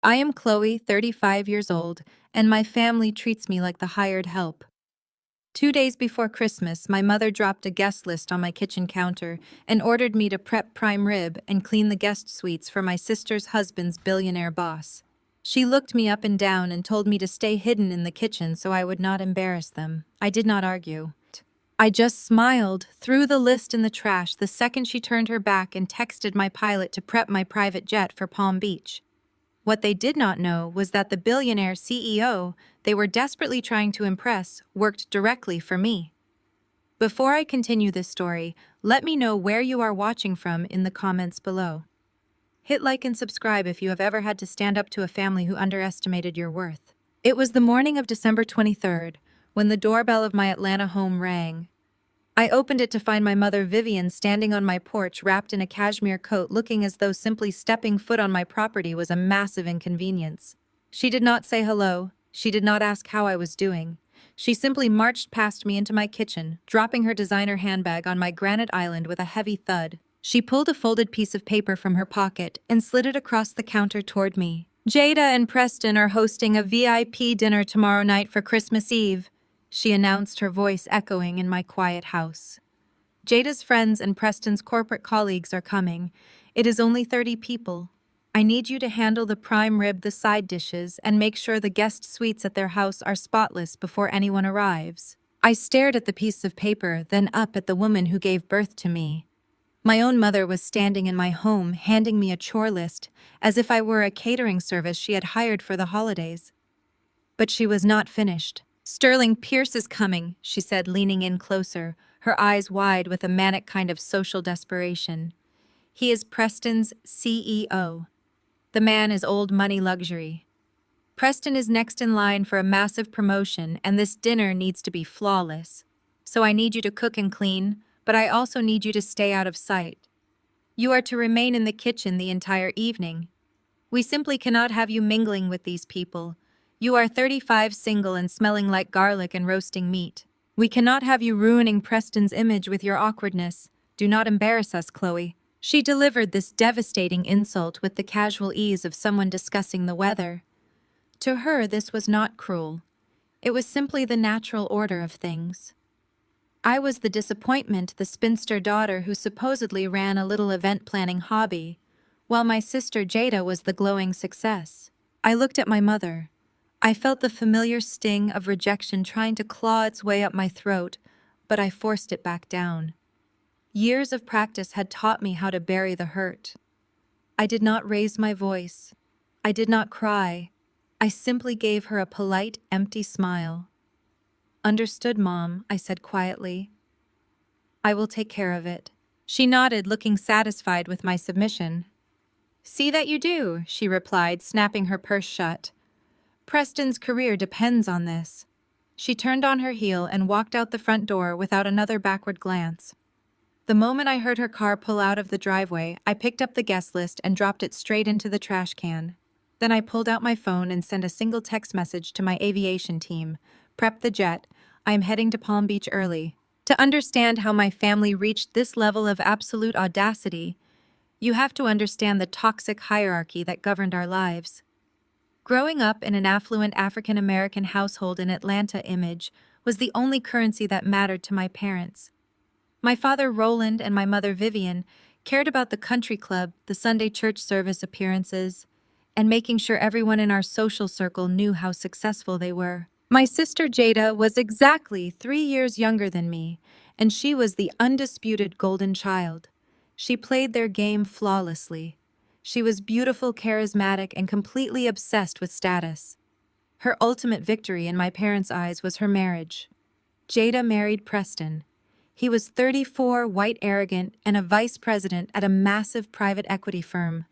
I am Chloe, 35 years old, and my family treats me like the hired help. 2 days before Christmas, my mother dropped a guest list on my kitchen counter and ordered me to prep prime rib and clean the guest suites for my sister's husband's billionaire boss. She looked me up and down and told me to stay hidden in the kitchen so I would not embarrass them. I did not argue. I just smiled, threw the list in the trash the second she turned her back and texted my pilot to prep my private jet for Palm Beach. What they did not know was that the billionaire CEO they were desperately trying to impress worked directly for me. Before I continue this story, let me know where you are watching from in the comments below. Hit like and subscribe if you have ever had to stand up to a family who underestimated your worth. It was the morning of December 23rd when the doorbell of my Atlanta home rang. I opened it to find my mother Vivian standing on my porch wrapped in a cashmere coat, looking as though simply stepping foot on my property was a massive inconvenience. She did not say hello. She did not ask how I was doing. She simply marched past me into my kitchen, dropping her designer handbag on my granite island with a heavy thud. She pulled a folded piece of paper from her pocket and slid it across the counter toward me. "Jada and Preston are hosting a VIP dinner tomorrow night for Christmas Eve," she announced, her voice echoing in my quiet house. "Jada's friends and Preston's corporate colleagues are coming. It is only 30 people. I need you to handle the prime rib, the side dishes, and make sure the guest suites at their house are spotless before anyone arrives." I stared at the piece of paper, then up at the woman who gave birth to me. My own mother was standing in my home, handing me a chore list, as if I were a catering service she had hired for the holidays. But she was not finished. "Sterling Pierce is coming," she said, leaning in closer, her eyes wide with a manic kind of social desperation. "He is Preston's CEO. The man is old money luxury. Preston is next in line for a massive promotion, and this dinner needs to be flawless. So I need you to cook and clean, but I also need you to stay out of sight. You are to remain in the kitchen the entire evening. We simply cannot have you mingling with these people. You are 35, single, and smelling like garlic and roasting meat. We cannot have you ruining Preston's image with your awkwardness. Do not embarrass us, Chloe." She delivered this devastating insult with the casual ease of someone discussing the weather. To her, this was not cruel. It was simply the natural order of things. I was the disappointment, the spinster daughter who supposedly ran a little event-planning hobby, while my sister Jada was the glowing success. I looked at my mother. I felt the familiar sting of rejection trying to claw its way up my throat, but I forced it back down. Years of practice had taught me how to bury the hurt. I did not raise my voice. I did not cry. I simply gave her a polite, empty smile. "Understood, Mom," I said quietly. "I will take care of it." She nodded, looking satisfied with my submission. "See that you do," she replied, snapping her purse shut. "Preston's career depends on this." She turned on her heel and walked out the front door without another backward glance. The moment I heard her car pull out of the driveway, I picked up the guest list and dropped it straight into the trash can. Then I pulled out my phone and sent a single text message to my aviation team. "Prep the jet. I am heading to Palm Beach early." To understand how my family reached this level of absolute audacity, you have to understand the toxic hierarchy that governed our lives. Growing up in an affluent African-American household in Atlanta, image was the only currency that mattered to my parents. My father Roland and my mother Vivian cared about the country club, the Sunday church service appearances, and making sure everyone in our social circle knew how successful they were. My sister Jada was exactly 3 years younger than me, and she was the undisputed golden child. She played their game flawlessly. She was beautiful, charismatic, and completely obsessed with status. Her ultimate victory in my parents' eyes was her marriage. Jada married Preston. He was 34, white, arrogant, and a vice president at a massive private equity firm.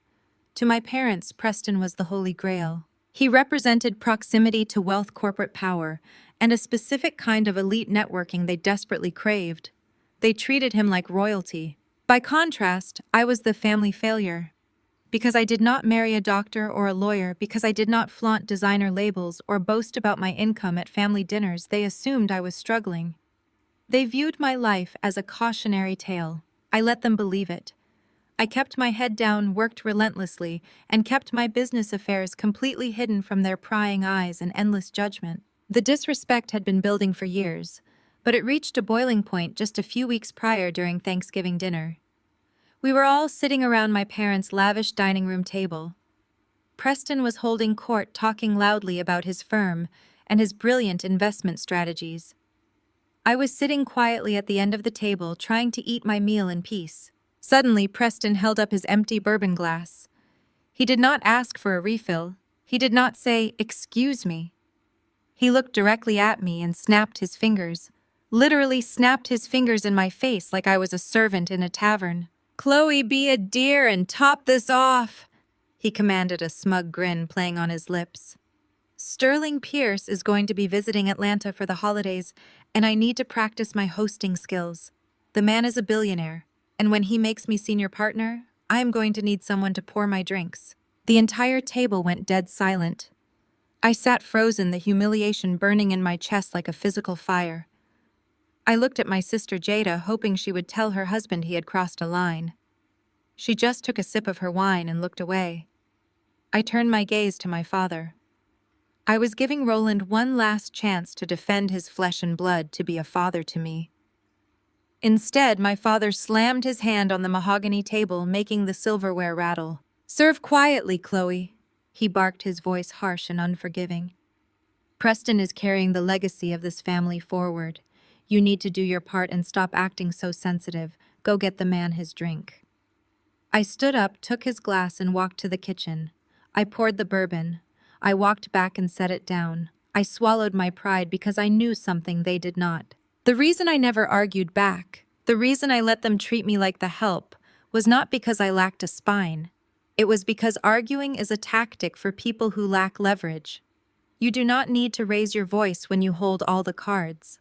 To my parents, Preston was the holy grail. He represented proximity to wealth, corporate power, and a specific kind of elite networking they desperately craved. They treated him like royalty. By contrast, I was the family failure. Because I did not marry a doctor or a lawyer, because I did not flaunt designer labels or boast about my income at family dinners, they assumed I was struggling. They viewed my life as a cautionary tale. I let them believe it. I kept my head down, worked relentlessly, and kept my business affairs completely hidden from their prying eyes and endless judgment. The disrespect had been building for years, but it reached a boiling point just a few weeks prior during Thanksgiving dinner. We were all sitting around my parents' lavish dining room table. Preston was holding court, talking loudly about his firm and his brilliant investment strategies. I was sitting quietly at the end of the table, trying to eat my meal in peace. Suddenly, Preston held up his empty bourbon glass. He did not ask for a refill. He did not say, "Excuse me." He looked directly at me and snapped his fingers. Literally snapped his fingers in my face like I was a servant in a tavern. "Chloe, be a dear and top this off," he commanded, a smug grin playing on his lips. "Sterling Pierce is going to be visiting Atlanta for the holidays, and I need to practice my hosting skills. The man is a billionaire, and when he makes me senior partner, I am going to need someone to pour my drinks." The entire table went dead silent. I sat frozen, the humiliation burning in my chest like a physical fire. I looked at my sister Jada, hoping she would tell her husband he had crossed a line. She just took a sip of her wine and looked away. I turned my gaze to my father. I was giving Roland one last chance to defend his flesh and blood, to be a father to me. Instead, my father slammed his hand on the mahogany table, making the silverware rattle. "Serve quietly, Chloe," he barked, his voice harsh and unforgiving. "Preston is carrying the legacy of this family forward. You need to do your part and stop acting so sensitive. Go get the man his drink." I stood up, took his glass, and walked to the kitchen. I poured the bourbon. I walked back and set it down. I swallowed my pride because I knew something they did not. The reason I never argued back, the reason I let them treat me like the help, was not because I lacked a spine. It was because arguing is a tactic for people who lack leverage. You do not need to raise your voice when you hold all the cards.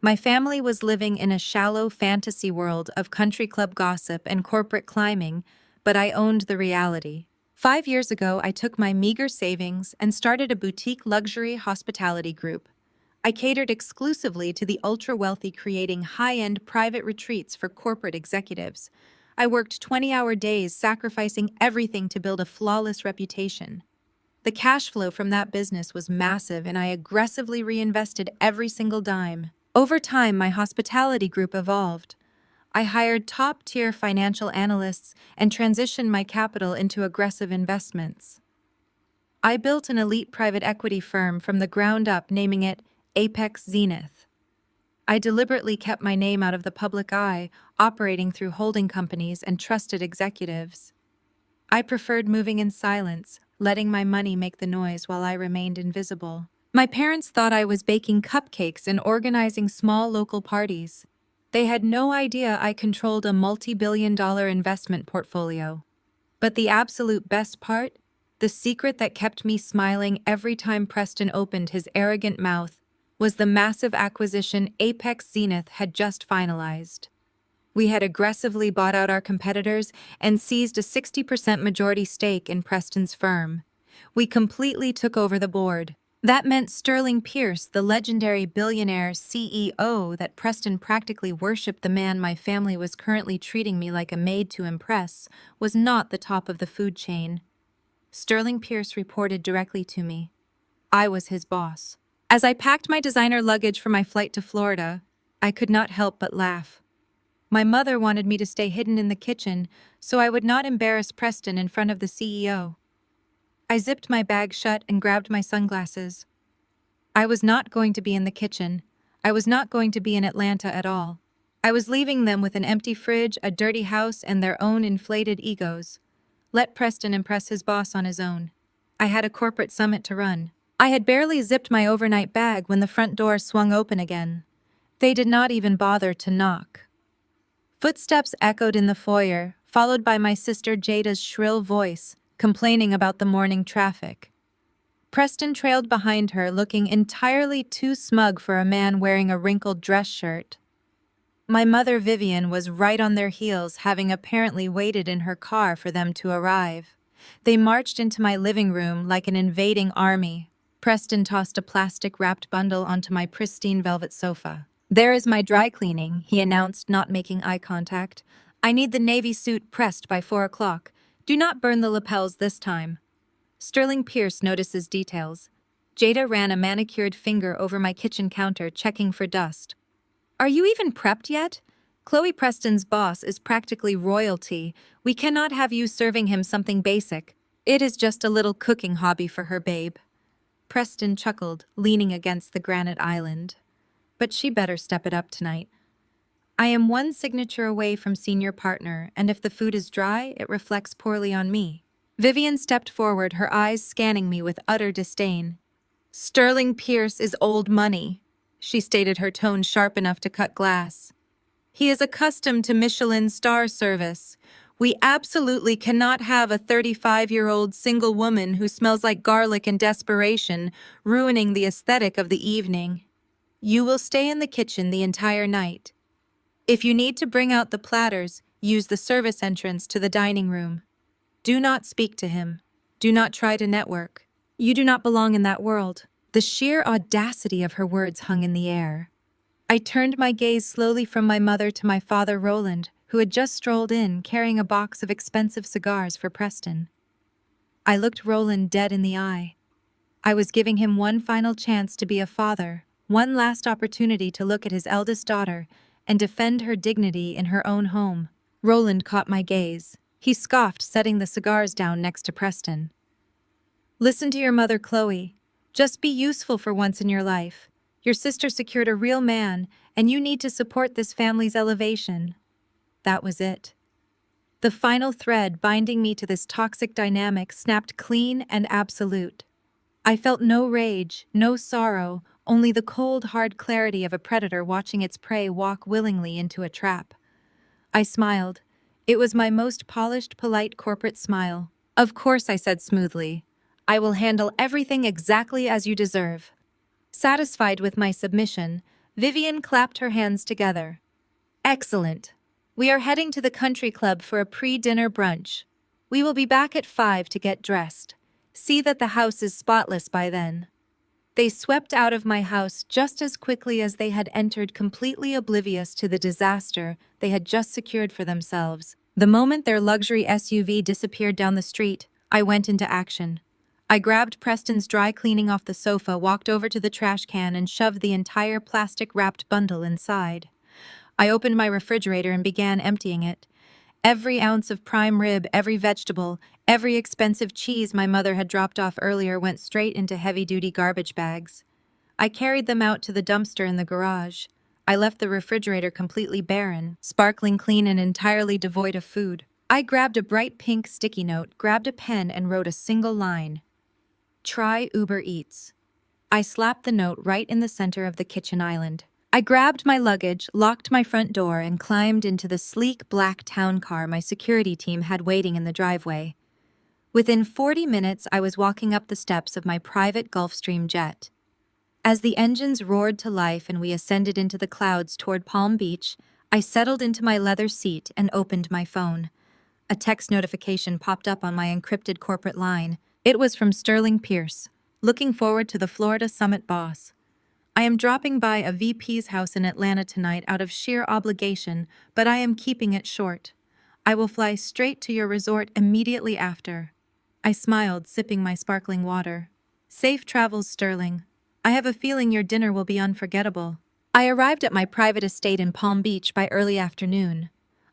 My family was living in a shallow fantasy world of country club gossip and corporate climbing, but I owned the reality. 5 years ago, I took my meager savings and started a boutique luxury hospitality group. I catered exclusively to the ultra-wealthy, creating high-end private retreats for corporate executives. I worked 20-hour days, sacrificing everything to build a flawless reputation. The cash flow from that business was massive, and I aggressively reinvested every single dime. Over time, my hospitality group evolved. I hired top-tier financial analysts and transitioned my capital into aggressive investments. I built an elite private equity firm from the ground up, naming it Apex Zenith. I deliberately kept my name out of the public eye, operating through holding companies and trusted executives. I preferred moving in silence, letting my money make the noise while I remained invisible. My parents thought I was baking cupcakes and organizing small local parties. They had no idea I controlled a multi-billion-dollar investment portfolio. But the absolute best part? The secret that kept me smiling every time Preston opened his arrogant mouth was the massive acquisition Apex Zenith had just finalized. We had aggressively bought out our competitors and seized a 60% majority stake in Preston's firm. We completely took over the board. That meant Sterling Pierce, the legendary billionaire CEO that Preston practically worshipped, the man my family was currently treating me like a maid to impress, was not the top of the food chain. Sterling Pierce reported directly to me. I was his boss. As I packed my designer luggage for my flight to Florida, I could not help but laugh. My mother wanted me to stay hidden in the kitchen so I would not embarrass Preston in front of the CEO. I zipped my bag shut and grabbed my sunglasses. I was not going to be in the kitchen. I was not going to be in Atlanta at all. I was leaving them with an empty fridge, a dirty house, and their own inflated egos. Let Preston impress his boss on his own. I had a corporate summit to run. I had barely zipped my overnight bag when the front door swung open again. They did not even bother to knock. Footsteps echoed in the foyer, followed by my sister Jada's shrill voice, complaining about the morning traffic. Preston trailed behind her, looking entirely too smug for a man wearing a wrinkled dress shirt. My mother Vivian was right on their heels, having apparently waited in her car for them to arrive. They marched into my living room like an invading army. Preston tossed a plastic-wrapped bundle onto my pristine velvet sofa. "There is my dry cleaning," he announced, not making eye contact. I need the navy suit pressed by 4 o'clock. Do not burn the lapels this time. Sterling Pierce notices details. Jada ran a manicured finger over my kitchen counter, checking for dust. Are you even prepped yet? Chloe Preston's boss is practically royalty. We cannot have you serving him something basic. It is just a little cooking hobby for her, babe. Preston chuckled, leaning against the granite island. But she better step it up tonight. I am one signature away from senior partner, and if the food is dry, it reflects poorly on me. Vivian stepped forward, her eyes scanning me with utter disdain. Sterling Pierce is old money, she stated, her tone sharp enough to cut glass. He is accustomed to Michelin star service. We absolutely cannot have a 35-year-old single woman who smells like garlic and desperation ruining the aesthetic of the evening. You will stay in the kitchen the entire night. If you need to bring out the platters, use the service entrance to the dining room. Do not speak to him. Do not try to network. You do not belong in that world. The sheer audacity of her words hung in the air. I turned my gaze slowly from my mother to my father, Roland, who had just strolled in, carrying a box of expensive cigars for Preston. I looked Roland dead in the eye. I was giving him one final chance to be a father, one last opportunity to look at his eldest daughter and defend her dignity in her own home. Roland caught my gaze. He scoffed, setting the cigars down next to Preston. Listen to your mother, Chloe. Just be useful for once in your life. Your sister secured a real man, and you need to support this family's elevation. That was it. The final thread binding me to this toxic dynamic snapped clean and absolute. I felt no rage, no sorrow, only the cold, hard clarity of a predator watching its prey walk willingly into a trap. I smiled. It was my most polished, polite corporate smile. Of course, I said smoothly. I will handle everything exactly as you deserve. Satisfied with my submission, Vivian clapped her hands together. Excellent. We are heading to the country club for a pre-dinner brunch. We will be back at 5 to get dressed. See that the house is spotless by then. They swept out of my house just as quickly as they had entered, completely oblivious to the disaster they had just secured for themselves. The moment their luxury SUV disappeared down the street, I went into action. I grabbed Preston's dry cleaning off the sofa, walked over to the trash can, and shoved the entire plastic-wrapped bundle inside. I opened my refrigerator and began emptying it. Every ounce of prime rib, every vegetable, every expensive cheese my mother had dropped off earlier went straight into heavy-duty garbage bags. I carried them out to the dumpster in the garage. I left the refrigerator completely barren, sparkling clean and entirely devoid of food. I grabbed a bright pink sticky note, grabbed a pen, and wrote a single line. Try Uber Eats. I slapped the note right in the center of the kitchen island. I grabbed my luggage, locked my front door, and climbed into the sleek black town car my security team had waiting in the driveway. Within 40 minutes, I was walking up the steps of my private Gulfstream jet. As the engines roared to life and we ascended into the clouds toward Palm Beach, I settled into my leather seat and opened my phone. A text notification popped up on my encrypted corporate line. It was from Sterling Pierce. Looking forward to the Florida Summit boss. I am dropping by a VP's house in Atlanta tonight out of sheer obligation, but I am keeping it short. I will fly straight to your resort immediately after. I smiled, sipping my sparkling water. Safe travels, Sterling. I have a feeling your dinner will be unforgettable. I arrived at my private estate in Palm Beach by early afternoon.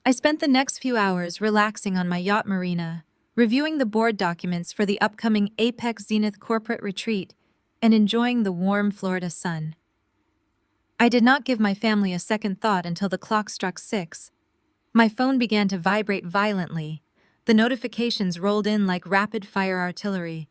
I spent the next few hours relaxing on my yacht marina, reviewing the board documents for the upcoming Apex Zenith corporate retreat, and enjoying the warm Florida sun. I did not give my family a second thought until the clock struck 6. My phone began to vibrate violently. The notifications rolled in like rapid-fire artillery.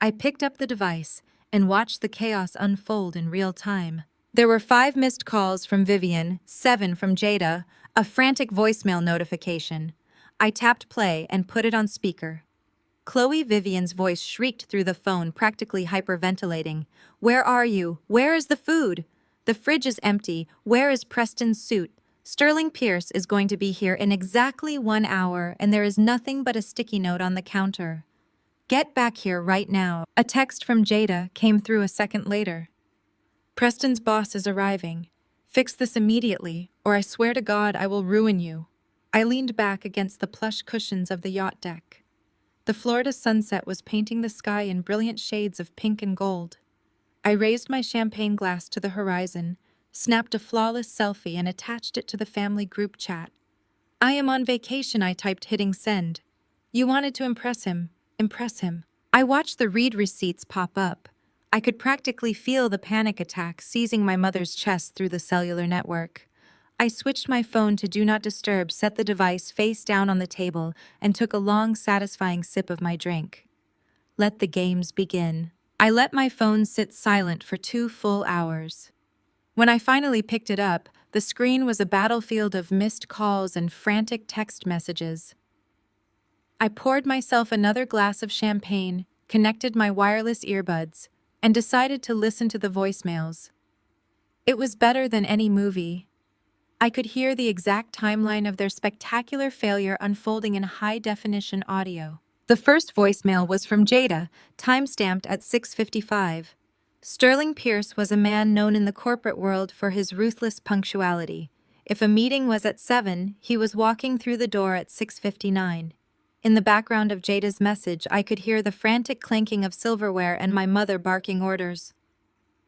I picked up the device and watched the chaos unfold in real time. There were 5 missed calls from Vivian, 7 from Jada, a frantic voicemail notification. I tapped play and put it on speaker. Chloe Vivian's voice shrieked through the phone, practically hyperventilating. Where are you? Where is the food? The fridge is empty. Where is Preston's suit? Sterling Pierce is going to be here in exactly 1 hour, and there is nothing but a sticky note on the counter. Get back here right now. A text from Jada came through a second later. Preston's boss is arriving. Fix this immediately, or I swear to God I will ruin you. I leaned back against the plush cushions of the yacht deck. The Florida sunset was painting the sky in brilliant shades of pink and gold. I raised my champagne glass to the horizon, snapped a flawless selfie, and attached it to the family group chat. "I am on vacation," I typed, hitting send. You wanted to impress him. Impress him. I watched the read receipts pop up. I could practically feel the panic attack seizing my mother's chest through the cellular network. I switched my phone to Do Not Disturb, set the device face down on the table, and took a long, satisfying sip of my drink. Let the games begin. I let my phone sit silent for 2 full hours. When I finally picked it up, the screen was a battlefield of missed calls and frantic text messages. I poured myself another glass of champagne, connected my wireless earbuds, and decided to listen to the voicemails. It was better than any movie. I could hear the exact timeline of their spectacular failure unfolding in high-definition audio. The first voicemail was from Jada, timestamped at 6:55. Sterling Pierce was a man known in the corporate world for his ruthless punctuality. If a meeting was at 7, he was walking through the door at 6:59. In the background of Jada's message, I could hear the frantic clanking of silverware and my mother barking orders.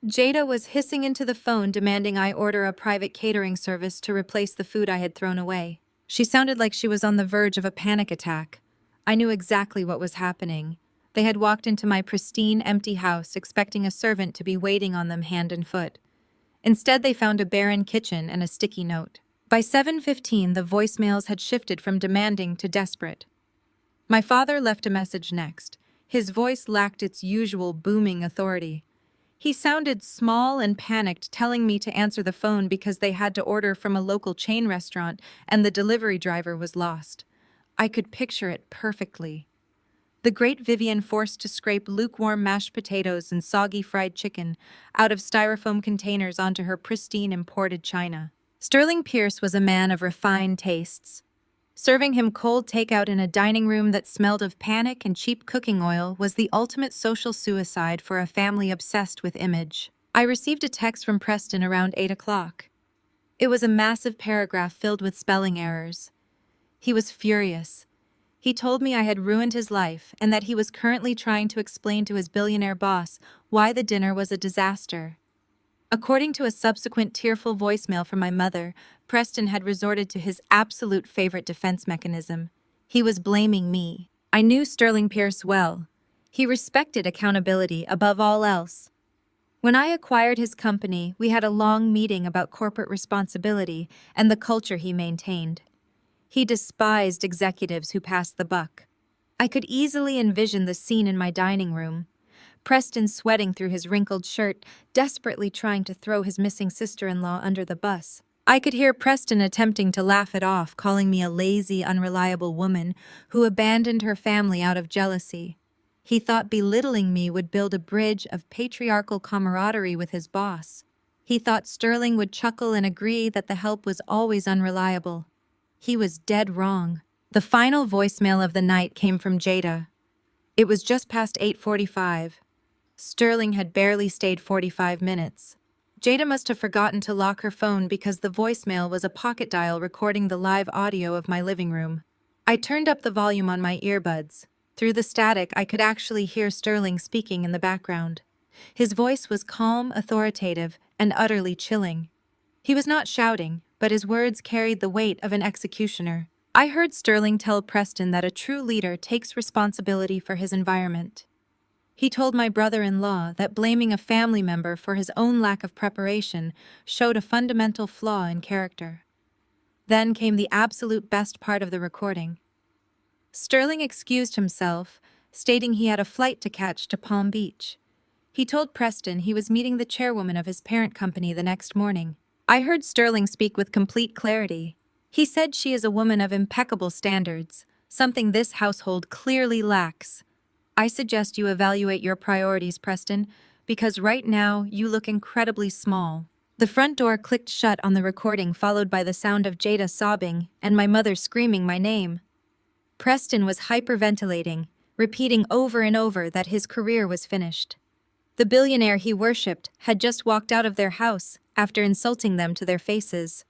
Jada was hissing into the phone, demanding I order a private catering service to replace the food I had thrown away. She sounded like she was on the verge of a panic attack. I knew exactly what was happening. They had walked into my pristine, empty house, expecting a servant to be waiting on them hand and foot. Instead, they found a barren kitchen and a sticky note. By 7:15, the voicemails had shifted from demanding to desperate. My father left a message next. His voice lacked its usual booming authority. He sounded small and panicked, telling me to answer the phone because they had to order from a local chain restaurant and the delivery driver was lost. I could picture it perfectly. The great Vivian forced to scrape lukewarm mashed potatoes and soggy fried chicken out of styrofoam containers onto her pristine imported china. Sterling Pierce was a man of refined tastes. Serving him cold takeout in a dining room that smelled of panic and cheap cooking oil was the ultimate social suicide for a family obsessed with image. I received a text from Preston around 8 o'clock. It was a massive paragraph filled with spelling errors. He was furious. He told me I had ruined his life and that he was currently trying to explain to his billionaire boss why the dinner was a disaster. According to a subsequent tearful voicemail from my mother, Preston had resorted to his absolute favorite defense mechanism. He was blaming me. I knew Sterling Pierce well. He respected accountability above all else. When I acquired his company, we had a long meeting about corporate responsibility and the culture he maintained. He despised executives who passed the buck. I could easily envision the scene in my dining room. Preston sweating through his wrinkled shirt, desperately trying to throw his missing sister-in-law under the bus. I could hear Preston attempting to laugh it off, calling me a lazy, unreliable woman who abandoned her family out of jealousy. He thought belittling me would build a bridge of patriarchal camaraderie with his boss. He thought Sterling would chuckle and agree that the help was always unreliable. He was dead wrong. The final voicemail of the night came from Jada. It was just past 8:45. Sterling had barely stayed 45 minutes. Jada must have forgotten to lock her phone because the voicemail was a pocket dial recording the live audio of my living room. I turned up the volume on my earbuds. Through the static, I could actually hear Sterling speaking in the background. His voice was calm, authoritative, and utterly chilling. He was not shouting, but his words carried the weight of an executioner. I heard Sterling tell Preston that a true leader takes responsibility for his environment. He told my brother-in-law that blaming a family member for his own lack of preparation showed a fundamental flaw in character. Then came the absolute best part of the recording. Sterling excused himself, stating he had a flight to catch to Palm Beach. He told Preston he was meeting the chairwoman of his parent company the next morning. I heard Sterling speak with complete clarity. He said she is a woman of impeccable standards, something this household clearly lacks. I suggest you evaluate your priorities, Preston, because right now you look incredibly small. The front door clicked shut on the recording, followed by the sound of Jada sobbing and my mother screaming my name. Preston was hyperventilating, repeating over and over that his career was finished. The billionaire he worshipped had just walked out of their house after insulting them to their faces.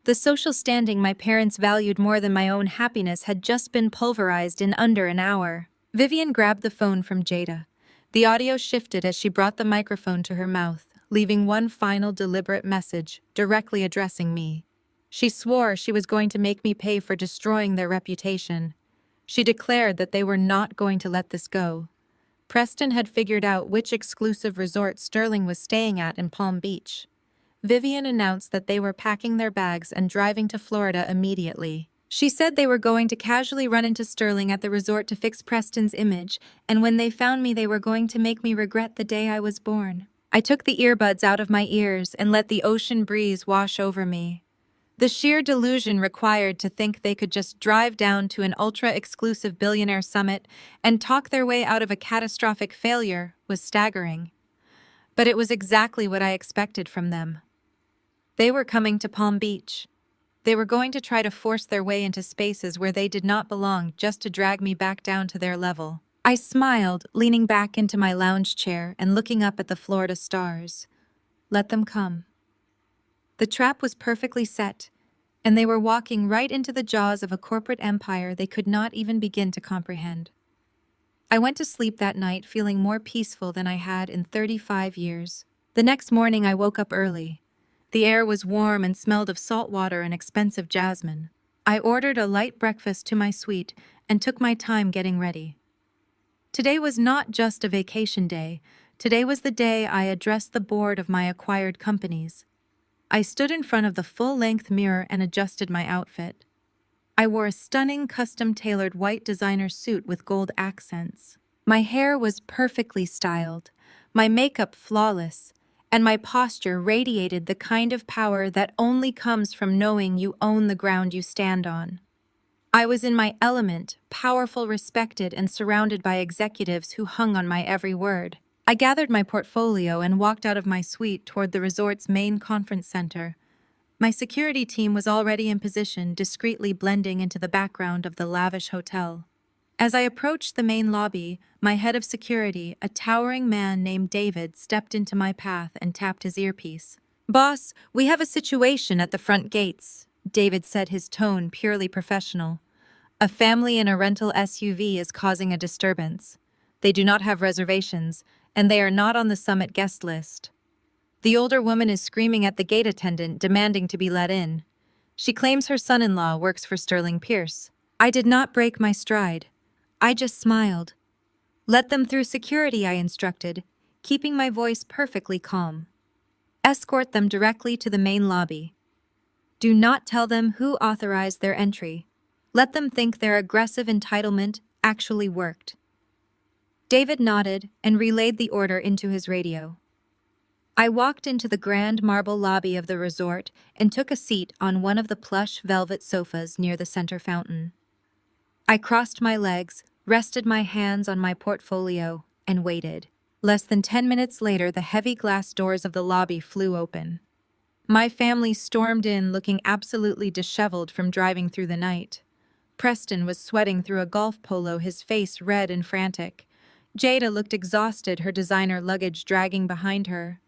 The social standing my parents valued more than my own happiness had just been pulverized in under an hour. Vivian grabbed the phone from Jada. The audio shifted as she brought the microphone to her mouth, leaving one final deliberate message, directly addressing me. She swore she was going to make me pay for destroying their reputation. She declared that they were not going to let this go. Preston had figured out which exclusive resort Sterling was staying at in Palm Beach. Vivian announced that they were packing their bags and driving to Florida immediately. She said they were going to casually run into Sterling at the resort to fix Preston's image, and when they found me they were going to make me regret the day I was born. I took the earbuds out of my ears and let the ocean breeze wash over me. The sheer delusion required to think they could just drive down to an ultra-exclusive billionaire summit and talk their way out of a catastrophic failure was staggering. But it was exactly what I expected from them. They were coming to Palm Beach. They were going to try to force their way into spaces where they did not belong just to drag me back down to their level. I smiled, leaning back into my lounge chair and looking up at the Florida stars. Let them come. The trap was perfectly set, and they were walking right into the jaws of a corporate empire they could not even begin to comprehend. I went to sleep that night feeling more peaceful than I had in 35 years. The next morning I woke up early. The air was warm and smelled of salt water and expensive jasmine. I ordered a light breakfast to my suite and took my time getting ready. Today was not just a vacation day. Today was the day I addressed the board of my acquired companies. I stood in front of the full-length mirror and adjusted my outfit. I wore a stunning custom-tailored white designer suit with gold accents. My hair was perfectly styled, my makeup flawless, and my posture radiated the kind of power that only comes from knowing you own the ground you stand on. I was in my element, powerful, respected, and surrounded by executives who hung on my every word. I gathered my portfolio and walked out of my suite toward the resort's main conference center. My security team was already in position, discreetly blending into the background of the lavish hotel. As I approached the main lobby, my head of security, a towering man named David, stepped into my path and tapped his earpiece. "Boss, we have a situation at the front gates," David said, his tone purely professional. "A family in a rental SUV is causing a disturbance. They do not have reservations, and they are not on the summit guest list. The older woman is screaming at the gate attendant, demanding to be let in. She claims her son-in-law works for Sterling Pierce." I did not break my stride. I just smiled. "Let them through security," I instructed, keeping my voice perfectly calm. "Escort them directly to the main lobby. Do not tell them who authorized their entry. Let them think their aggressive entitlement actually worked." David nodded and relayed the order into his radio. I walked into the grand marble lobby of the resort and took a seat on one of the plush velvet sofas near the center fountain. I crossed my legs, rested my hands on my portfolio, and waited. Less than 10 minutes later, the heavy glass doors of the lobby flew open. My family stormed in, looking absolutely disheveled from driving through the night. Preston was sweating through a golf polo, his face red and frantic. Jada looked exhausted, her designer luggage dragging behind her.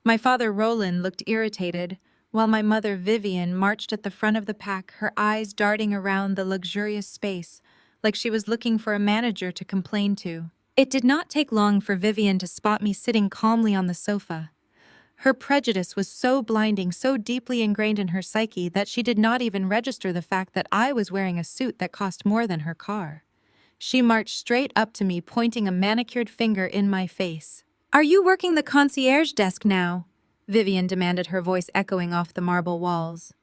My father Roland looked irritated, while my mother Vivian marched at the front of the pack, her eyes darting around the luxurious space, like she was looking for a manager to complain to. It did not take long for Vivian to spot me sitting calmly on the sofa. Her prejudice was so blinding, so deeply ingrained in her psyche that she did not even register the fact that I was wearing a suit that cost more than her car. She marched straight up to me, pointing a manicured finger in my face. "Are you working the concierge desk now?" Vivian demanded, her voice echoing off the marble walls.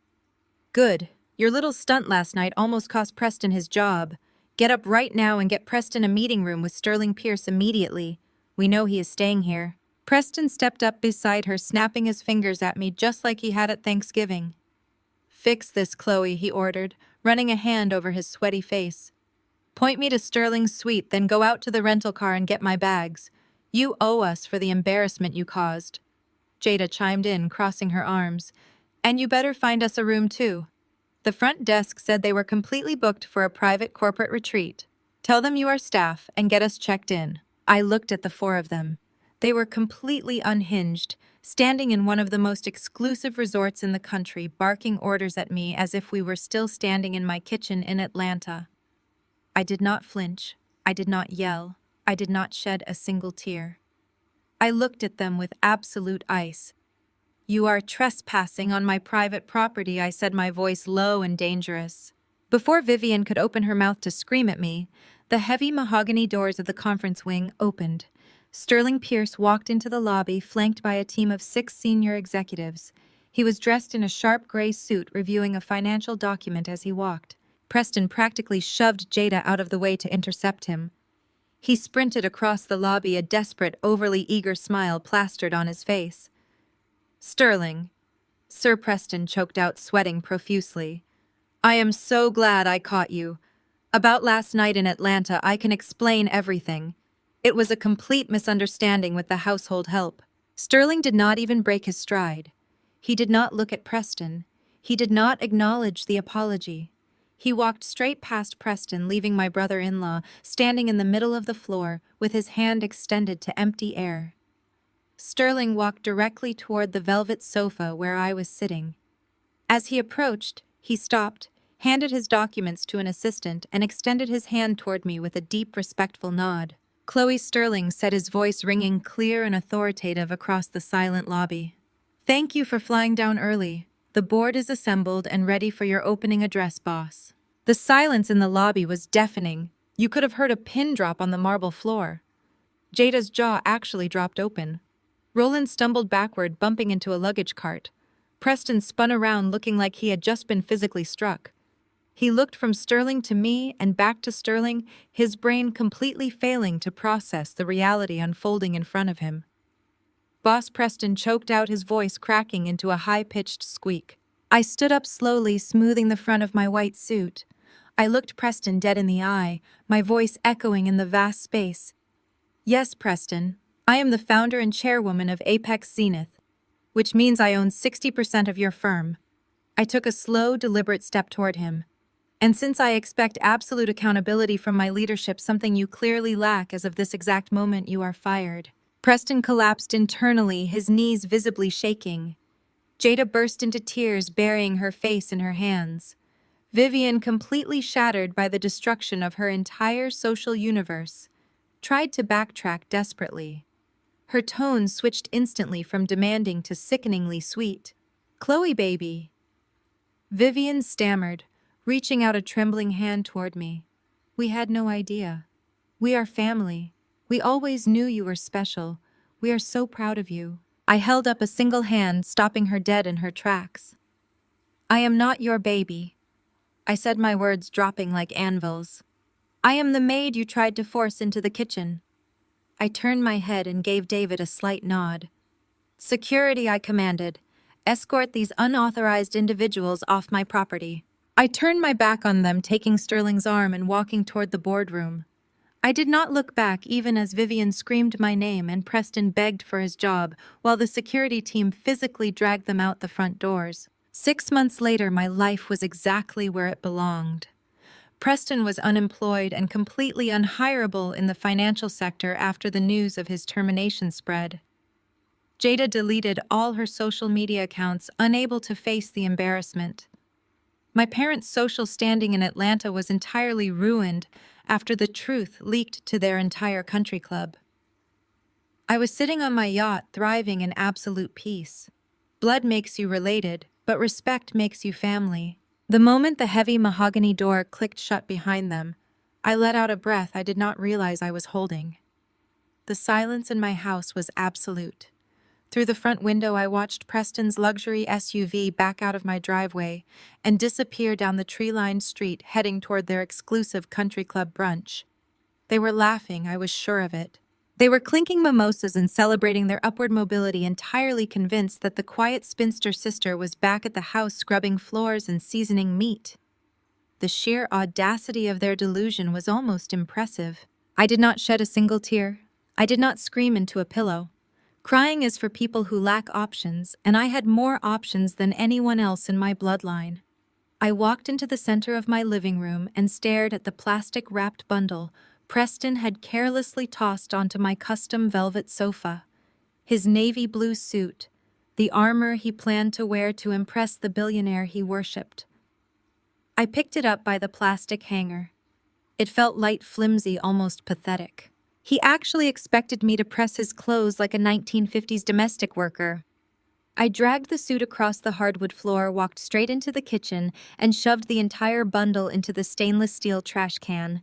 "Good. Your little stunt last night almost cost Preston his job. Get up right now and get Preston a meeting room with Sterling Pierce immediately. We know he is staying here." Preston stepped up beside her, snapping his fingers at me just like he had at Thanksgiving. "Fix this, Chloe," he ordered, running a hand over his sweaty face. "Point me to Sterling's suite, then go out to the rental car and get my bags. You owe us for the embarrassment you caused." Jada chimed in, crossing her arms. "And you better find us a room too. The front desk said they were completely booked for a private corporate retreat. Tell them you are staff and get us checked in." I looked at the four of them. They were completely unhinged, standing in one of the most exclusive resorts in the country, barking orders at me as if we were still standing in my kitchen in Atlanta. I did not flinch. I did not yell. I did not shed a single tear. I looked at them with absolute ice. "You are trespassing on my private property," I said, my voice low and dangerous. Before Vivian could open her mouth to scream at me, the heavy mahogany doors of the conference wing opened. Sterling Pierce walked into the lobby, flanked by a team of 6 senior executives. He was dressed in a sharp gray suit, reviewing a financial document as he walked. Preston practically shoved Jada out of the way to intercept him. He sprinted across the lobby, a desperate, overly eager smile plastered on his face. "Sterling," Sir Preston choked out, sweating profusely. "I am so glad I caught you. About last night in Atlanta, I can explain everything. It was a complete misunderstanding with the household help." Sterling did not even break his stride. He did not look at Preston. He did not acknowledge the apology. He walked straight past Preston, leaving my brother-in-law standing in the middle of the floor with his hand extended to empty air. Sterling walked directly toward the velvet sofa where I was sitting. As he approached, he stopped, handed his documents to an assistant, and extended his hand toward me with a deep, respectful nod. "Chloe Sterling," said, his voice ringing clear and authoritative across the silent lobby. "Thank you for flying down early. The board is assembled and ready for your opening address, boss." The silence in the lobby was deafening. You could have heard a pin drop on the marble floor. Jada's jaw actually dropped open. Roland stumbled backward, bumping into a luggage cart. Preston spun around, looking like he had just been physically struck. He looked from Sterling to me and back to Sterling, his brain completely failing to process the reality unfolding in front of him. Boss Preston choked out, his voice cracking into a high-pitched squeak. I stood up slowly, smoothing the front of my white suit. I looked Preston dead in the eye, my voice echoing in the vast space. "Yes, Preston, I am the founder and chairwoman of Apex Zenith, which means I own 60% of your firm." I took a slow, deliberate step toward him. "And since I expect absolute accountability from my leadership, something you clearly lack, as of this exact moment, you are fired." Preston collapsed internally, his knees visibly shaking. Jada burst into tears, burying her face in her hands. Vivian, completely shattered by the destruction of her entire social universe, tried to backtrack desperately. Her tone switched instantly from demanding to sickeningly sweet. "Chloe, baby." Vivian stammered, reaching out a trembling hand toward me. "We had no idea. We are family. We always knew you were special. We are so proud of you." I held up a single hand, stopping her dead in her tracks. "I am not your baby," I said, my words dropping like anvils. "I am the maid you tried to force into the kitchen." I turned my head and gave David a slight nod. "Security," I commanded. "Escort these unauthorized individuals off my property." I turned my back on them, taking Sterling's arm and walking toward the boardroom. I did not look back even as Vivian screamed my name and Preston begged for his job, while the security team physically dragged them out the front doors. 6 months later, my life was exactly where it belonged. Preston was unemployed and completely unhireable in the financial sector after the news of his termination spread. Jada deleted all her social media accounts, unable to face the embarrassment. My parents' social standing in Atlanta was entirely ruined after the truth leaked to their entire country club. I was sitting on my yacht, thriving in absolute peace. Blood makes you related, but respect makes you family. The moment the heavy mahogany door clicked shut behind them, I let out a breath I did not realize I was holding. The silence in my house was absolute. Through the front window, I watched Preston's luxury SUV back out of my driveway and disappear down the tree-lined street, heading toward their exclusive country club brunch. They were laughing, I was sure of it. They were clinking mimosas and celebrating their upward mobility, entirely convinced that the quiet spinster sister was back at the house scrubbing floors and seasoning meat. The sheer audacity of their delusion was almost impressive. I did not shed a single tear. I did not scream into a pillow. Crying is for people who lack options, and I had more options than anyone else in my bloodline. I walked into the center of my living room and stared at the plastic-wrapped bundle Preston had carelessly tossed onto my custom velvet sofa. his navy blue suit, the armor he planned to wear to impress the billionaire he worshipped. I picked it up by the plastic hanger. It felt light, flimsy, almost pathetic. He actually expected me to press his clothes like a 1950s domestic worker. I dragged the suit across the hardwood floor, walked straight into the kitchen, and shoved the entire bundle into the stainless steel trash can.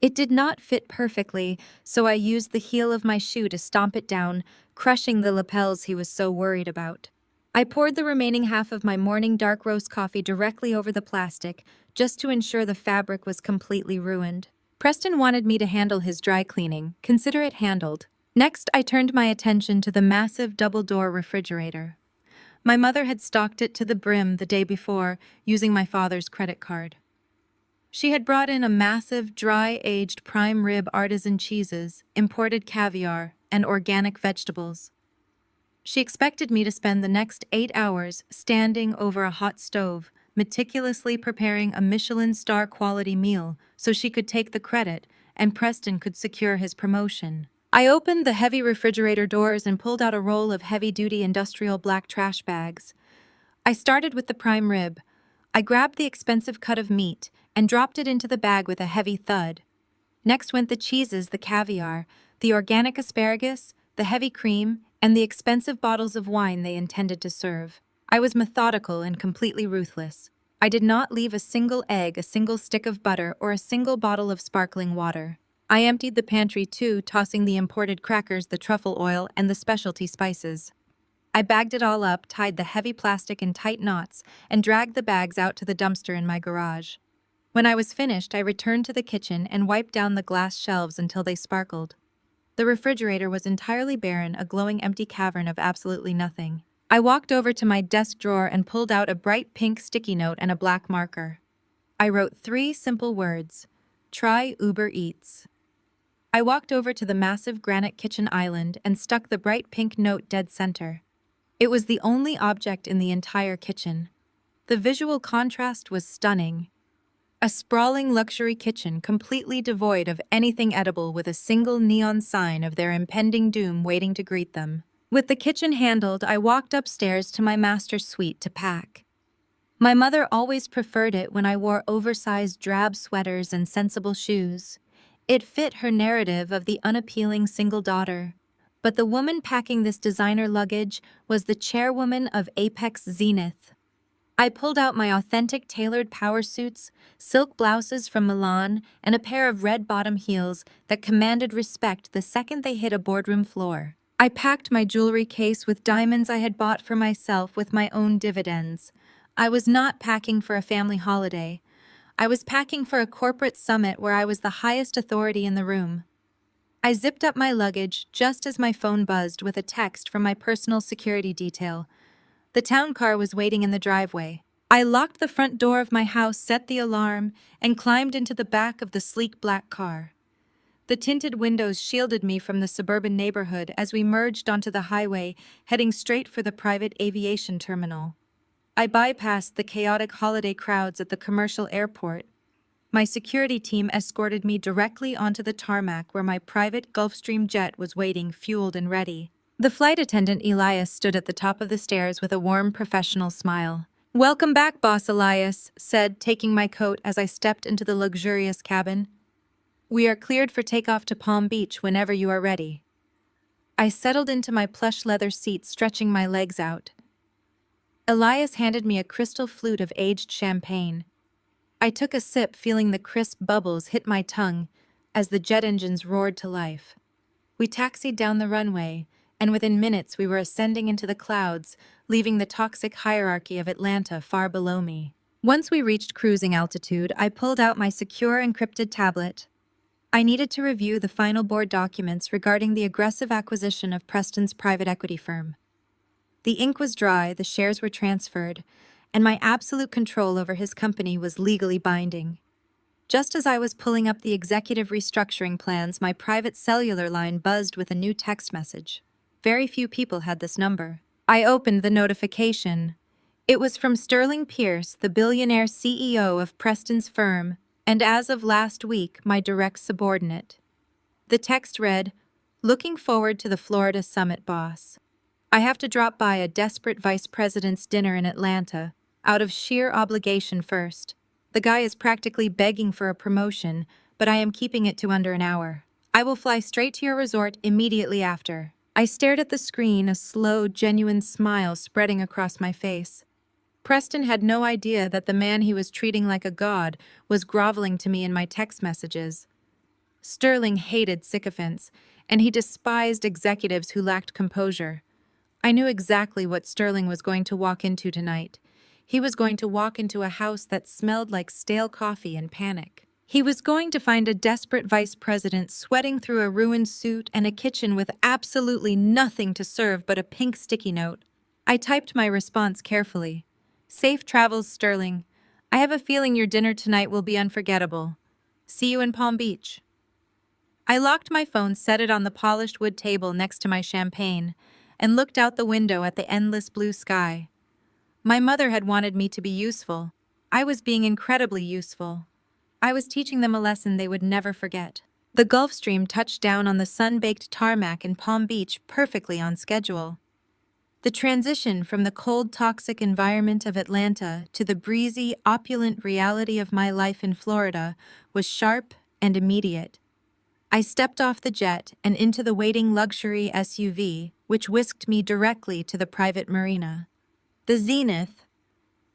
It did not fit perfectly, so I used the heel of my shoe to stomp it down, crushing the lapels he was so worried about. I poured the remaining half of my morning dark roast coffee directly over the plastic, just to ensure the fabric was completely ruined. Preston wanted me to handle his dry cleaning. Consider it handled. Next, I turned my attention to the massive double-door refrigerator. My mother had stocked it to the brim the day before, using my father's credit card. She had brought in a massive, dry-aged prime rib artisan cheeses, imported caviar, and organic vegetables. She expected me to spend the next 8 hours standing over a hot stove, meticulously preparing a Michelin star quality meal so she could take the credit and Preston could secure his promotion. I opened the heavy refrigerator doors and pulled out a roll of heavy-duty industrial black trash bags. I started with the prime rib. I grabbed the expensive cut of meat and dropped it into the bag with a heavy thud. Next went the cheeses, the caviar, the organic asparagus, the heavy cream, and the expensive bottles of wine they intended to serve. I was methodical and completely ruthless. I did not leave a single egg, a single stick of butter, or a single bottle of sparkling water. I emptied the pantry too, tossing the imported crackers, the truffle oil, and the specialty spices. I bagged it all up, tied the heavy plastic in tight knots, and dragged the bags out to the dumpster in my garage. When I was finished, I returned to the kitchen and wiped down the glass shelves until they sparkled. The refrigerator was entirely barren, a glowing empty cavern of absolutely nothing. I walked over to my desk drawer and pulled out a bright pink sticky note and a black marker. I wrote 3 simple words: try Uber Eats. I walked over to the massive granite kitchen island and stuck the bright pink note dead center. It was the only object in the entire kitchen. The visual contrast was stunning. A sprawling luxury kitchen completely devoid of anything edible with a single neon sign of their impending doom waiting to greet them. With the kitchen handled, I walked upstairs to my master suite to pack. My mother always preferred it when I wore oversized drab sweaters and sensible shoes. It fit her narrative of the unappealing single daughter. But the woman packing this designer luggage was the chairwoman of Apex Zenith. I pulled out my authentic tailored power suits, silk blouses from Milan, and a pair of red bottom heels that commanded respect the second they hit a boardroom floor. I packed my jewelry case with diamonds I had bought for myself with my own dividends. I was not packing for a family holiday. I was packing for a corporate summit where I was the highest authority in the room. I zipped up my luggage just as my phone buzzed with a text from my personal security detail. The town car was waiting in the driveway. I locked the front door of my house, set the alarm, and climbed into the back of the sleek black car. The tinted windows shielded me from the suburban neighborhood as we merged onto the highway, heading straight for the private aviation terminal. I bypassed the chaotic holiday crowds at the commercial airport. My security team escorted me directly onto the tarmac where my private Gulfstream jet was waiting, fueled and ready. The flight attendant Elias stood at the top of the stairs with a warm, professional smile. "Welcome back, Boss Elias," said, taking my coat as I stepped into the luxurious cabin. "We are cleared for takeoff to Palm Beach whenever you are ready." I settled into my plush leather seat, stretching my legs out. Elias handed me a crystal flute of aged champagne. I took a sip, feeling the crisp bubbles hit my tongue as the jet engines roared to life. We taxied down the runway, and within minutes we were ascending into the clouds, leaving the toxic hierarchy of Atlanta far below me. Once we reached cruising altitude, I pulled out my secure encrypted tablet. I needed to review the final board documents regarding the aggressive acquisition of Preston's private equity firm. The ink was dry, the shares were transferred, and my absolute control over his company was legally binding. Just as I was pulling up the executive restructuring plans, my private cellular line buzzed with a new text message. Very few people had this number. I opened the notification. It was from Sterling Pierce, the billionaire CEO of Preston's firm, and as of last week, my direct subordinate. The text read, Looking forward to the Florida summit, boss. I have to drop by a desperate vice president's dinner in Atlanta, out of sheer obligation first. The guy is practically begging for a promotion, but I am keeping it to under an hour. I will fly straight to your resort immediately after. I stared at the screen, a slow, genuine smile spreading across my face. Preston had no idea that the man he was treating like a god was groveling to me in my text messages. Sterling hated sycophants, and he despised executives who lacked composure. I knew exactly what Sterling was going to walk into tonight. He was going to walk into a house that smelled like stale coffee and panic. He was going to find a desperate vice president sweating through a ruined suit and a kitchen with absolutely nothing to serve but a pink sticky note. I typed my response carefully. Safe travels, Sterling. I have a feeling your dinner tonight will be unforgettable. See you in Palm Beach. I locked my phone, set it on the polished wood table next to my champagne, and looked out the window at the endless blue sky. My mother had wanted me to be useful. I was being incredibly useful. I was teaching them a lesson they would never forget. The Gulf Stream touched down on the sun-baked tarmac in Palm Beach perfectly on schedule. The transition from the cold, toxic environment of Atlanta to the breezy, opulent reality of my life in Florida was sharp and immediate. I stepped off the jet and into the waiting luxury SUV, which whisked me directly to the private marina. The Zenith,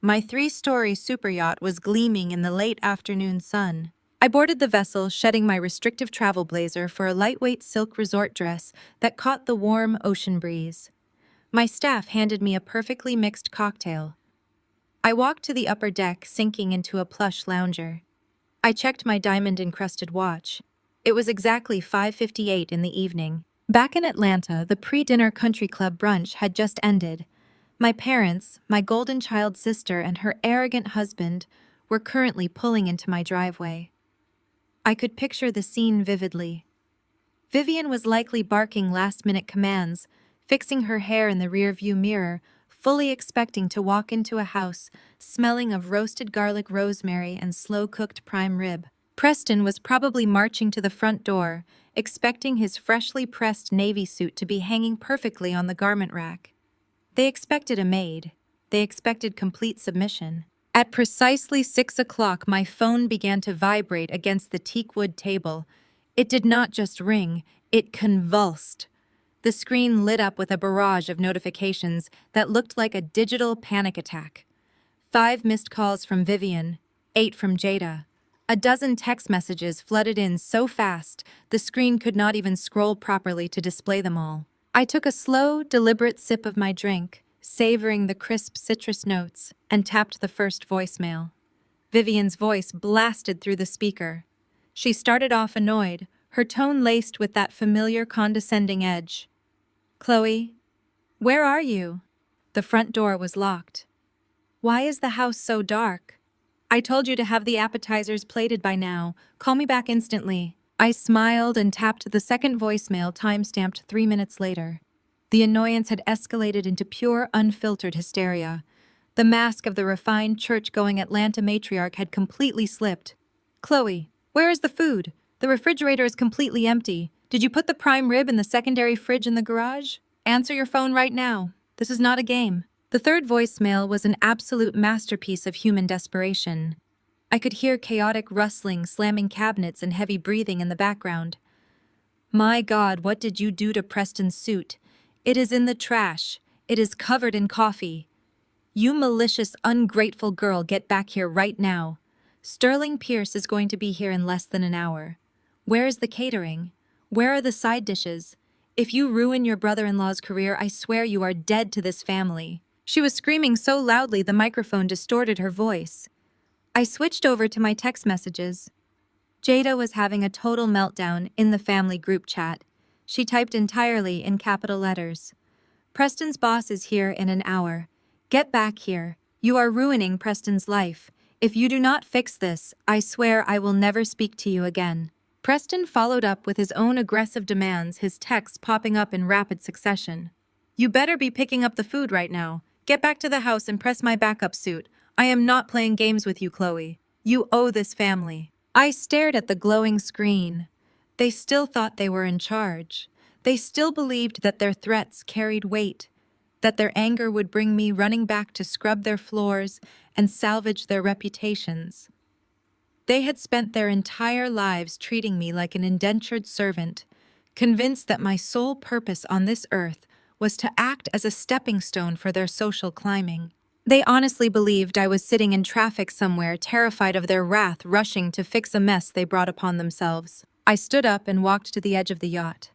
my 3-story superyacht, was gleaming in the late afternoon sun. I boarded the vessel, shedding my restrictive travel blazer for a lightweight silk resort dress that caught the warm ocean breeze. My staff handed me a perfectly mixed cocktail. I walked to the upper deck, sinking into a plush lounger. I checked my diamond-encrusted watch. It was exactly 5:58 in the evening. Back in Atlanta, the pre-dinner country club brunch had just ended. My parents, my golden child sister, and her arrogant husband were currently pulling into my driveway. I could picture the scene vividly. Vivian was likely barking last-minute commands, fixing her hair in the rearview mirror, fully expecting to walk into a house smelling of roasted garlic, rosemary, and slow-cooked prime rib. Preston was probably marching to the front door, expecting his freshly pressed navy suit to be hanging perfectly on the garment rack. They expected a maid. They expected complete submission. At precisely 6 o'clock, my phone began to vibrate against the teakwood table. It did not just ring, it convulsed. The screen lit up with a barrage of notifications that looked like a digital panic attack. 5 missed calls from Vivian, 8 from Jada. A dozen text messages flooded in so fast, the screen could not even scroll properly to display them all. I took a slow, deliberate sip of my drink, savoring the crisp citrus notes, and tapped the first voicemail. Vivian's voice blasted through the speaker. She started off annoyed, her tone laced with that familiar condescending edge. "Chloe, where are you?" The front door was locked. "Why is the house so dark? I told you to have the appetizers plated by now. Call me back instantly." I smiled and tapped the second voicemail, time-stamped 3 minutes later. The annoyance had escalated into pure, unfiltered hysteria. The mask of the refined, church-going Atlanta matriarch had completely slipped. "Chloe, where is the food? The refrigerator is completely empty. Did you put the prime rib in the secondary fridge in the garage? Answer your phone right now. This is not a game." The third voicemail was an absolute masterpiece of human desperation. I could hear chaotic rustling, slamming cabinets, and heavy breathing in the background. "My God, what did you do to Preston's suit? It is in the trash. It is covered in coffee. You malicious, ungrateful girl, get back here right now. Sterling Pierce is going to be here in less than an hour. Where is the catering? Where are the side dishes? If you ruin your brother-in-law's career, I swear you are dead to this family." She was screaming so loudly the microphone distorted her voice. I switched over to my text messages. Jada was having a total meltdown in the family group chat. She typed entirely in capital letters. "Preston's boss is here in an hour. Get back here. You are ruining Preston's life. If you do not fix this, I swear I will never speak to you again." Preston followed up with his own aggressive demands, his texts popping up in rapid succession. "You better be picking up the food right now. Get back to the house and press my backup suit. I am not playing games with you, Chloe. You owe this family." I stared at the glowing screen. They still thought they were in charge. They still believed that their threats carried weight, that their anger would bring me running back to scrub their floors and salvage their reputations. They had spent their entire lives treating me like an indentured servant, convinced that my sole purpose on this earth was to act as a stepping stone for their social climbing. They honestly believed I was sitting in traffic somewhere, terrified of their wrath rushing to fix a mess they brought upon themselves. I stood up and walked to the edge of the yacht.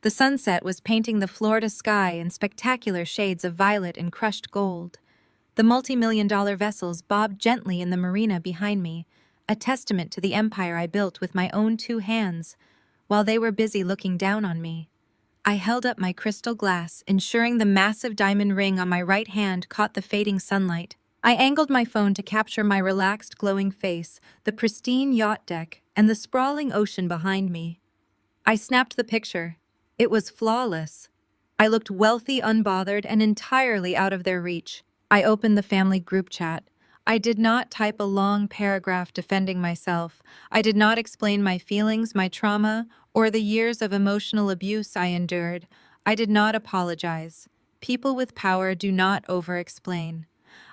The sunset was painting the Florida sky in spectacular shades of violet and crushed gold. The multi-million-dollar vessels bobbed gently in the marina behind me, a testament to the empire I built with my own 2 hands, while they were busy looking down on me. I held up my crystal glass, ensuring the massive diamond ring on my right hand caught the fading sunlight. I angled my phone to capture my relaxed, glowing face, the pristine yacht deck, and the sprawling ocean behind me. I snapped the picture. It was flawless. I looked wealthy, unbothered, and entirely out of their reach. I opened the family group chat. I did not type a long paragraph defending myself. I did not explain my feelings, my trauma, or the years of emotional abuse I endured. I did not apologize. People with power do not over-explain.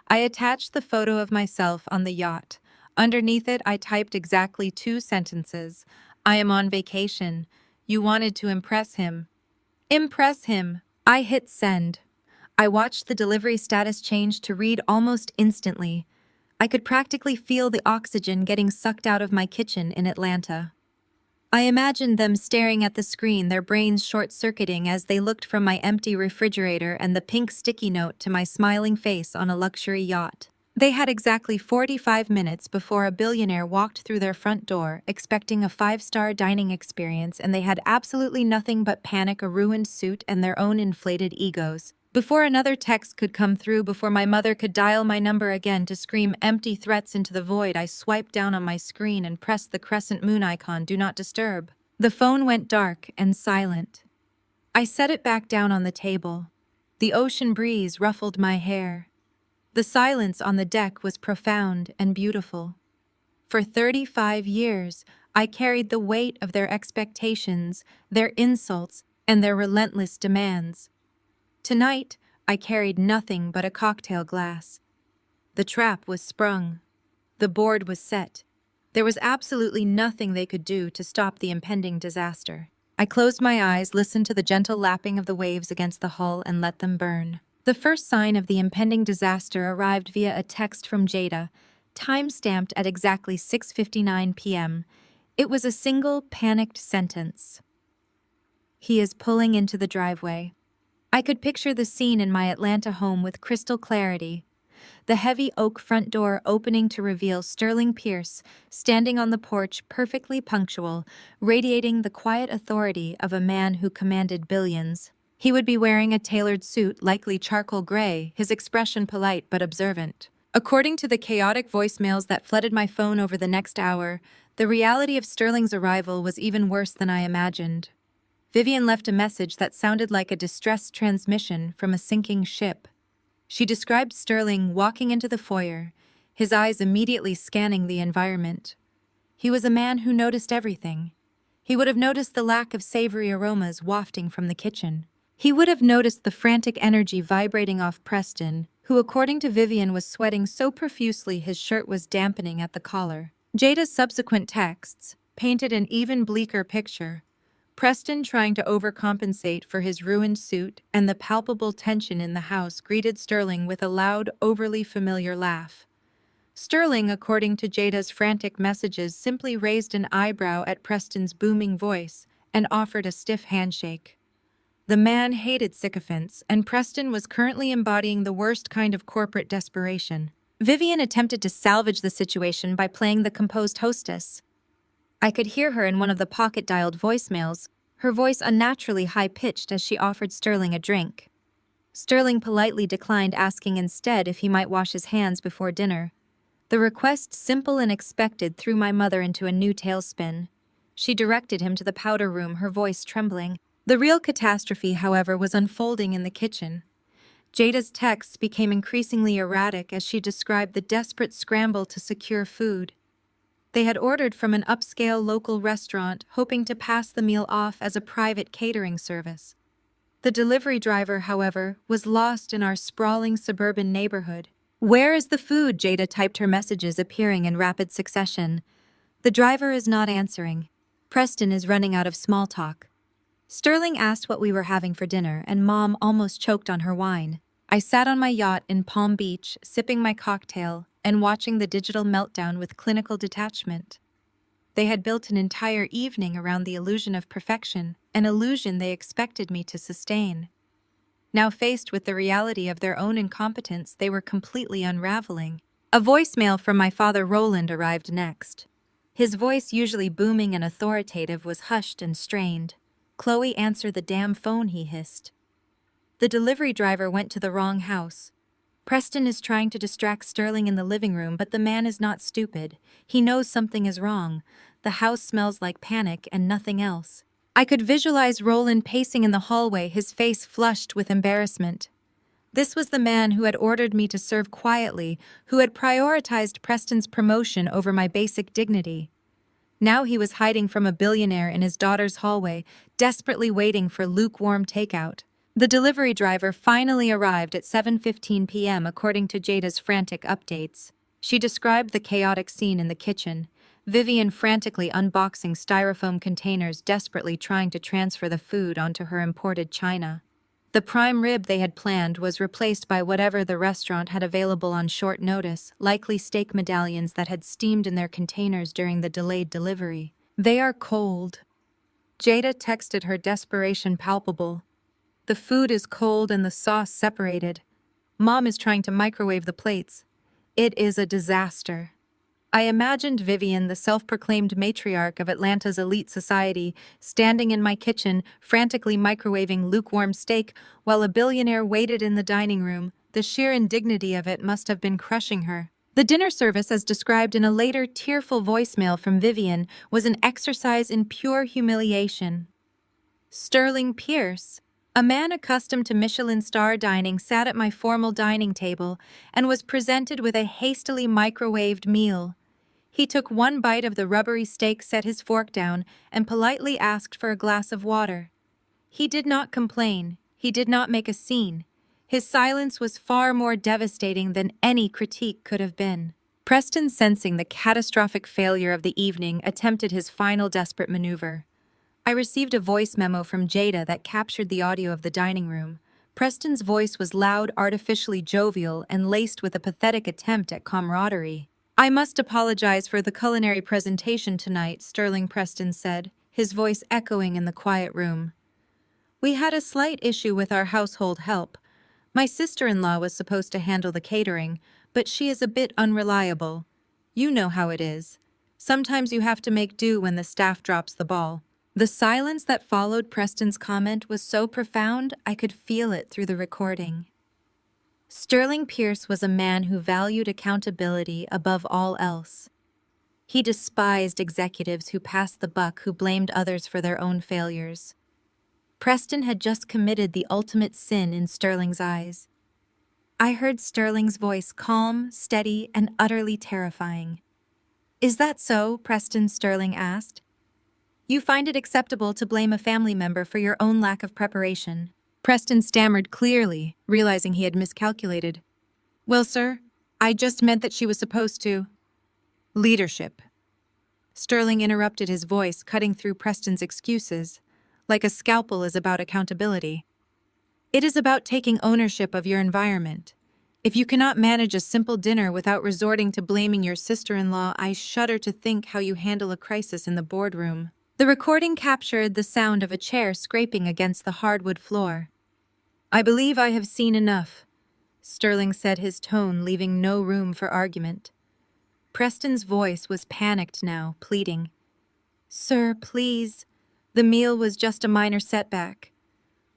I attached the photo of myself on the yacht. Underneath it, I typed exactly 2 sentences. I am on vacation. You wanted to impress him. Impress him. I hit send. I watched the delivery status change to read almost instantly. I could practically feel the oxygen getting sucked out of my kitchen in Atlanta. I imagined them staring at the screen, their brains short-circuiting as they looked from my empty refrigerator and the pink sticky note to my smiling face on a luxury yacht. They had exactly 45 minutes before a billionaire walked through their front door, expecting a 5-star dining experience, and they had absolutely nothing but panic, a ruined suit, and their own inflated egos. Before another text could come through, before my mother could dial my number again to scream empty threats into the void, I swiped down on my screen and pressed the crescent moon icon, do not disturb. The phone went dark and silent. I set it back down on the table. The ocean breeze ruffled my hair. The silence on the deck was profound and beautiful. For 35 years, I carried the weight of their expectations, their insults, and their relentless demands. Tonight, I carried nothing but a cocktail glass. The trap was sprung. The board was set. There was absolutely nothing they could do to stop the impending disaster. I closed my eyes, listened to the gentle lapping of the waves against the hull, and let them burn. The first sign of the impending disaster arrived via a text from Jada, time-stamped at exactly 6:59 p.m. It was a single, panicked sentence. He is pulling into the driveway. I could picture the scene in my Atlanta home with crystal clarity. The heavy oak front door opening to reveal Sterling Pierce, standing on the porch perfectly punctual, radiating the quiet authority of a man who commanded billions. He would be wearing a tailored suit, likely charcoal gray, his expression polite but observant. According to the chaotic voicemails that flooded my phone over the next hour, the reality of Sterling's arrival was even worse than I imagined. Vivian left a message that sounded like a distress transmission from a sinking ship. She described Sterling walking into the foyer, his eyes immediately scanning the environment. He was a man who noticed everything. He would have noticed the lack of savory aromas wafting from the kitchen. He would have noticed the frantic energy vibrating off Preston, who, according to Vivian, was sweating so profusely his shirt was dampening at the collar. Jada's subsequent texts painted an even bleaker picture. Preston, trying to overcompensate for his ruined suit and the palpable tension in the house, greeted Sterling with a loud, overly familiar laugh. Sterling, according to Jada's frantic messages, simply raised an eyebrow at Preston's booming voice and offered a stiff handshake. The man hated sycophants, and Preston was currently embodying the worst kind of corporate desperation. Vivian attempted to salvage the situation by playing the composed hostess. I could hear her in one of the pocket-dialed voicemails, her voice unnaturally high-pitched as she offered Sterling a drink. Sterling politely declined, asking instead if he might wash his hands before dinner. The request, simple and expected, threw my mother into a new tailspin. She directed him to the powder room, her voice trembling. The real catastrophe, however, was unfolding in the kitchen. Jada's texts became increasingly erratic as she described the desperate scramble to secure food. They had ordered from an upscale local restaurant, hoping to pass the meal off as a private catering service. The delivery driver, however, was lost in our sprawling suburban neighborhood. "Where is the food?" Jada typed, her messages appearing in rapid succession. "The driver is not answering. Preston is running out of small talk." Sterling asked what we were having for dinner, and Mom almost choked on her wine. I sat on my yacht in Palm Beach, sipping my cocktail and watching the digital meltdown with clinical detachment. They had built an entire evening around the illusion of perfection, an illusion they expected me to sustain. Now faced with the reality of their own incompetence, they were completely unraveling. A voicemail from my father Roland arrived next. His voice, usually booming and authoritative, was hushed and strained. "Chloe, answer the damn phone," he hissed. "The delivery driver went to the wrong house. Preston is trying to distract Sterling in the living room, but the man is not stupid. He knows something is wrong. The house smells like panic and nothing else." I could visualize Roland pacing in the hallway, his face flushed with embarrassment. This was the man who had ordered me to serve quietly, who had prioritized Preston's promotion over my basic dignity. Now he was hiding from a billionaire in his daughter's hallway, desperately waiting for lukewarm takeout. The delivery driver finally arrived at 7:15 p.m. according to Jada's frantic updates. She described the chaotic scene in the kitchen, Vivian frantically unboxing styrofoam containers, desperately trying to transfer the food onto her imported china. The prime rib they had planned was replaced by whatever the restaurant had available on short notice, likely steak medallions that had steamed in their containers during the delayed delivery. "They are cold." Jada texted, her desperation palpable. "The food is cold and the sauce separated. Mom is trying to microwave the plates. It is a disaster." I imagined Vivian, the self-proclaimed matriarch of Atlanta's elite society, standing in my kitchen, frantically microwaving lukewarm steak, while a billionaire waited in the dining room. The sheer indignity of it must have been crushing her. The dinner service, as described in a later tearful voicemail from Vivian, was an exercise in pure humiliation. Sterling Pierce, a man accustomed to Michelin star dining, sat at my formal dining table and was presented with a hastily microwaved meal. He took one bite of the rubbery steak, set his fork down, and politely asked for a glass of water. He did not complain. He did not make a scene. His silence was far more devastating than any critique could have been. Preston, sensing the catastrophic failure of the evening, attempted his final desperate maneuver. I received a voice memo from Jada that captured the audio of the dining room. Preston's voice was loud, artificially jovial, and laced with a pathetic attempt at camaraderie. "I must apologize for the culinary presentation tonight," Sterling Preston said, his voice echoing in the quiet room. "We had a slight issue with our household help. My sister-in-law was supposed to handle the catering, but she is a bit unreliable. You know how it is. Sometimes you have to make do when the staff drops the ball." The silence that followed Preston's comment was so profound I could feel it through the recording. Sterling Pierce was a man who valued accountability above all else. He despised executives who passed the buck, who blamed others for their own failures. Preston had just committed the ultimate sin in Sterling's eyes. I heard Sterling's voice, calm, steady, and utterly terrifying. "Is that so?" Preston, Sterling asked. "You find it acceptable to blame a family member for your own lack of preparation?" Preston stammered, clearly realizing he had miscalculated. "Well, sir, I just meant that she was supposed to." "Leadership." Sterling interrupted, his voice cutting through Preston's excuses, like a scalpel is about accountability. "It is about taking ownership of your environment. If you cannot manage a simple dinner without resorting to blaming your sister-in-law, I shudder to think how you handle a crisis in the boardroom." The recording captured the sound of a chair scraping against the hardwood floor. "I believe I have seen enough," Sterling said, his tone leaving no room for argument. Preston's voice was panicked now, pleading. "Sir, please. The meal was just a minor setback.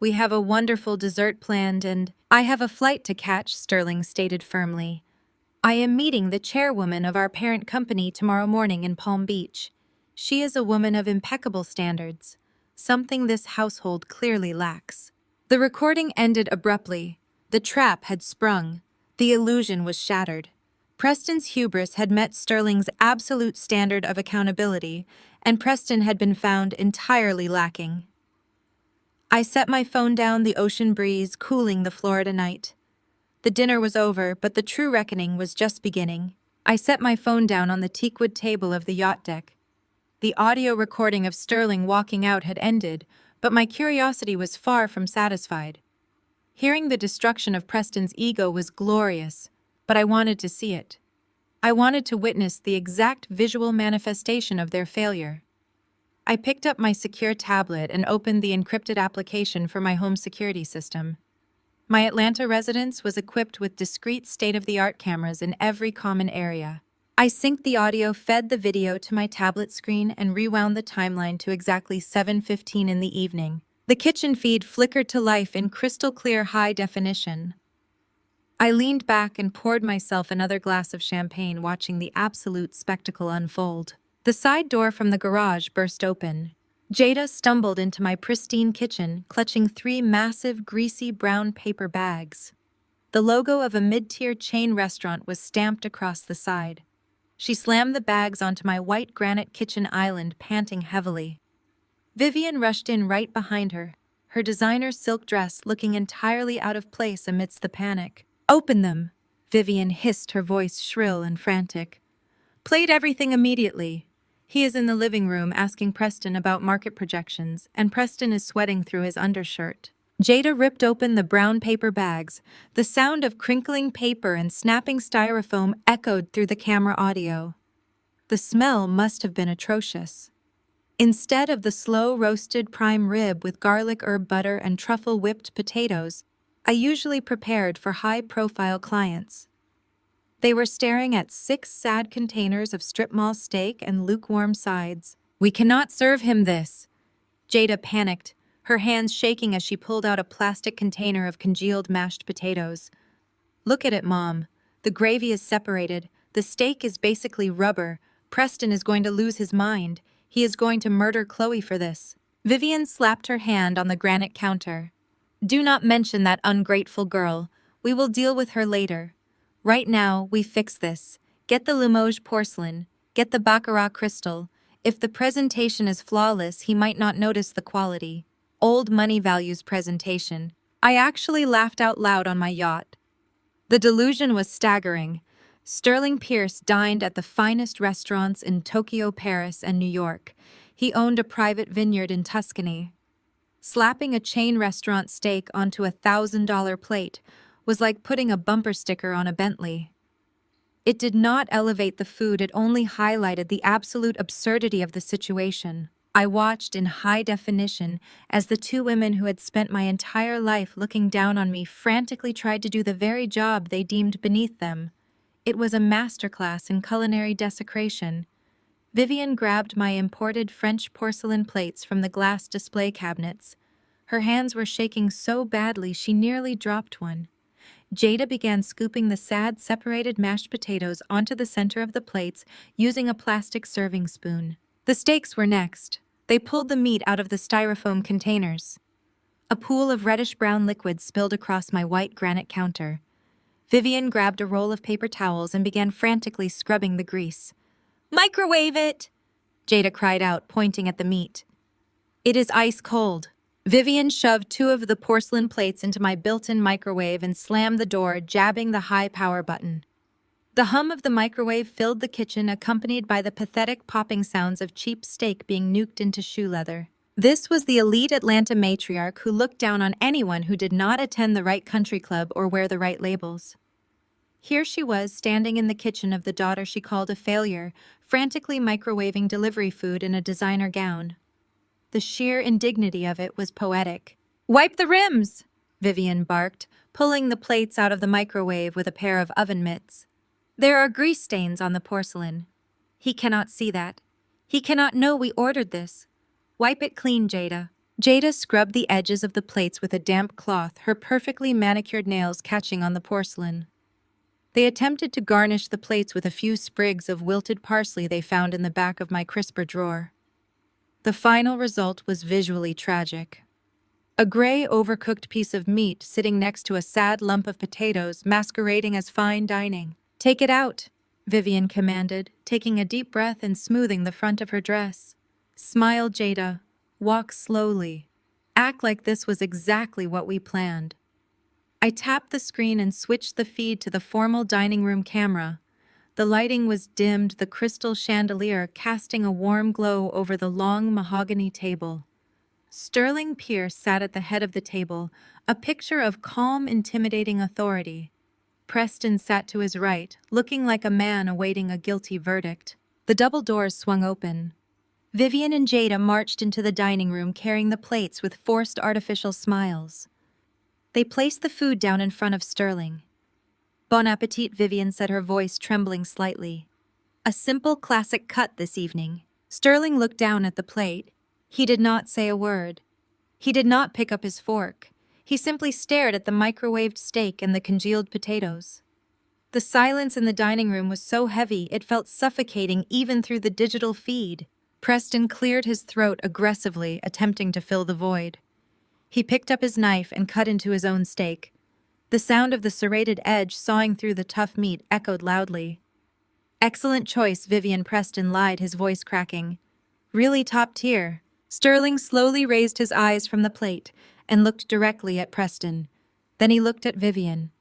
We have a wonderful dessert planned and—" "I have a flight to catch," Sterling stated firmly. "I am meeting the chairwoman of our parent company tomorrow morning in Palm Beach. She is a woman of impeccable standards, something this household clearly lacks." The recording ended abruptly. The trap had sprung. The illusion was shattered. Preston's hubris had met Sterling's absolute standard of accountability, and Preston had been found entirely lacking. I set my phone down, the ocean breeze cooling the Florida night. The dinner was over, but the true reckoning was just beginning. I set my phone down on the teakwood table of the yacht deck. The audio recording of Sterling walking out had ended, but my curiosity was far from satisfied. Hearing the destruction of Preston's ego was glorious, but I wanted to see it. I wanted to witness the exact visual manifestation of their failure. I picked up my secure tablet and opened the encrypted application for my home security system. My Atlanta residence was equipped with discrete state-of-the-art cameras in every common area. I synced the audio, fed the video to my tablet screen, and rewound the timeline to exactly 7:15 in the evening. The kitchen feed flickered to life in crystal-clear high definition. I leaned back and poured myself another glass of champagne, watching the absolute spectacle unfold. The side door from the garage burst open. Jada stumbled into my pristine kitchen, clutching 3 massive, greasy brown paper bags. The logo of a mid-tier chain restaurant was stamped across the side. She slammed the bags onto my white granite kitchen island, panting heavily. Vivian rushed in right behind her, her designer silk dress looking entirely out of place amidst the panic. "Open them!" Vivian hissed, her voice shrill and frantic. "Plate everything immediately." He is in the living room asking Preston about market projections, and Preston is sweating through his undershirt. Jada ripped open the brown paper bags. The sound of crinkling paper and snapping styrofoam echoed through the camera audio. The smell must have been atrocious. Instead of the slow-roasted prime rib with garlic herb butter and truffle-whipped potatoes I usually prepared for high-profile clients, they were staring at 6 sad containers of strip mall steak and lukewarm sides. "We cannot serve him this." Jada panicked, her hands shaking as she pulled out a plastic container of congealed mashed potatoes. "Look at it, Mom. The gravy is separated. The steak is basically rubber. Preston is going to lose his mind. He is going to murder Chloe for this." Vivian slapped her hand on the granite counter. "Do not mention that ungrateful girl. We will deal with her later. Right now, we fix this. Get the Limoges porcelain. Get the Baccarat crystal. If the presentation is flawless, he might not notice the quality. Old money values presentation." I actually laughed out loud on my yacht. The delusion was staggering. Sterling Pierce dined at the finest restaurants in Tokyo, Paris, and New York. He owned a private vineyard in Tuscany. Slapping a chain restaurant steak onto a $1,000 plate was like putting a bumper sticker on a Bentley. It did not elevate the food, it only highlighted the absolute absurdity of the situation. I watched in high definition as the 2 women who had spent my entire life looking down on me frantically tried to do the very job they deemed beneath them. It was a masterclass in culinary desecration. Vivian grabbed my imported French porcelain plates from the glass display cabinets. Her hands were shaking so badly she nearly dropped one. Jada began scooping the sad, separated mashed potatoes onto the center of the plates using a plastic serving spoon. The steaks were next. They pulled the meat out of the styrofoam containers. A pool of reddish-brown liquid spilled across my white granite counter. Vivian grabbed a roll of paper towels and began frantically scrubbing the grease. "Microwave it!" Jada cried out, pointing at the meat. "It is ice cold." Vivian shoved 2 of the porcelain plates into my built-in microwave and slammed the door, jabbing the high power button. The hum of the microwave filled the kitchen, accompanied by the pathetic popping sounds of cheap steak being nuked into shoe leather. This was the elite Atlanta matriarch who looked down on anyone who did not attend the right country club or wear the right labels. Here she was, standing in the kitchen of the daughter she called a failure, frantically microwaving delivery food in a designer gown. The sheer indignity of it was poetic. "Wipe the rims!" Vivian barked, pulling the plates out of the microwave with a pair of oven mitts. "There are grease stains on the porcelain. He cannot see that. He cannot know we ordered this. Wipe it clean, Jada." Jada scrubbed the edges of the plates with a damp cloth, her perfectly manicured nails catching on the porcelain. They attempted to garnish the plates with a few sprigs of wilted parsley they found in the back of my crisper drawer. The final result was visually tragic. A gray, overcooked piece of meat sitting next to a sad lump of potatoes masquerading as fine dining. "Take it out," Vivian commanded, taking a deep breath and smoothing the front of her dress. "Smile, Jada. Walk slowly. Act like this was exactly what we planned." I tapped the screen and switched the feed to the formal dining room camera. The lighting was dimmed, the crystal chandelier casting a warm glow over the long mahogany table. Sterling Pierce sat at the head of the table, a picture of calm, intimidating authority. Preston sat to his right, looking like a man awaiting a guilty verdict. The double doors swung open. Vivian and Jada marched into the dining room carrying the plates with forced artificial smiles. They placed the food down in front of Sterling. "Bon appetit," Vivian said, her voice trembling slightly. "A simple classic cut this evening." Sterling looked down at the plate. He did not say a word. He did not pick up his fork. He simply stared at the microwaved steak and the congealed potatoes. The silence in the dining room was so heavy it felt suffocating even through the digital feed. Preston cleared his throat aggressively, attempting to fill the void. He picked up his knife and cut into his own steak. The sound of the serrated edge sawing through the tough meat echoed loudly. "Excellent choice," Vivian Preston lied, his voice cracking. "Really top tier." Sterling slowly raised his eyes from the plate and looked directly at Preston. Then he looked at Vivian.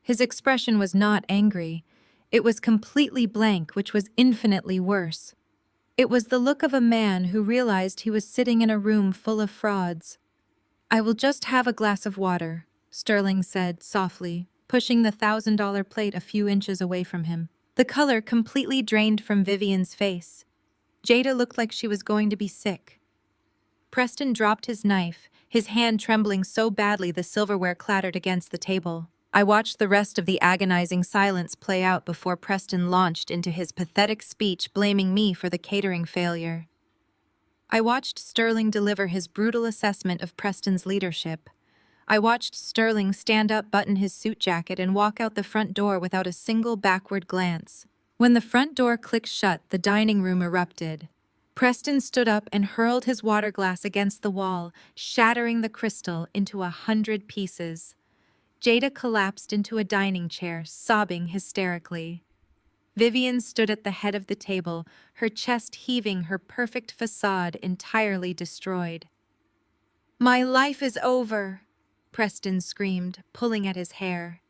His expression was not angry. It was completely blank, which was infinitely worse. It was the look of a man who realized he was sitting in a room full of frauds. "I will just have a glass of water," Sterling said softly, pushing the $1,000 plate a few inches away from him. The color completely drained from Vivian's face. Jada looked like she was going to be sick. Preston dropped his knife, his hand trembling so badly the silverware clattered against the table. I watched the rest of the agonizing silence play out before Preston launched into his pathetic speech blaming me for the catering failure. I watched Sterling deliver his brutal assessment of Preston's leadership. I watched Sterling stand up, button his suit jacket, and walk out the front door without a single backward glance. When the front door clicked shut, the dining room erupted. Preston stood up and hurled his water glass against the wall, shattering the crystal into 100 pieces. Jada collapsed into a dining chair, sobbing hysterically. Vivian stood at the head of the table, her chest heaving, her perfect facade entirely destroyed. "My life is over," Preston screamed, pulling at his hair.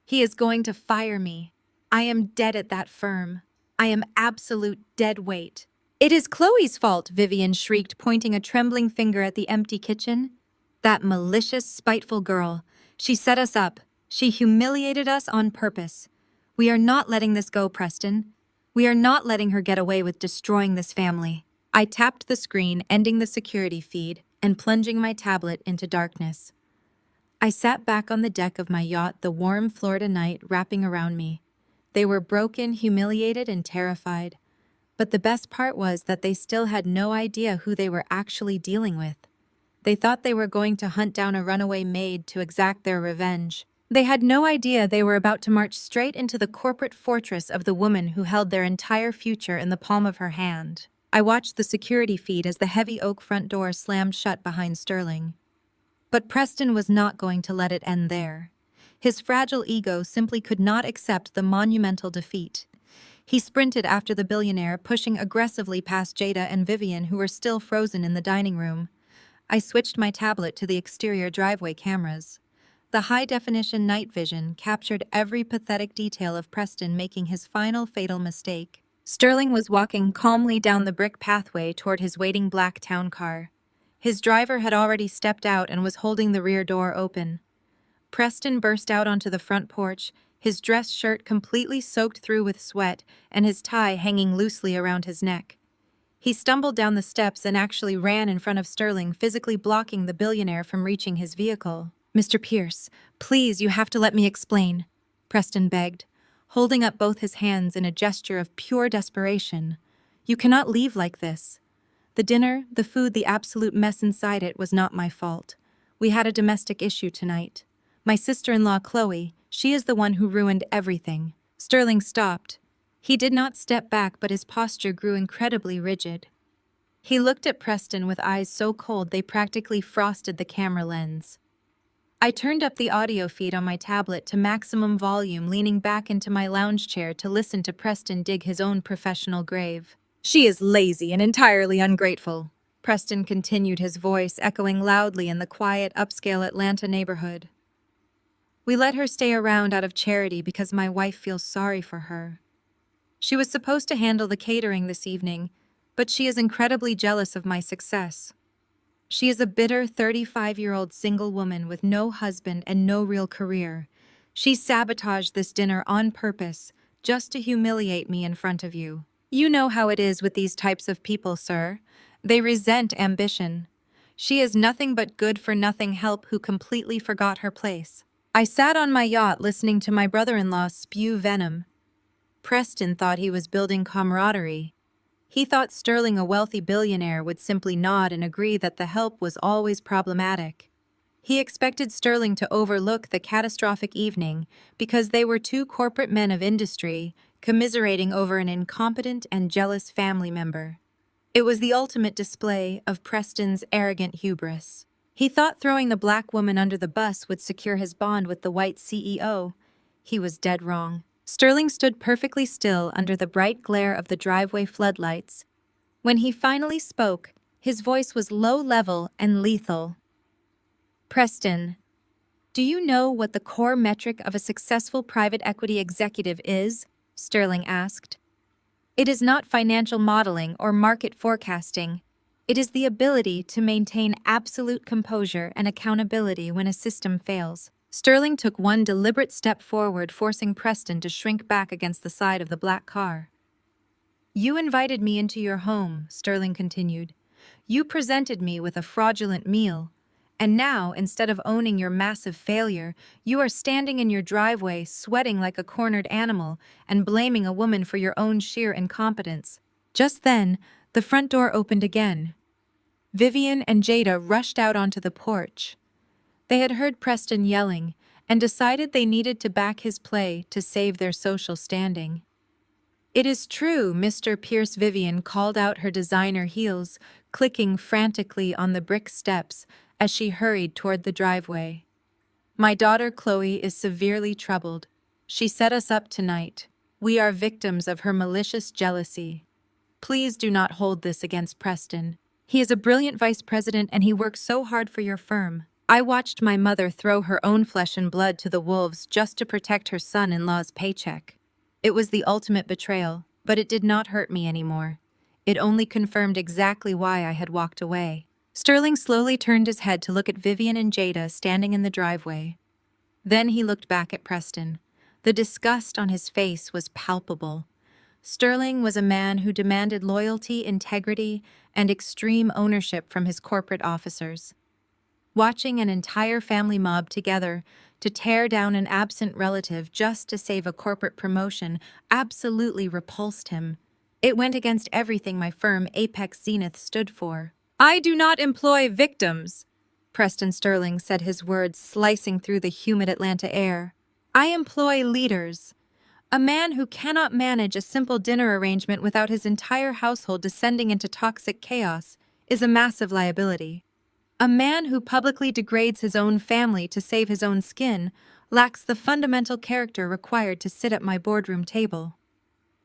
"He is going to fire me. I am dead at that firm. I am absolute dead weight." "It is Chloe's fault," Vivian shrieked, pointing a trembling finger at the empty kitchen. "That malicious, spiteful girl. She set us up. She humiliated us on purpose. We are not letting this go, Preston. We are not letting her get away with destroying this family." I tapped the screen, ending the security feed, and plunging my tablet into darkness. I sat back on the deck of my yacht, the warm Florida night wrapping around me. They were broken, humiliated, and terrified. But the best part was that they still had no idea who they were actually dealing with. They thought they were going to hunt down a runaway maid to exact their revenge. They had no idea they were about to march straight into the corporate fortress of the woman who held their entire future in the palm of her hand. I watched the security feed as the heavy oak front door slammed shut behind Sterling. But Preston was not going to let it end there. His fragile ego simply could not accept the monumental defeat. He sprinted after the billionaire, pushing aggressively past Jada and Vivian, who were still frozen in the dining room. I switched my tablet to the exterior driveway cameras. The high-definition night vision captured every pathetic detail of Preston making his final fatal mistake. Sterling was walking calmly down the brick pathway toward his waiting black town car. His driver had already stepped out and was holding the rear door open. Preston burst out onto the front porch, his dress shirt completely soaked through with sweat and his tie hanging loosely around his neck. He stumbled down the steps and actually ran in front of Sterling, physically blocking the billionaire from reaching his vehicle. "Mr. Pierce, please, you have to let me explain," Preston begged, holding up both his hands in a gesture of pure desperation. "You cannot leave like this. The dinner, the food, the absolute mess inside it was not my fault. We had a domestic issue tonight. My sister-in-law, Chloe, she is the one who ruined everything." Sterling stopped. He did not step back, but his posture grew incredibly rigid. He looked at Preston with eyes so cold they practically frosted the camera lens. I turned up the audio feed on my tablet to maximum volume, leaning back into my lounge chair to listen to Preston dig his own professional grave. "She is lazy and entirely ungrateful," Preston continued, his voice echoing loudly in the quiet, upscale Atlanta neighborhood. "We let her stay around out of charity because my wife feels sorry for her. She was supposed to handle the catering this evening, but she is incredibly jealous of my success. She is a bitter 35-year-old single woman with no husband and no real career. She sabotaged this dinner on purpose, just to humiliate me in front of you. You know how it is with these types of people, sir. They resent ambition. She is nothing but good-for-nothing help who completely forgot her place." I sat on my yacht listening to my brother-in-law spew venom. Preston thought he was building camaraderie. He thought Sterling, a wealthy billionaire, would simply nod and agree that the help was always problematic. He expected Sterling to overlook the catastrophic evening because they were two corporate men of industry commiserating over an incompetent and jealous family member. It was the ultimate display of Preston's arrogant hubris. He thought throwing the black woman under the bus would secure his bond with the white CEO. He was dead wrong. Sterling stood perfectly still under the bright glare of the driveway floodlights. When he finally spoke, his voice was low-level and lethal. "Preston, do you know what the core metric of a successful private equity executive is?" Sterling asked. "It is not financial modeling or market forecasting. It is the ability to maintain absolute composure and accountability when a system fails." Sterling took one deliberate step forward, forcing Preston to shrink back against the side of the black car. "You invited me into your home," Sterling continued. "You presented me with a fraudulent meal. And now, instead of owning your massive failure, you are standing in your driveway, sweating like a cornered animal, and blaming a woman for your own sheer incompetence." Just then, the front door opened again. Vivian and Jada rushed out onto the porch. They had heard Preston yelling and decided they needed to back his play to save their social standing. "It is true," Mr. Pierce. Vivian called out, her designer heels clicking frantically on the brick steps as she hurried toward the driveway. "My daughter Chloe is severely troubled. She set us up tonight. We are victims of her malicious jealousy. Please do not hold this against Preston. He is a brilliant vice president and he works so hard for your firm. I watched my mother throw her own flesh and blood to the wolves just to protect her son-in-law's paycheck. It was the ultimate betrayal, but it did not hurt me anymore. It only confirmed exactly why I had walked away." Sterling slowly turned his head to look at Vivian and Jada standing in the driveway. Then he looked back at Preston. The disgust on his face was palpable. Sterling was a man who demanded loyalty, integrity, and extreme ownership from his corporate officers. Watching an entire family mob together to tear down an absent relative just to save a corporate promotion absolutely repulsed him. It went against everything my firm, Apex Zenith, stood for. "I do not employ victims," Preston Sterling said, his words slicing through the humid Atlanta air. "I employ leaders. A man who cannot manage a simple dinner arrangement without his entire household descending into toxic chaos is a massive liability. A man who publicly degrades his own family to save his own skin lacks the fundamental character required to sit at my boardroom table."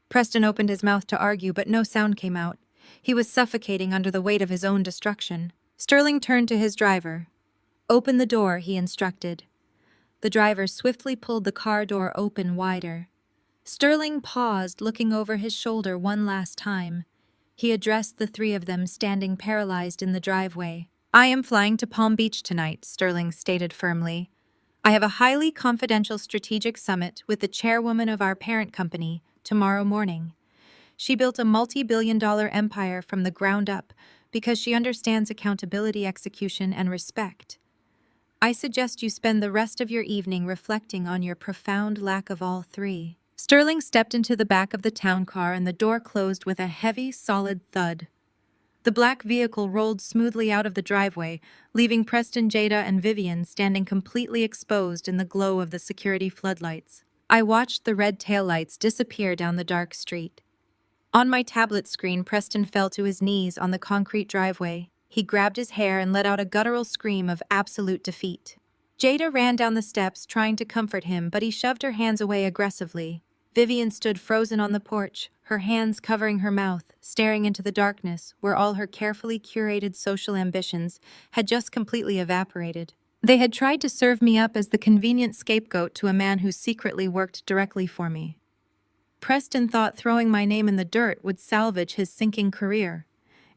Preston opened his mouth to argue, but no sound came out. He was suffocating under the weight of his own destruction. Sterling turned to his driver. "Open the door," he instructed. The driver swiftly pulled the car door open wider. Sterling paused, looking over his shoulder one last time. He addressed the three of them standing paralyzed in the driveway. "I am flying to Palm Beach tonight," Sterling stated firmly. "I have a highly confidential strategic summit with the chairwoman of our parent company tomorrow morning. She built a multi-billion-dollar empire from the ground up because she understands accountability, execution, and respect. I suggest you spend the rest of your evening reflecting on your profound lack of all three." Sterling stepped into the back of the town car and the door closed with a heavy, solid thud. The black vehicle rolled smoothly out of the driveway, leaving Preston, Jada, and Vivian standing completely exposed in the glow of the security floodlights. I watched the red taillights disappear down the dark street. On my tablet screen, Preston fell to his knees on the concrete driveway. He grabbed his hair and let out a guttural scream of absolute defeat. Jada ran down the steps trying to comfort him, but he shoved her hands away aggressively. Vivian stood frozen on the porch, her hands covering her mouth, staring into the darkness where all her carefully curated social ambitions had just completely evaporated. They had tried to serve me up as the convenient scapegoat to a man who secretly worked directly for me. Preston thought throwing my name in the dirt would salvage his sinking career.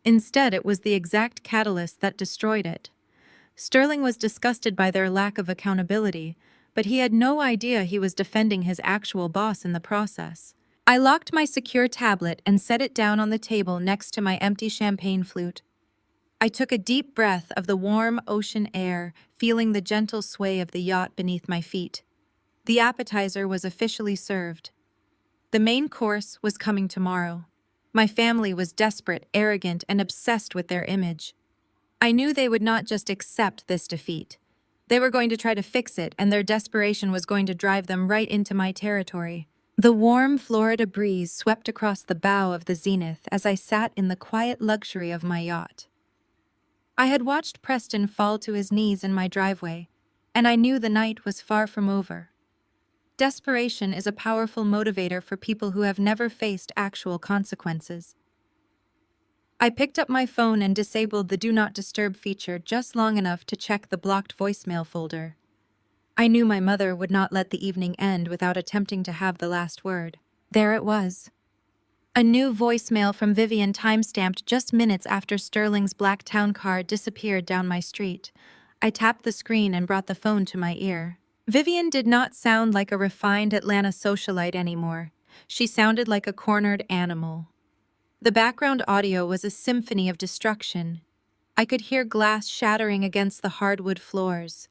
Instead, it was the exact catalyst that destroyed it. Sterling was disgusted by their lack of accountability, but he had no idea he was defending his actual boss in the process. I locked my secure tablet and set it down on the table next to my empty champagne flute. I took a deep breath of the warm ocean air, feeling the gentle sway of the yacht beneath my feet. The appetizer was officially served. The main course was coming tomorrow. My family was desperate, arrogant, and obsessed with their image. I knew they would not just accept this defeat. They were going to try to fix it, and their desperation was going to drive them right into my territory. The warm Florida breeze swept across the bow of the Zenith as I sat in the quiet luxury of my yacht. I had watched Preston fall to his knees in my driveway, and I knew the night was far from over. Desperation is a powerful motivator for people who have never faced actual consequences. I picked up my phone and disabled the Do Not Disturb feature just long enough to check the blocked voicemail folder. I knew my mother would not let the evening end without attempting to have the last word. There it was. A new voicemail from Vivian, timestamped just minutes after Sterling's black town car disappeared down my street. I tapped the screen and brought the phone to my ear. Vivian did not sound like a refined Atlanta socialite anymore. She sounded like a cornered animal. The background audio was a symphony of destruction. I could hear glass shattering against the hardwood floors.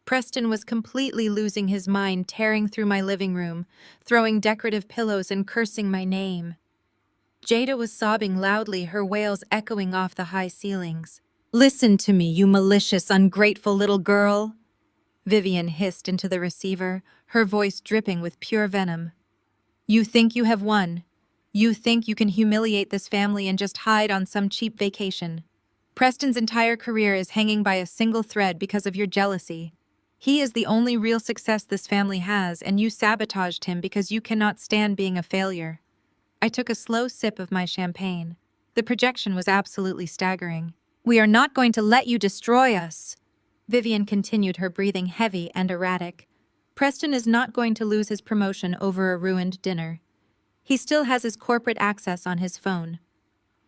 Preston was completely losing his mind, tearing through my living room, throwing decorative pillows and cursing my name. Jada was sobbing loudly, her wails echoing off the high ceilings. "Listen to me, you malicious, ungrateful little girl," Vivian hissed into the receiver, her voice dripping with pure venom. "You think you have won. You think you can humiliate this family and just hide on some cheap vacation. Preston's entire career is hanging by a single thread because of your jealousy. He is the only real success this family has, and you sabotaged him because you cannot stand being a failure." I took a slow sip of my champagne. The projection was absolutely staggering. "We are not going to let you destroy us," Vivian continued, her breathing heavy and erratic. "Preston is not going to lose his promotion over a ruined dinner. He still has his corporate access on his phone.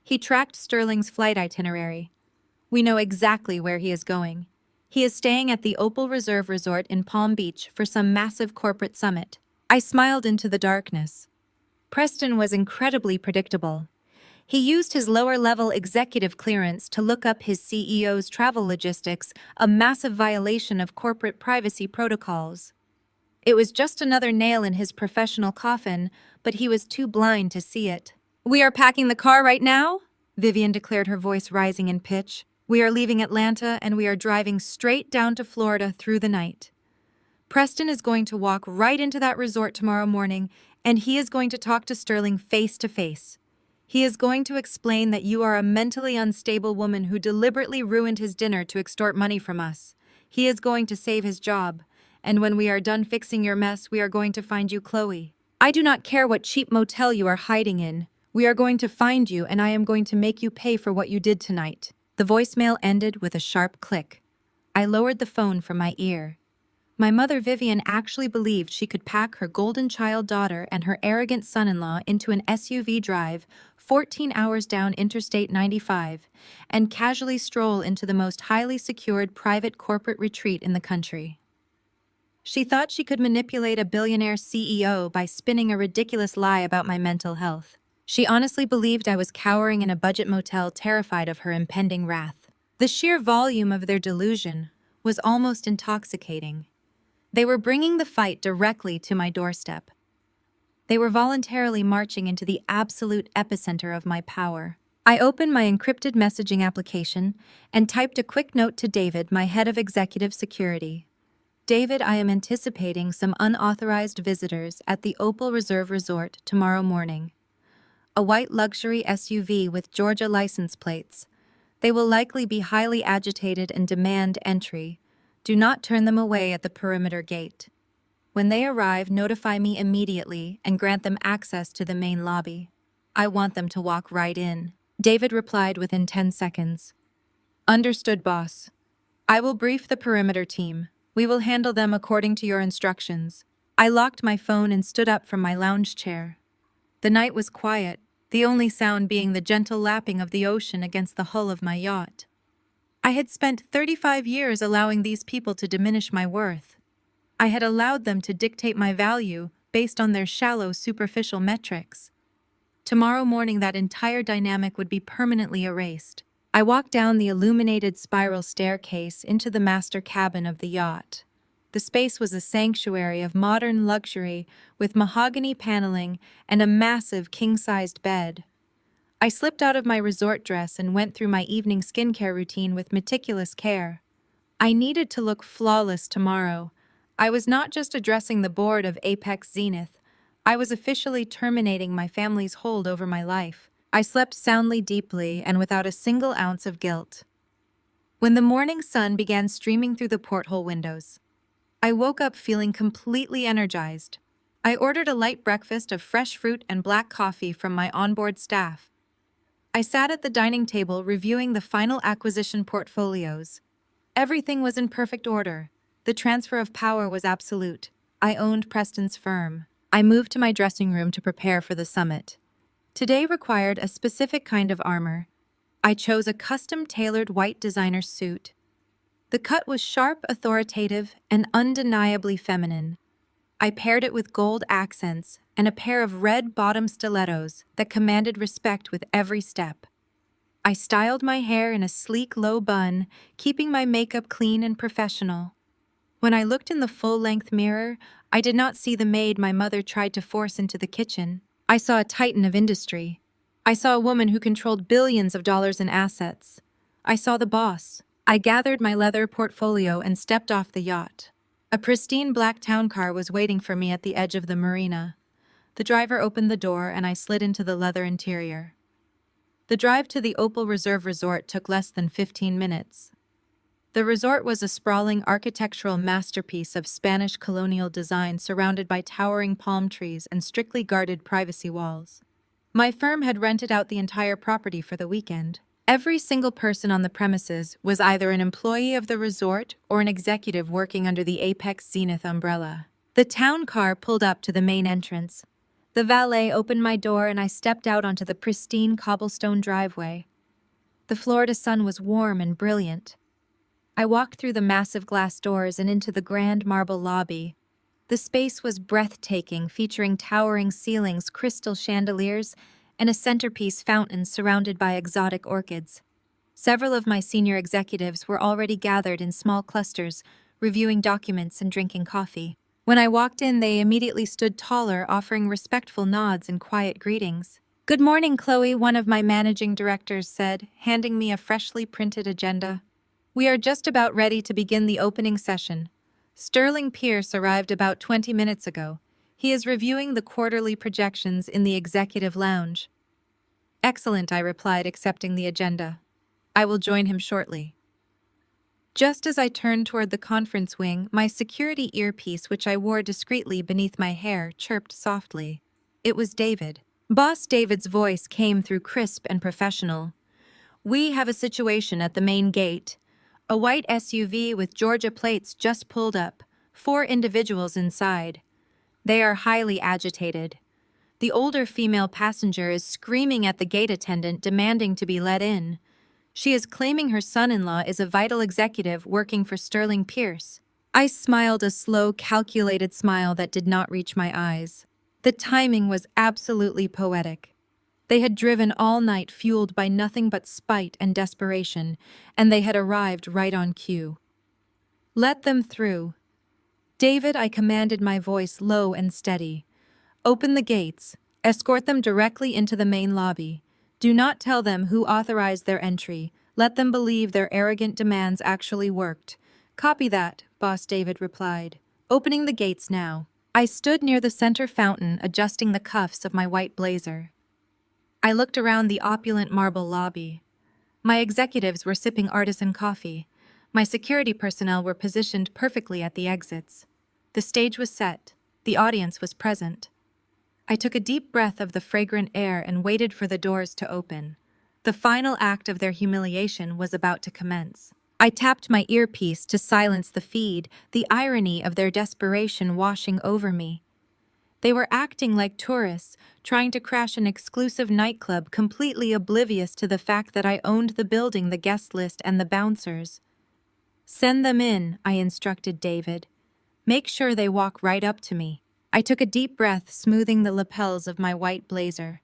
He tracked Sterling's flight itinerary. We know exactly where he is going. He is staying at the Opal Reserve Resort in Palm Beach for some massive corporate summit." I smiled into the darkness. Preston was incredibly predictable. He used his lower-level executive clearance to look up his CEO's travel logistics, a massive violation of corporate privacy protocols. It was just another nail in his professional coffin, but he was too blind to see it. "We are packing the car right now," Vivian declared, her voice rising in pitch. "We are leaving Atlanta and we are driving straight down to Florida through the night. Preston is going to walk right into that resort tomorrow morning, and he is going to talk to Sterling face to face. He is going to explain that you are a mentally unstable woman who deliberately ruined his dinner to extort money from us. He is going to save his job, and when we are done fixing your mess, we are going to find you, Chloe. I do not care what cheap motel you are hiding in. We are going to find you, and I am going to make you pay for what you did tonight." The voicemail ended with a sharp click. I lowered the phone from my ear. My mother Vivian actually believed she could pack her golden child daughter and her arrogant son-in-law into an SUV drive 14 hours down Interstate 95 and casually stroll into the most highly secured private corporate retreat in the country. She thought she could manipulate a billionaire CEO by spinning a ridiculous lie about my mental health. She honestly believed I was cowering in a budget motel, terrified of her impending wrath. The sheer volume of their delusion was almost intoxicating. They were bringing the fight directly to my doorstep. They were voluntarily marching into the absolute epicenter of my power. I opened my encrypted messaging application and typed a quick note to David, my head of executive security. "David, I am anticipating some unauthorized visitors at the Opal Reserve Resort tomorrow morning. A white luxury SUV with Georgia license plates. They will likely be highly agitated and demand entry. Do not turn them away at the perimeter gate. When they arrive, notify me immediately and grant them access to the main lobby. I want them to walk right in." David replied within 10 seconds. "Understood, boss. I will brief the perimeter team. We will handle them according to your instructions." I locked my phone and stood up from my lounge chair. The night was quiet, the only sound being the gentle lapping of the ocean against the hull of my yacht. I had spent 35 years allowing these people to diminish my worth. I had allowed them to dictate my value based on their shallow, superficial metrics. Tomorrow morning, that entire dynamic would be permanently erased. I walked down the illuminated spiral staircase into the master cabin of the yacht. The space was a sanctuary of modern luxury with mahogany paneling and a massive king-sized bed. I slipped out of my resort dress and went through my evening skincare routine with meticulous care. I needed to look flawless tomorrow. I was not just addressing the board of Apex Zenith. I was officially terminating my family's hold over my life. I slept soundly, deeply, and without a single ounce of guilt. When the morning sun began streaming through the porthole windows, I woke up feeling completely energized. I ordered a light breakfast of fresh fruit and black coffee from my onboard staff. I sat at the dining table reviewing the final acquisition portfolios. Everything was in perfect order. The transfer of power was absolute. I owned Preston's firm. I moved to my dressing room to prepare for the summit. Today required a specific kind of armor. I chose a custom-tailored white designer suit. The cut was sharp, authoritative, and undeniably feminine. I paired it with gold accents and a pair of red-bottom stilettos that commanded respect with every step. I styled my hair in a sleek, low bun, keeping my makeup clean and professional. When I looked in the full-length mirror, I did not see the maid my mother tried to force into the kitchen. I saw a titan of industry. I saw a woman who controlled billions of dollars in assets. I saw the boss. I gathered my leather portfolio and stepped off the yacht. A pristine black town car was waiting for me at the edge of the marina. The driver opened the door and I slid into the leather interior. The drive to the Opal Reserve Resort took less than 15 minutes. The resort was a sprawling architectural masterpiece of Spanish colonial design surrounded by towering palm trees and strictly guarded privacy walls. My firm had rented out the entire property for the weekend. Every single person on the premises was either an employee of the resort or an executive working under the Apex Zenith umbrella. The town car pulled up to the main entrance. The valet opened my door and I stepped out onto the pristine cobblestone driveway. The Florida sun was warm and brilliant. I walked through the massive glass doors and into the grand marble lobby. The space was breathtaking, featuring towering ceilings, crystal chandeliers, and a centerpiece fountain surrounded by exotic orchids. Several of my senior executives were already gathered in small clusters, reviewing documents and drinking coffee. When I walked in, they immediately stood taller, offering respectful nods and quiet greetings. "Good morning, Chloe," one of my managing directors said, handing me a freshly printed agenda. "We are just about ready to begin the opening session. Sterling Pierce arrived about 20 minutes ago. He is reviewing the quarterly projections in the executive lounge." "Excellent," I replied, accepting the agenda. "I will join him shortly." Just as I turned toward the conference wing, my security earpiece, which I wore discreetly beneath my hair, chirped softly. It was David. Boss David's voice came through crisp and professional. "We have a situation at the main gate. A white SUV with Georgia plates just pulled up, 4 individuals inside. They are highly agitated. The older female passenger is screaming at the gate attendant, demanding to be let in. She is claiming her son-in-law is a vital executive working for Sterling Pierce." I smiled a slow, calculated smile that did not reach my eyes. The timing was absolutely poetic. They had driven all night fueled by nothing but spite and desperation, and they had arrived right on cue. "Let them through." "David," I commanded, my voice low and steady. "Open the gates. Escort them directly into the main lobby. Do not tell them who authorized their entry. Let them believe their arrogant demands actually worked." "Copy that," Boss David replied. "Opening the gates now." I stood near the center fountain, adjusting the cuffs of my white blazer. I looked around the opulent marble lobby. My executives were sipping artisan coffee. My security personnel were positioned perfectly at the exits. The stage was set. The audience was present. I took a deep breath of the fragrant air and waited for the doors to open. The final act of their humiliation was about to commence. I tapped my earpiece to silence the feed, the irony of their desperation washing over me. They were acting like tourists, trying to crash an exclusive nightclub, completely oblivious to the fact that I owned the building, the guest list, and the bouncers. "Send them in," I instructed David. "Make sure they walk right up to me." I took a deep breath, smoothing the lapels of my white blazer.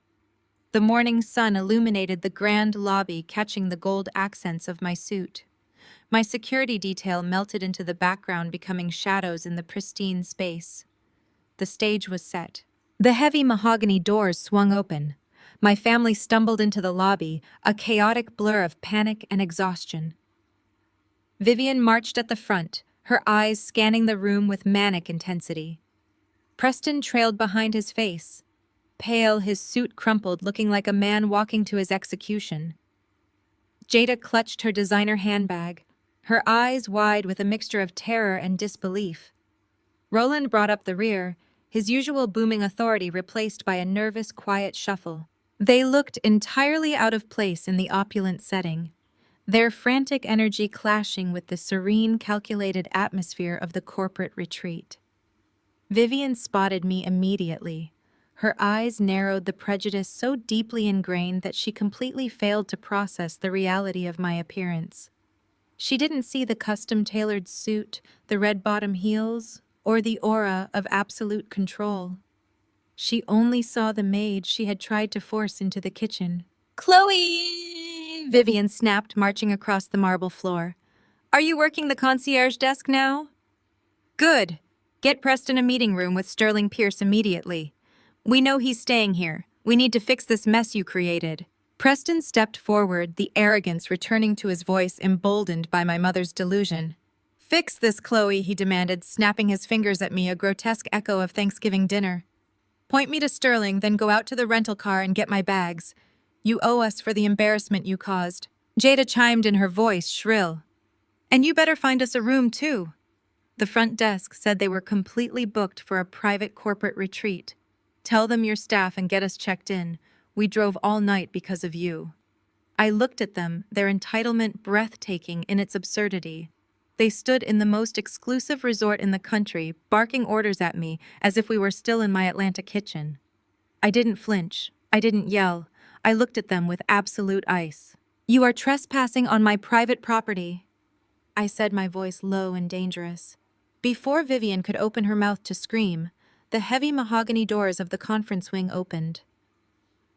The morning sun illuminated the grand lobby, catching the gold accents of my suit. My security detail melted into the background, becoming shadows in the pristine space. The stage was set. The heavy mahogany doors swung open. My family stumbled into the lobby, a chaotic blur of panic and exhaustion. Vivian marched at the front, her eyes scanning the room with manic intensity. Preston trailed behind his face. Pale, his suit crumpled, looking like a man walking to his execution. Jada clutched her designer handbag, her eyes wide with a mixture of terror and disbelief. Roland brought up the rear, his usual booming authority replaced by a nervous, quiet shuffle. They looked entirely out of place in the opulent setting, their frantic energy clashing with the serene, calculated atmosphere of the corporate retreat. Vivian spotted me immediately. Her eyes narrowed, the prejudice so deeply ingrained that she completely failed to process the reality of my appearance. She didn't see the custom-tailored suit, the red-bottom heels, or the aura of absolute control. She only saw the maid she had tried to force into the kitchen. "Chloe!" Vivian snapped, marching across the marble floor. "Are you working the concierge desk now?" "Good. Get Preston a meeting room with Sterling Pierce immediately. We know he's staying here. We need to fix this mess you created." Preston stepped forward, the arrogance returning to his voice, emboldened by my mother's delusion. "Fix this, Chloe," he demanded, snapping his fingers at me, a grotesque echo of Thanksgiving dinner. "Point me to Sterling, then go out to the rental car and get my bags. You owe us for the embarrassment you caused." Jada chimed in, her voice shrill. "And you better find us a room, too." The front desk said they were completely booked for a private corporate retreat. "Tell them your staff and get us checked in. We drove all night because of you." I looked at them, their entitlement breathtaking in its absurdity. They stood in the most exclusive resort in the country, barking orders at me as if we were still in my Atlanta kitchen. I didn't flinch. I didn't yell. I looked at them with absolute ice. "You are trespassing on my private property," I said, my voice low and dangerous. Before Vivian could open her mouth to scream, the heavy mahogany doors of the conference wing opened.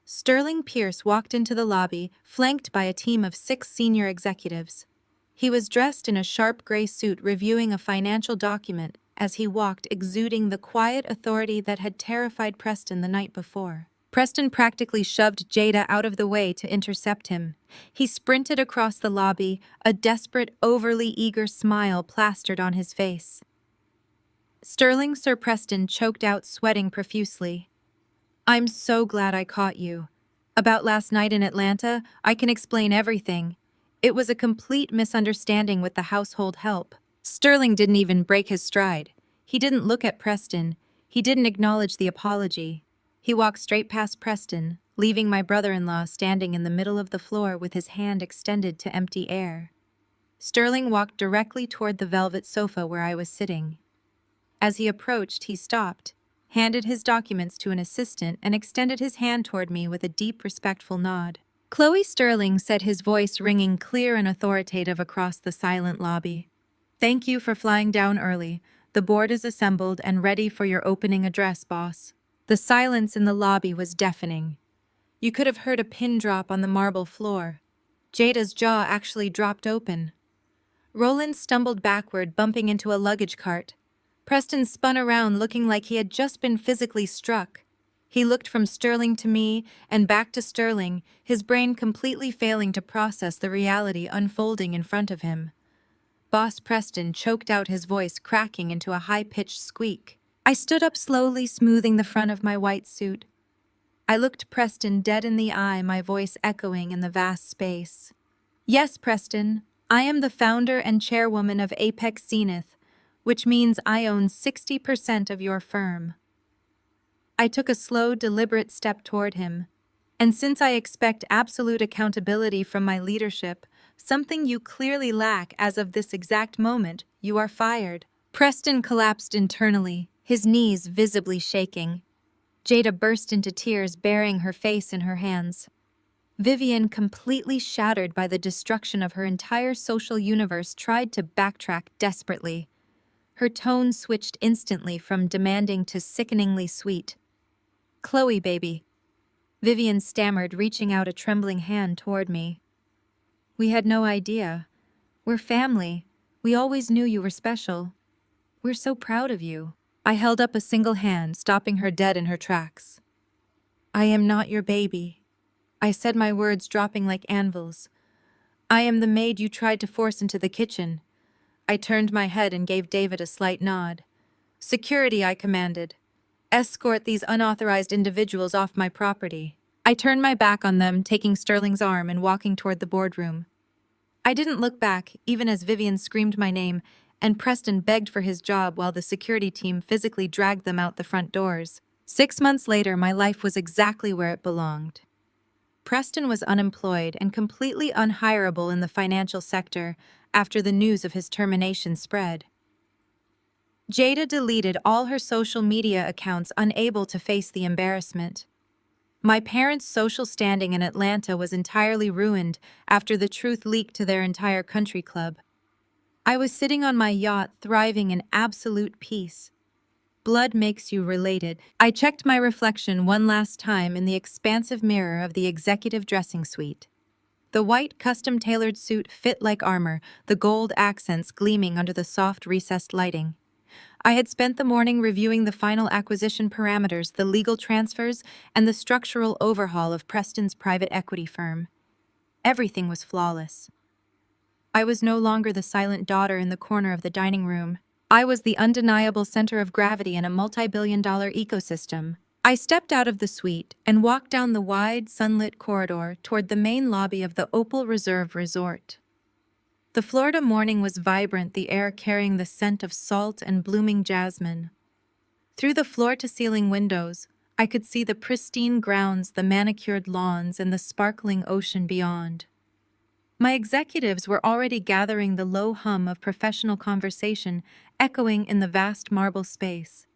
Sterling Pierce walked into the lobby, flanked by a team of 6 senior executives. He was dressed in a sharp gray suit, reviewing a financial document as he walked, exuding the quiet authority that had terrified Preston the night before. Preston practically shoved Jada out of the way to intercept him. He sprinted across the lobby, a desperate, overly eager smile plastered on his face. Sterling Sir Preston choked out, sweating profusely. "I'm so glad I caught you. About last night in Atlanta, I can explain everything. It was a complete misunderstanding with the household help." Sterling didn't even break his stride. He didn't look at Preston. He didn't acknowledge the apology. He walked straight past Preston, leaving my brother-in-law standing in the middle of the floor with his hand extended to empty air. Sterling walked directly toward the velvet sofa where I was sitting. As he approached, he stopped, handed his documents to an assistant, and extended his hand toward me with a deep, respectful nod. "Chloe Sterling," said, his voice ringing clear and authoritative across the silent lobby. "Thank you for flying down early. The board is assembled and ready for your opening address, boss." The silence in the lobby was deafening. You could have heard a pin drop on the marble floor. Jada's jaw actually dropped open. Roland stumbled backward, bumping into a luggage cart. Preston spun around, looking like he had just been physically struck. He looked from Sterling to me and back to Sterling, his brain completely failing to process the reality unfolding in front of him. Boss Preston choked out, his voice cracking into a high-pitched squeak. I stood up slowly, smoothing the front of my white suit. I looked Preston dead in the eye, my voice echoing in the vast space. "Yes, Preston, I am the founder and chairwoman of Apex Zenith, which means I own 60% of your firm. I took a slow, deliberate step toward him. And since I expect absolute accountability from my leadership, something you clearly lack as of this exact moment, you are fired. Preston collapsed internally, his knees visibly shaking. Jada burst into tears, burying her face in her hands. Vivian, completely shattered by the destruction of her entire social universe, tried to backtrack desperately. Her tone switched instantly from demanding to sickeningly sweet. "Chloe, baby," Vivian stammered, reaching out a trembling hand toward me. "We had no idea. We're family. We always knew you were special. We're so proud of you." I held up a single hand, stopping her dead in her tracks. "I am not your baby." I said, my words dropping like anvils. "I am the maid you tried to force into the kitchen." I turned my head and gave David a slight nod. "Security," I commanded. "Escort these unauthorized individuals off my property." I turned my back on them, taking Sterling's arm and walking toward the boardroom. I didn't look back, even as Vivian screamed my name, and Preston begged for his job while the security team physically dragged them out the front doors. 6 months later, my life was exactly where it belonged. Preston was unemployed and completely unhireable in the financial sector after the news of his termination spread. Jada deleted all her social media accounts, unable to face the embarrassment. My parents' social standing in Atlanta was entirely ruined after the truth leaked to their entire country club. I was sitting on my yacht, thriving in absolute peace. Blood makes you related. I checked my reflection one last time in the expansive mirror of the executive dressing suite. The white, custom-tailored suit fit like armor, the gold accents gleaming under the soft, recessed lighting. I had spent the morning reviewing the final acquisition parameters, the legal transfers, and the structural overhaul of Preston's private equity firm. Everything was flawless. I was no longer the silent daughter in the corner of the dining room. I was the undeniable center of gravity in a multi-billion-dollar ecosystem. I stepped out of the suite and walked down the wide, sunlit corridor toward the main lobby of the Opal Reserve Resort. The Florida morning was vibrant, the air carrying the scent of salt and blooming jasmine. Through the floor-to-ceiling windows, I could see the pristine grounds, the manicured lawns, and the sparkling ocean beyond. My executives were already gathering, the low hum of professional conversation echoing in the vast marble space.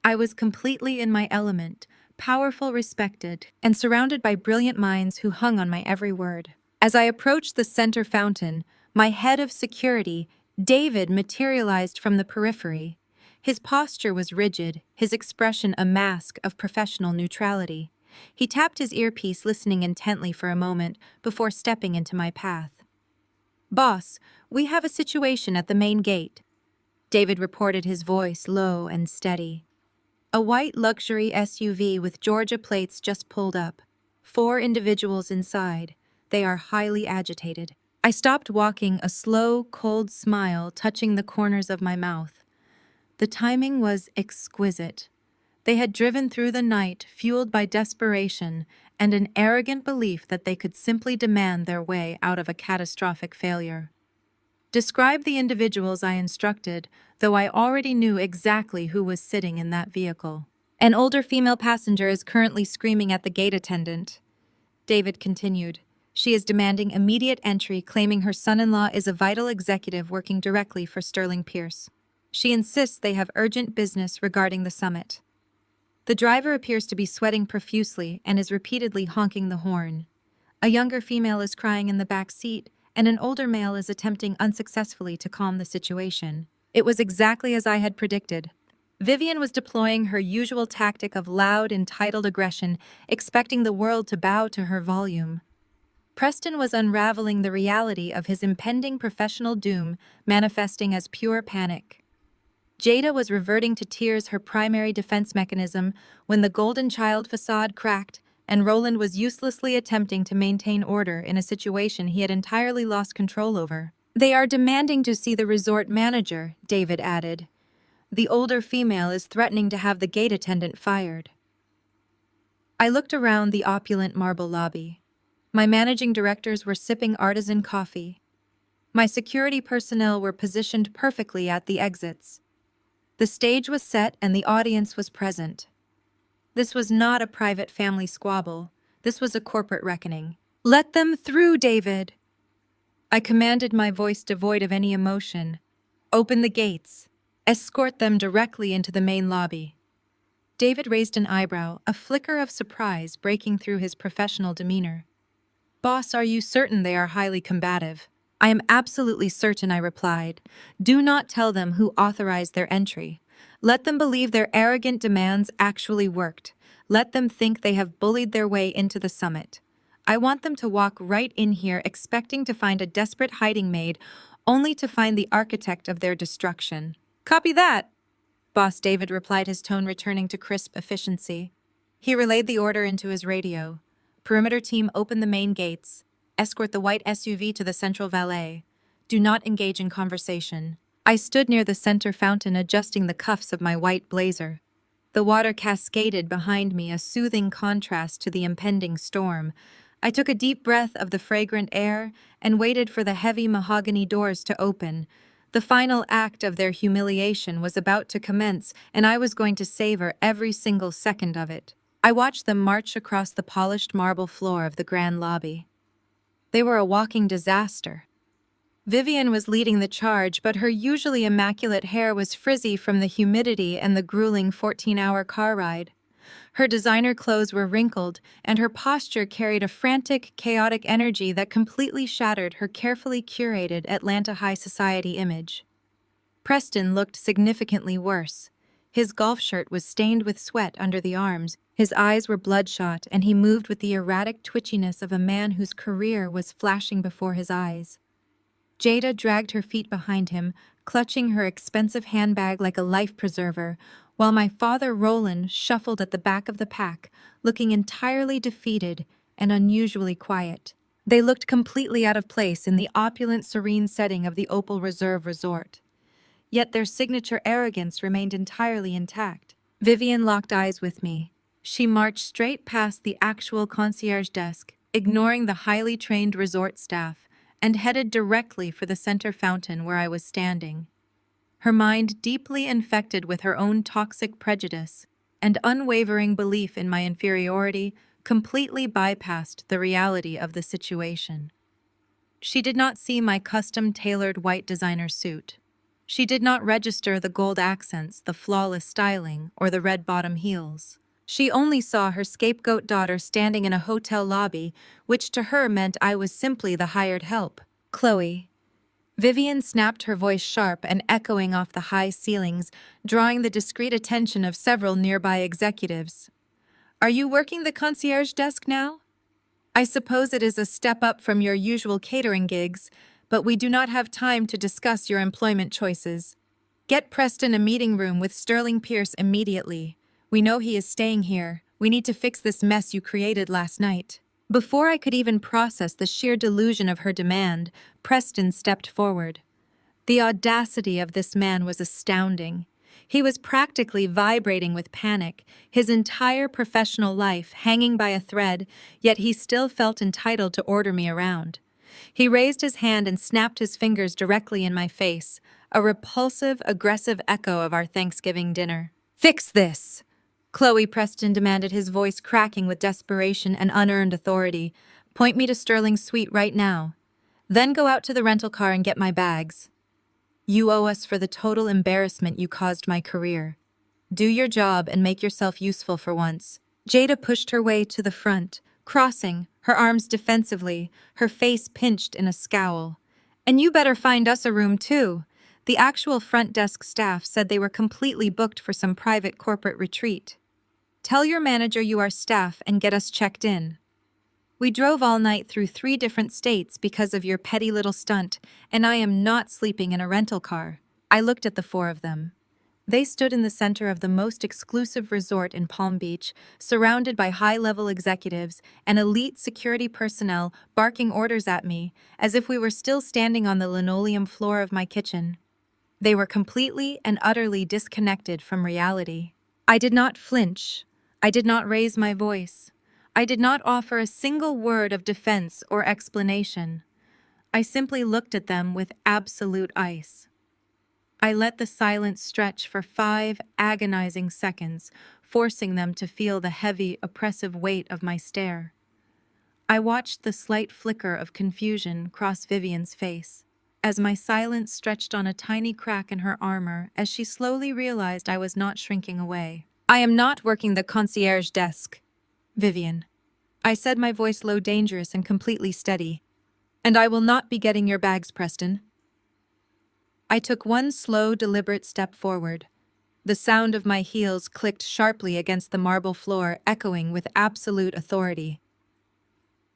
I was completely in my element, powerful, respected, and surrounded by brilliant minds who hung on my every word. As I approached the center fountain, my head of security, David, materialized from the periphery. His posture was rigid, his expression a mask of professional neutrality. He tapped his earpiece, listening intently for a moment before stepping into my path. "Boss, we have a situation at the main gate," David reported, his voice low and steady. A white luxury SUV with Georgia plates just pulled up. 4 individuals inside. They are highly agitated. I stopped walking, a slow, cold smile touching the corners of my mouth. The timing was exquisite. They had driven through the night, fueled by desperation and an arrogant belief that they could simply demand their way out of a catastrophic failure. "Describe the individuals," I instructed, though I already knew exactly who was sitting in that vehicle. "An older female passenger is currently screaming at the gate attendant," David continued. "She is demanding immediate entry, claiming her son-in-law is a vital executive working directly for Sterling Pierce. She insists they have urgent business regarding the summit." The driver appears to be sweating profusely and is repeatedly honking the horn. A younger female is crying in the back seat, and an older male is attempting unsuccessfully to calm the situation. It was exactly as I had predicted. Vivian was deploying her usual tactic of loud, entitled aggression, expecting the world to bow to her volume. Preston was unraveling the reality of his impending professional doom, manifesting as pure panic. Jada was reverting to tears, her primary defense mechanism, when the golden child facade cracked, and Roland was uselessly attempting to maintain order in a situation he had entirely lost control over. "They are demanding to see the resort manager," David added. "The older female is threatening to have the gate attendant fired." I looked around the opulent marble lobby. My managing directors were sipping artisan coffee. My security personnel were positioned perfectly at the exits. The stage was set and the audience was present. This was not a private family squabble. This was a corporate reckoning. "Let them through, David!" I commanded, my voice devoid of any emotion. "Open the gates. Escort them directly into the main lobby." David raised an eyebrow, a flicker of surprise breaking through his professional demeanor. "Boss, are you certain they are highly combative?" "I am absolutely certain," I replied. "Do not tell them who authorized their entry. Let them believe their arrogant demands actually worked. Let them think they have bullied their way into the summit. I want them to walk right in here expecting to find a desperate hiding maid, only to find the architect of their destruction." "Copy that," Boss David replied, his tone returning to crisp efficiency. He relayed the order into his radio. "Perimeter team, open the main gates. Escort the white SUV to the central valet. Do not engage in conversation." I stood near the center fountain adjusting the cuffs of my white blazer. The water cascaded behind me, a soothing contrast to the impending storm. I took a deep breath of the fragrant air and waited for the heavy mahogany doors to open. The final act of their humiliation was about to commence, and I was going to savor every single second of it. I watched them march across the polished marble floor of the grand lobby. They were a walking disaster. Vivian was leading the charge, but her usually immaculate hair was frizzy from the humidity and the grueling 14-hour car ride. Her designer clothes were wrinkled, and her posture carried a frantic, chaotic energy that completely shattered her carefully curated Atlanta high society image. Preston looked significantly worse. His golf shirt was stained with sweat under the arms, his eyes were bloodshot, and he moved with the erratic twitchiness of a man whose career was flashing before his eyes. Jada dragged her feet behind him, clutching her expensive handbag like a life preserver, while my father Roland shuffled at the back of the pack, looking entirely defeated and unusually quiet. They looked completely out of place in the opulent, serene setting of the Opal Reserve Resort. Yet their signature arrogance remained entirely intact. Vivian locked eyes with me. She marched straight past the actual concierge desk, ignoring the highly trained resort staff, and headed directly for the center fountain where I was standing. Her mind deeply infected with her own toxic prejudice and unwavering belief in my inferiority completely bypassed the reality of the situation. She did not see my custom-tailored white designer suit. She did not register the gold accents, the flawless styling, or the red bottom heels. She only saw her scapegoat daughter standing in a hotel lobby, which to her meant I was simply the hired help. "Chloe." Vivian snapped, her voice sharp and echoing off the high ceilings, drawing the discreet attention of several nearby executives. "Are you working the concierge desk now? I suppose it is a step up from your usual catering gigs, but we do not have time to discuss your employment choices. Get Preston a meeting room with Sterling Pierce immediately. We know he is staying here. We need to fix this mess you created last night." Before I could even process the sheer delusion of her demand, Preston stepped forward. The audacity of this man was astounding. He was practically vibrating with panic, his entire professional life hanging by a thread, yet he still felt entitled to order me around. He raised his hand and snapped his fingers directly in my face, a repulsive, aggressive echo of our Thanksgiving dinner. "Fix this!" Chloe, Preston demanded, his voice cracking with desperation and unearned authority. "Point me to Sterling's suite right now. Then go out to the rental car and get my bags. You owe us for the total embarrassment you caused my career. Do your job and make yourself useful for once." Jada pushed her way to the front, crossing, her arms defensively, her face pinched in a scowl. "And you better find us a room too." The actual front desk staff said they were completely booked for some private corporate retreat. "Tell your manager you are staff and get us checked in." We drove all night through 3 different states because of your petty little stunt, and I am not sleeping in a rental car. I looked at the 4 of them. They stood in the center of the most exclusive resort in Palm Beach, surrounded by high-level executives and elite security personnel barking orders at me, as if we were still standing on the linoleum floor of my kitchen. They were completely and utterly disconnected from reality. I did not flinch. I did not raise my voice. I did not offer a single word of defense or explanation. I simply looked at them with absolute ice. I let the silence stretch for 5 agonizing seconds, forcing them to feel the heavy, oppressive weight of my stare. I watched the slight flicker of confusion cross Vivian's face, as my silence stretched on a tiny crack in her armor as she slowly realized I was not shrinking away. "I am not working the concierge desk, Vivian," I said, my voice low, dangerous, and completely steady. "And I will not be getting your bags, Preston." I took one slow, deliberate step forward. The sound of my heels clicked sharply against the marble floor, echoing with absolute authority.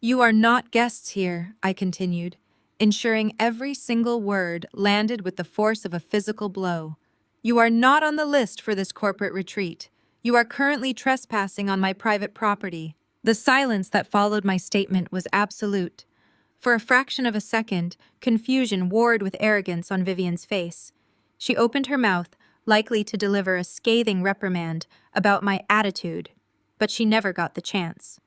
"You are not guests here," I continued, ensuring every single word landed with the force of a physical blow. "You are not on the list for this corporate retreat. You are currently trespassing on my private property." The silence that followed my statement was absolute. For a fraction of a second, confusion warred with arrogance on Vivian's face. She opened her mouth, likely to deliver a scathing reprimand about my attitude, but she never got the chance.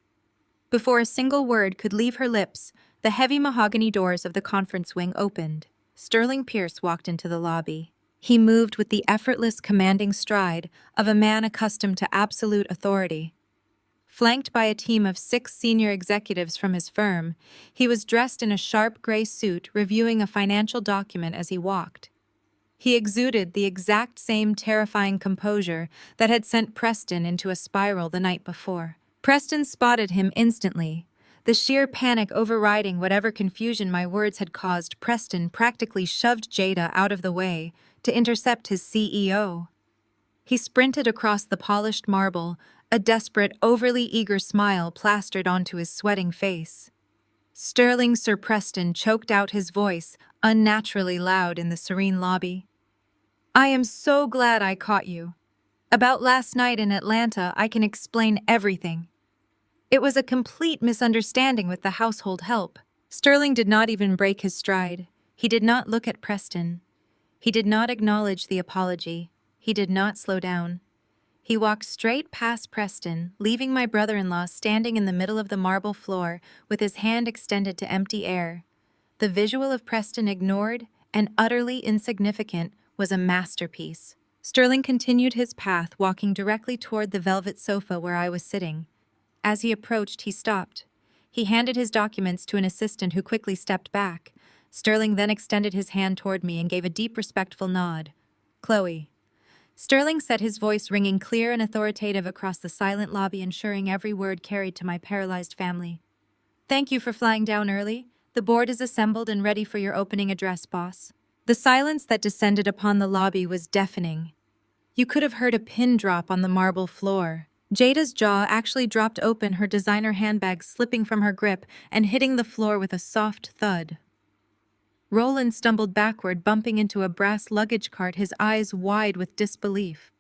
Before a single word could leave her lips, the heavy mahogany doors of the conference wing opened. Sterling Pierce walked into the lobby. He moved with the effortless, commanding stride of a man accustomed to absolute authority. Flanked by a team of 6 senior executives from his firm, he was dressed in a sharp gray suit, reviewing a financial document as he walked. He exuded the exact same terrifying composure that had sent Preston into a spiral the night before. Preston spotted him instantly. The sheer panic overriding whatever confusion my words had caused, Preston practically shoved Jada out of the way to intercept his CEO. He sprinted across the polished marble, a desperate, overly eager smile plastered onto his sweating face. Sterling Sir Preston choked out his voice, unnaturally loud in the serene lobby. "I am so glad I caught you. About last night in Atlanta, I can explain everything. It was a complete misunderstanding with the household help." Sterling did not even break his stride. He did not look at Preston. He did not acknowledge the apology. He did not slow down. He walked straight past Preston, leaving my brother-in-law standing in the middle of the marble floor with his hand extended to empty air. The visual of Preston ignored and utterly insignificant was a masterpiece. Sterling continued his path, walking directly toward the velvet sofa where I was sitting. As he approached, he stopped. He handed his documents to an assistant who quickly stepped back. Sterling then extended his hand toward me and gave a deep, respectful nod. "Chloe." Sterling said, his voice ringing clear and authoritative across the silent lobby, ensuring every word carried to my paralyzed family. "Thank you for flying down early. The board is assembled and ready for your opening address, boss." The silence that descended upon the lobby was deafening. You could have heard a pin drop on the marble floor. Jada's jaw actually dropped open, her designer handbag slipping from her grip and hitting the floor with a soft thud. Roland stumbled backward, bumping into a brass luggage cart, his eyes wide with disbelief.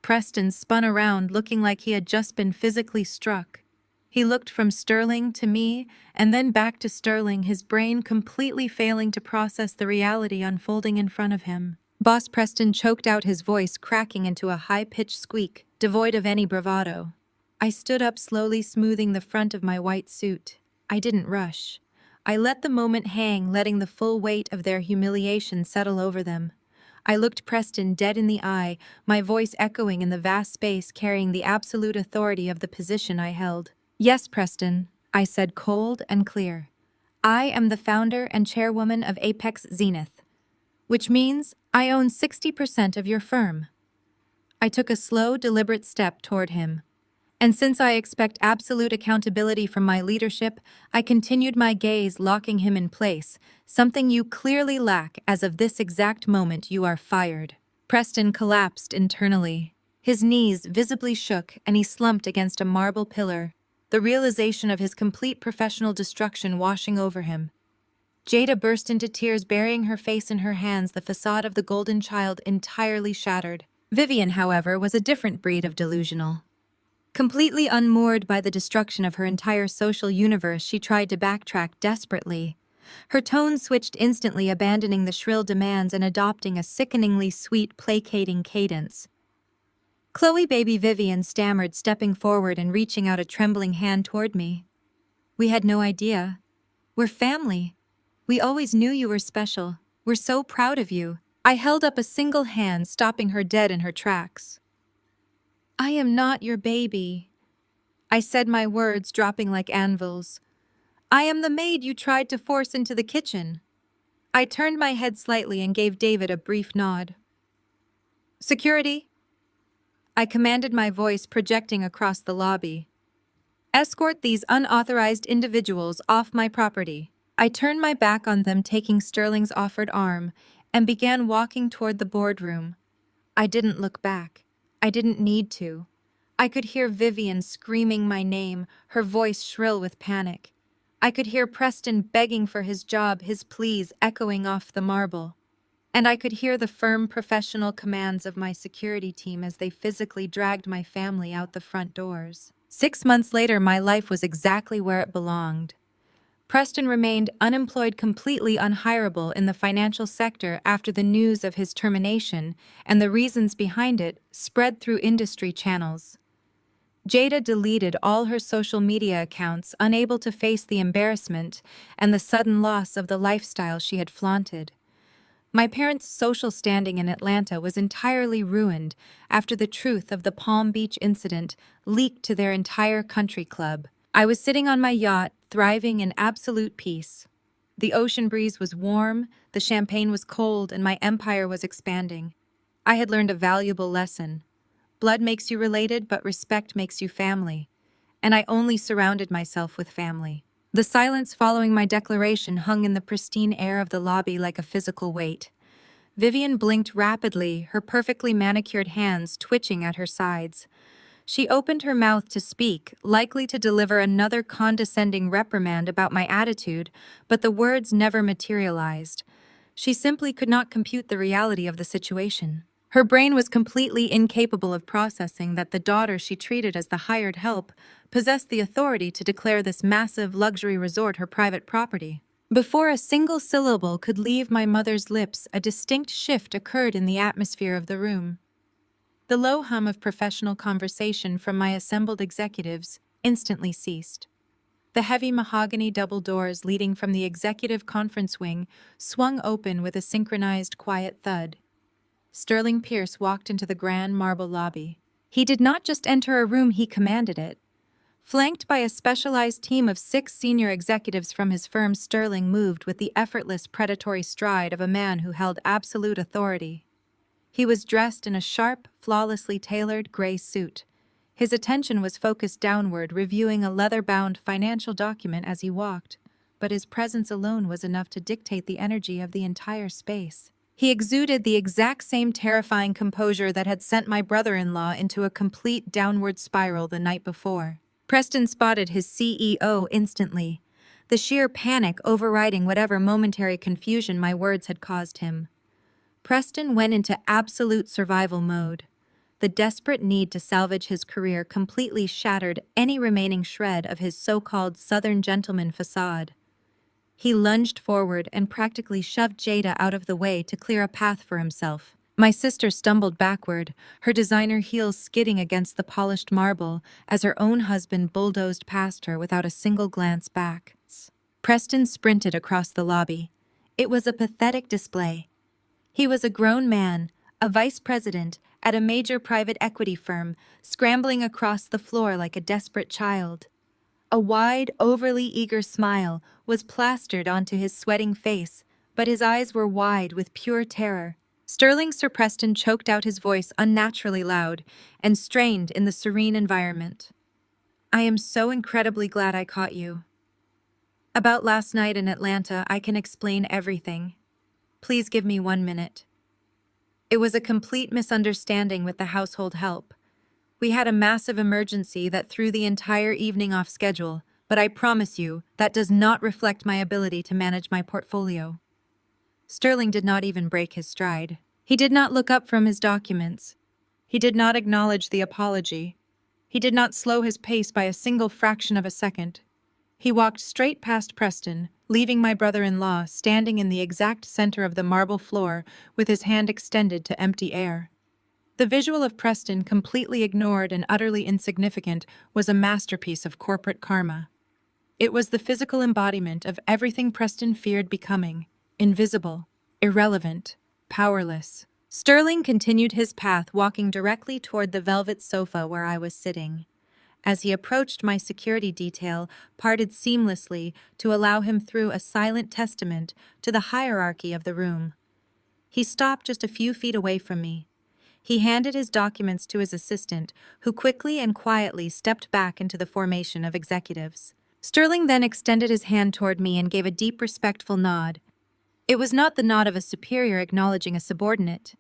Preston spun around, looking like he had just been physically struck. He looked from Sterling to me, and then back to Sterling, his brain completely failing to process the reality unfolding in front of him. Boss Preston choked out, his voice cracking into a high-pitched squeak, devoid of any bravado. I stood up, slowly smoothing the front of my white suit. I didn't rush. I let the moment hang, letting the full weight of their humiliation settle over them. I looked Preston dead in the eye, my voice echoing in the vast space, carrying the absolute authority of the position I held. "Yes, Preston," I said, cold and clear. "I am the founder and chairwoman of Apex Zenith, which means I own 60% of your firm." I took a slow, deliberate step toward him. And since I expect absolute accountability from my leadership, I continued, my gaze locking him in place. "Something you clearly lack. As of this exact moment, you are fired." Preston collapsed internally. His knees visibly shook and he slumped against a marble pillar, the realization of his complete professional destruction washing over him. Jada burst into tears, burying her face in her hands, the facade of the golden child entirely shattered. Vivian, however, was a different breed of delusional. Completely unmoored by the destruction of her entire social universe, she tried to backtrack desperately. Her tone switched instantly, abandoning the shrill demands and adopting a sickeningly sweet, placating cadence. "Chloe, baby," Vivian stammered, stepping forward and reaching out a trembling hand toward me. "We had no idea. We're family. We always knew you were special. We're so proud of you. I held up a single hand, stopping her dead in her tracks. I am not your baby. I said, my words dropping like anvils. I am the maid you tried to force into the kitchen. I turned my head slightly and gave David a brief nod. Security? I commanded, my voice projecting across the lobby. Escort these unauthorized individuals off my property. I turned my back on them, taking Sterling's offered arm, and began walking toward the boardroom. I didn't look back. I didn't need to. I could hear Vivian screaming my name, her voice shrill with panic. I could hear Preston begging for his job, his pleas echoing off the marble. And I could hear the firm professional commands of my security team as they physically dragged my family out the front doors. 6 months later, my life was exactly where it belonged. Preston remained unemployed, completely unhireable in the financial sector after the news of his termination, and the reasons behind it spread through industry channels. Jada deleted all her social media accounts, unable to face the embarrassment and the sudden loss of the lifestyle she had flaunted. My parents' social standing in Atlanta was entirely ruined after the truth of the Palm Beach incident leaked to their entire country club. I was sitting on my yacht, thriving in absolute peace. The ocean breeze was warm, the champagne was cold, and my empire was expanding. I had learned a valuable lesson. Blood makes you related, but respect makes you family. And I only surrounded myself with family. The silence following my declaration hung in the pristine air of the lobby like a physical weight. Vivian blinked rapidly, her perfectly manicured hands twitching at her sides. She opened her mouth to speak, likely to deliver another condescending reprimand about my attitude, but the words never materialized. She simply could not compute the reality of the situation. Her brain was completely incapable of processing that the daughter she treated as the hired help possessed the authority to declare this massive luxury resort her private property. Before a single syllable could leave my mother's lips, a distinct shift occurred in the atmosphere of the room. The low hum of professional conversation from my assembled executives instantly ceased. The heavy mahogany double doors leading from the executive conference wing swung open with a synchronized quiet thud. Sterling Pierce walked into the grand marble lobby. He did not just enter a room, he commanded it. Flanked by a specialized team of 6 senior executives from his firm, Sterling moved with the effortless predatory stride of a man who held absolute authority. He was dressed in a sharp, flawlessly tailored gray suit. His attention was focused downward, reviewing a leather-bound financial document as he walked, but his presence alone was enough to dictate the energy of the entire space. He exuded the exact same terrifying composure that had sent my brother-in-law into a complete downward spiral the night before. Preston spotted his CEO instantly, the sheer panic overriding whatever momentary confusion my words had caused him. Preston went into absolute survival mode. The desperate need to salvage his career completely shattered any remaining shred of his so-called Southern gentleman facade. He lunged forward and practically shoved Jada out of the way to clear a path for himself. My sister stumbled backward, her designer heels skidding against the polished marble as her own husband bulldozed past her without a single glance back. Preston sprinted across the lobby. It was a pathetic display. He was a grown man, a vice president at a major private equity firm, scrambling across the floor like a desperate child. A wide, overly eager smile was plastered onto his sweating face, but his eyes were wide with pure terror. Sterling Sir Preston choked out his voice unnaturally loud and strained in the serene environment. I am so incredibly glad I caught you. About last night in Atlanta, I can explain everything. Please give me 1 minute. It was a complete misunderstanding with the household help. We had a massive emergency that threw the entire evening off schedule, but I promise you, that does not reflect my ability to manage my portfolio. Sterling did not even break his stride. He did not look up from his documents. He did not acknowledge the apology. He did not slow his pace by a single fraction of a second. He walked straight past Preston, leaving my brother-in-law standing in the exact center of the marble floor with his hand extended to empty air. The visual of Preston, completely ignored and utterly insignificant, was a masterpiece of corporate karma. It was the physical embodiment of everything Preston feared becoming: invisible, irrelevant, powerless. Sterling continued his path, walking directly toward the velvet sofa where I was sitting. As he approached, my security detail parted seamlessly to allow him through, a silent testament to the hierarchy of the room. He stopped just a few feet away from me. He handed his documents to his assistant, who quickly and quietly stepped back into the formation of executives. Sterling then extended his hand toward me and gave a deep, respectful nod. It was not the nod of a superior acknowledging a subordinate.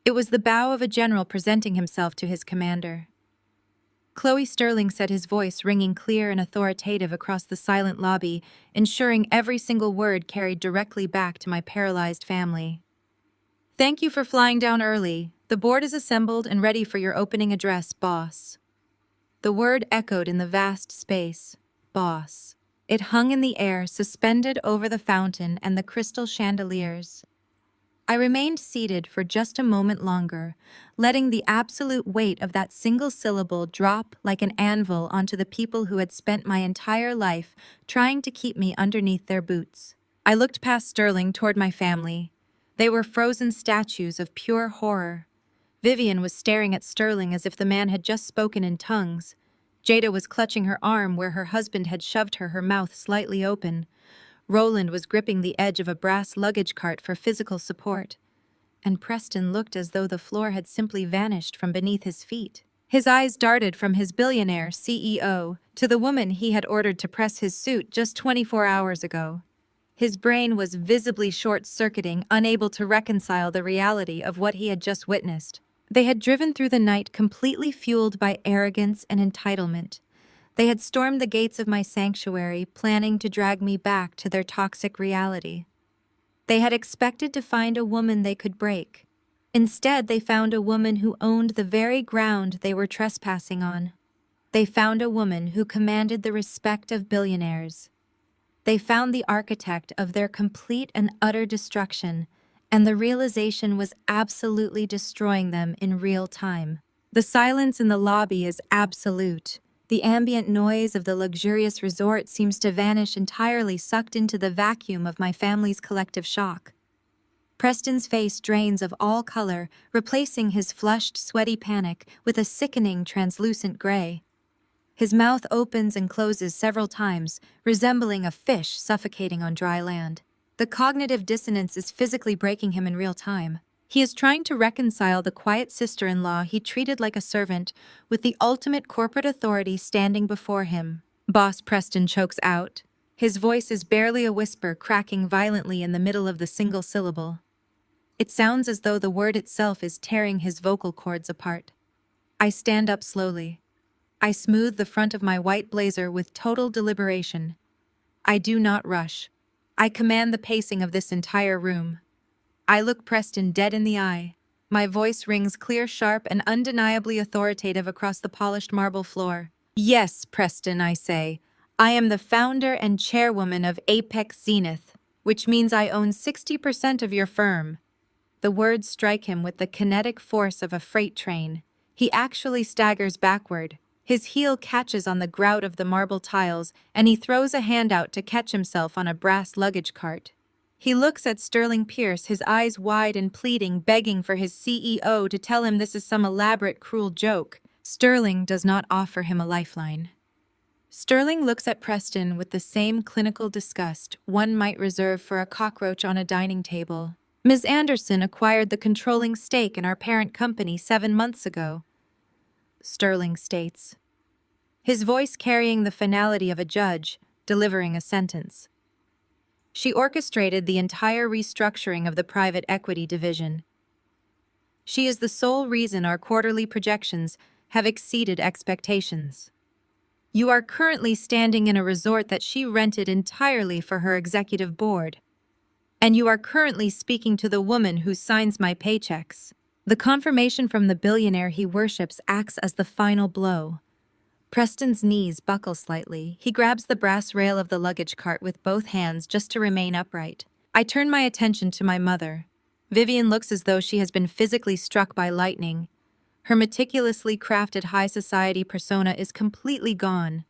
It was the bow of a general presenting himself to his commander. Chloe Sterling said, his voice ringing clear and authoritative across the silent lobby, ensuring every single word carried directly back to my paralyzed family. "Thank you for flying down early. The board is assembled and ready for your opening address, boss." The word echoed in the vast space. Boss. It hung in the air, suspended over the fountain and the crystal chandeliers. I remained seated for just a moment longer, letting the absolute weight of that single syllable drop like an anvil onto the people who had spent my entire life trying to keep me underneath their boots. I looked past Sterling toward my family. They were frozen statues of pure horror. Vivian was staring at Sterling as if the man had just spoken in tongues. Jada was clutching her arm where her husband had shoved her mouth slightly open. Roland was gripping the edge of a brass luggage cart for physical support. And Preston looked as though the floor had simply vanished from beneath his feet. His eyes darted from his billionaire CEO to the woman he had ordered to press his suit just 24 hours ago. His brain was visibly short-circuiting, unable to reconcile the reality of what he had just witnessed. They had driven through the night completely fueled by arrogance and entitlement. They had stormed the gates of my sanctuary, planning to drag me back to their toxic reality. They had expected to find a woman they could break. Instead, they found a woman who owned the very ground they were trespassing on. They found a woman who commanded the respect of billionaires. They found the architect of their complete and utter destruction, and the realization was absolutely destroying them in real time. The silence in the lobby is absolute. The ambient noise of the luxurious resort seems to vanish entirely, sucked into the vacuum of my family's collective shock. Preston's face drains of all color, replacing his flushed, sweaty panic with a sickening, translucent gray. His mouth opens and closes several times, resembling a fish suffocating on dry land. The cognitive dissonance is physically breaking him in real time. He is trying to reconcile the quiet sister-in-law he treated like a servant with the ultimate corporate authority standing before him. Boss Preston chokes out. His voice is barely a whisper, cracking violently in the middle of the single syllable. It sounds as though the word itself is tearing his vocal cords apart. I stand up slowly. I smooth the front of my white blazer with total deliberation. I do not rush. I command the pacing of this entire room. I look Preston dead in the eye. My voice rings clear, sharp, and undeniably authoritative across the polished marble floor. "Yes, Preston," I say. "I am the founder and chairwoman of Apex Zenith, which means I own 60% of your firm." The words strike him with the kinetic force of a freight train. He actually staggers backward. His heel catches on the grout of the marble tiles, and he throws a hand out to catch himself on a brass luggage cart. He looks at Sterling Pierce, his eyes wide and pleading, begging for his CEO to tell him this is some elaborate, cruel joke. Sterling does not offer him a lifeline. Sterling looks at Preston with the same clinical disgust one might reserve for a cockroach on a dining table. "Ms. Anderson acquired the controlling stake in our parent company 7 months ago," Sterling states, his voice carrying the finality of a judge delivering a sentence. "She orchestrated the entire restructuring of the private equity division. She is the sole reason our quarterly projections have exceeded expectations. You are currently standing in a resort that she rented entirely for her executive board. And you are currently speaking to the woman who signs my paychecks." The confirmation from the billionaire he worships acts as the final blow. Preston's knees buckle slightly. He grabs the brass rail of the luggage cart with both hands just to remain upright. I turn my attention to my mother. Vivian looks as though she has been physically struck by lightning. Her meticulously crafted high society persona is completely gone.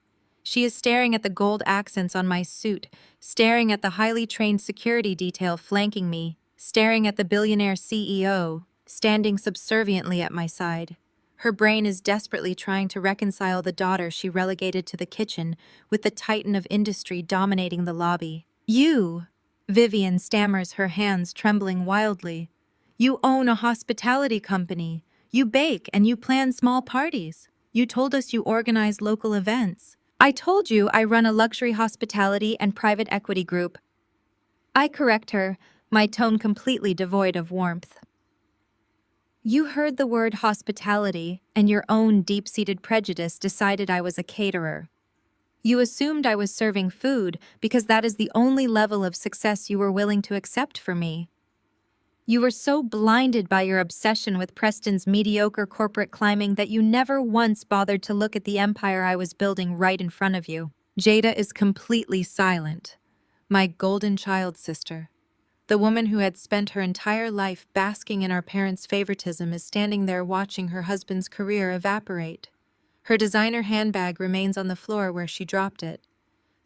She is staring at the gold accents on my suit, staring at the highly trained security detail flanking me, staring at the billionaire CEO, standing subserviently at my side. Her brain is desperately trying to reconcile the daughter she relegated to the kitchen with the titan of industry dominating the lobby. You, Vivian stammers, her hands trembling wildly. You own a hospitality company. You bake and you plan small parties. You told us you organize local events. I told you I run a luxury hospitality and private equity group. I correct her, my tone completely devoid of warmth. You heard the word hospitality, and your own deep-seated prejudice decided I was a caterer. You assumed I was serving food because that is the only level of success you were willing to accept for me. You were so blinded by your obsession with Preston's mediocre corporate climbing that you never once bothered to look at the empire I was building right in front of you. Jada is completely silent. My golden child sister. The woman who had spent her entire life basking in our parents' favoritism is standing there watching her husband's career evaporate. Her designer handbag remains on the floor where she dropped it.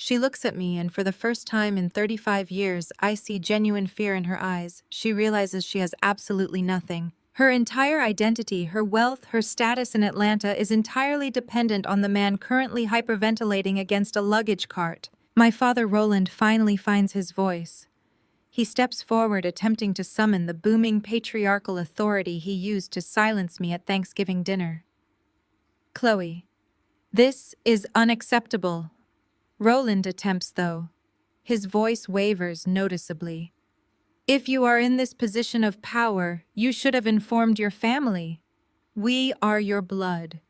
She looks at me, and for the first time in 35 years, I see genuine fear in her eyes. She realizes she has absolutely nothing. Her entire identity, her wealth, her status in Atlanta is entirely dependent on the man currently hyperventilating against a luggage cart. My father Roland finally finds his voice. He steps forward, attempting to summon the booming patriarchal authority he used to silence me at Thanksgiving dinner. Chloe, this is unacceptable. Roland attempts, though. His voice wavers noticeably. If you are in this position of power, you should have informed your family. We are your blood.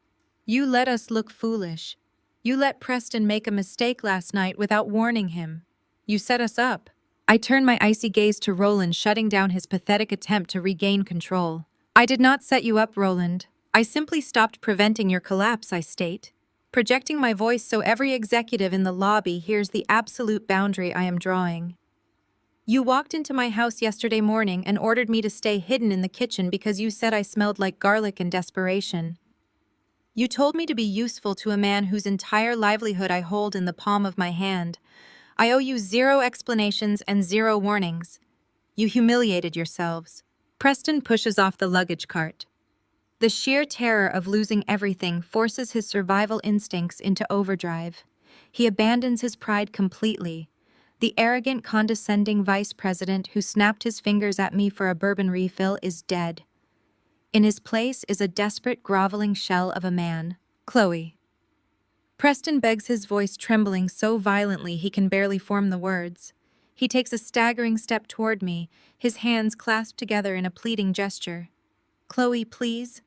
You let us look foolish. You let Preston make a mistake last night without warning him. You set us up. I turn my icy gaze to Roland, shutting down his pathetic attempt to regain control. I did not set you up, Roland. I simply stopped preventing your collapse, I state, projecting my voice so every executive in the lobby hears the absolute boundary I am drawing. You walked into my house yesterday morning and ordered me to stay hidden in the kitchen because you said I smelled like garlic in desperation. You told me to be useful to a man whose entire livelihood I hold in the palm of my hand. I owe you 0 explanations and 0 warnings. You humiliated yourselves. Preston pushes off the luggage cart. The sheer terror of losing everything forces his survival instincts into overdrive. He abandons his pride completely. The arrogant, condescending vice president who snapped his fingers at me for a bourbon refill is dead. In his place is a desperate, groveling shell of a man. Chloe. Preston begs, his voice trembling so violently he can barely form the words. He takes a staggering step toward me, his hands clasped together in a pleading gesture. Chloe, please.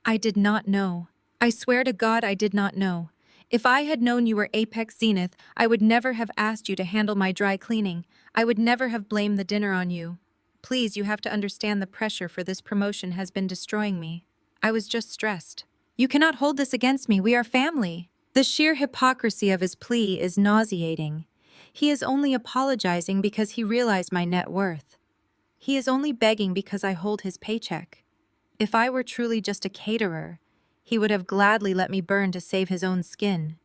I did not know. I swear to God I did not know. If I had known you were Apex Zenith, I would never have asked you to handle my dry cleaning. I would never have blamed the dinner on you. Please, you have to understand the pressure for this promotion has been destroying me. I was just stressed. You cannot hold this against me. We are family. The sheer hypocrisy of his plea is nauseating. He is only apologizing because he realized my net worth. He is only begging because I hold his paycheck. If I were truly just a caterer, he would have gladly let me burn to save his own skin.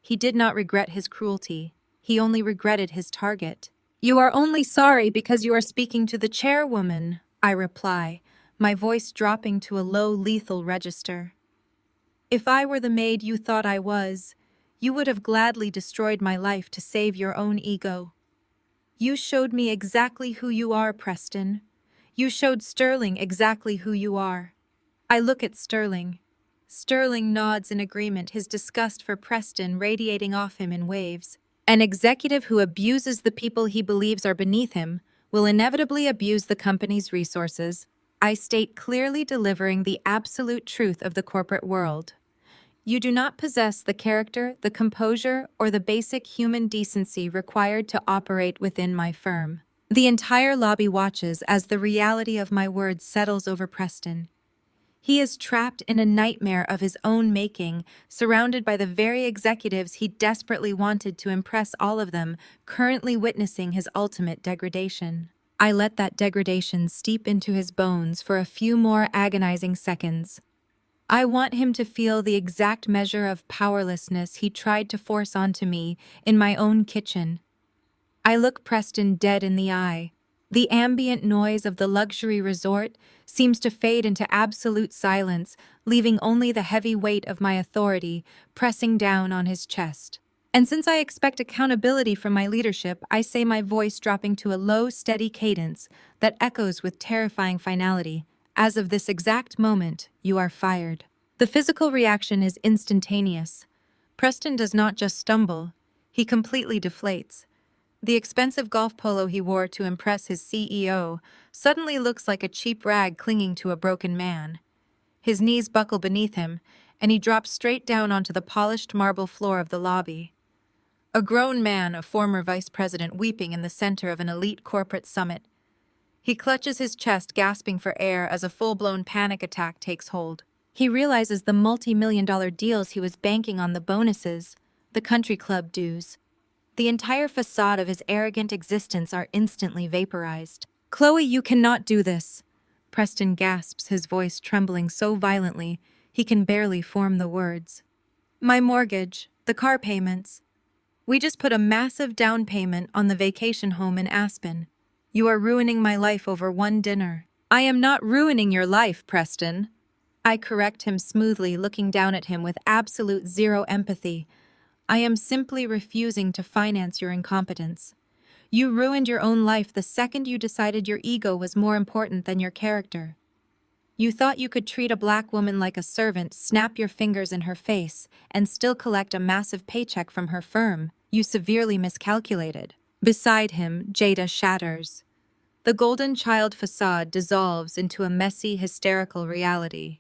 He did not regret his cruelty. He only regretted his target. You are only sorry because you are speaking to the chairwoman, I reply, my voice dropping to a low, lethal register. If I were the maid you thought I was, you would have gladly destroyed my life to save your own ego. You showed me exactly who you are, Preston. You showed Sterling exactly who you are. I look at Sterling. Sterling nods in agreement, his disgust for Preston radiating off him in waves. An executive who abuses the people he believes are beneath him will inevitably abuse the company's resources, I state, clearly delivering the absolute truth of the corporate world. You do not possess the character, the composure, or the basic human decency required to operate within my firm. The entire lobby watches as the reality of my words settles over Preston. He is trapped in a nightmare of his own making, surrounded by the very executives he desperately wanted to impress, all of them currently witnessing his ultimate degradation. I let that degradation steep into his bones for a few more agonizing seconds. I want him to feel the exact measure of powerlessness he tried to force onto me in my own kitchen. I look Preston dead in the eye. The ambient noise of the luxury resort seems to fade into absolute silence, leaving only the heavy weight of my authority pressing down on his chest. And since I expect accountability from my leadership, I say, my voice dropping to a low, steady cadence that echoes with terrifying finality. As of this exact moment, you are fired. The physical reaction is instantaneous. Preston does not just stumble, he completely deflates. The expensive golf polo he wore to impress his CEO suddenly looks like a cheap rag clinging to a broken man. His knees buckle beneath him, and he drops straight down onto the polished marble floor of the lobby. A grown man, a former vice president, weeping in the center of an elite corporate summit. He clutches his chest, gasping for air as a full-blown panic attack takes hold. He realizes the multi-million-dollar deals he was banking on, the bonuses, the country club dues. The entire facade of his arrogant existence are instantly vaporized. "Chloe, you cannot do this." Preston gasps, his voice trembling so violently he can barely form the words. "My mortgage, the car payments. We just put a massive down payment on the vacation home in Aspen. You are ruining my life over one dinner." "I am not ruining your life, Preston." I correct him smoothly, looking down at him with absolute zero empathy. "I am simply refusing to finance your incompetence. You ruined your own life the second you decided your ego was more important than your character. You thought you could treat a black woman like a servant, snap your fingers in her face, and still collect a massive paycheck from her firm. You severely miscalculated." Beside him, Jada shatters. The golden child facade dissolves into a messy, hysterical reality.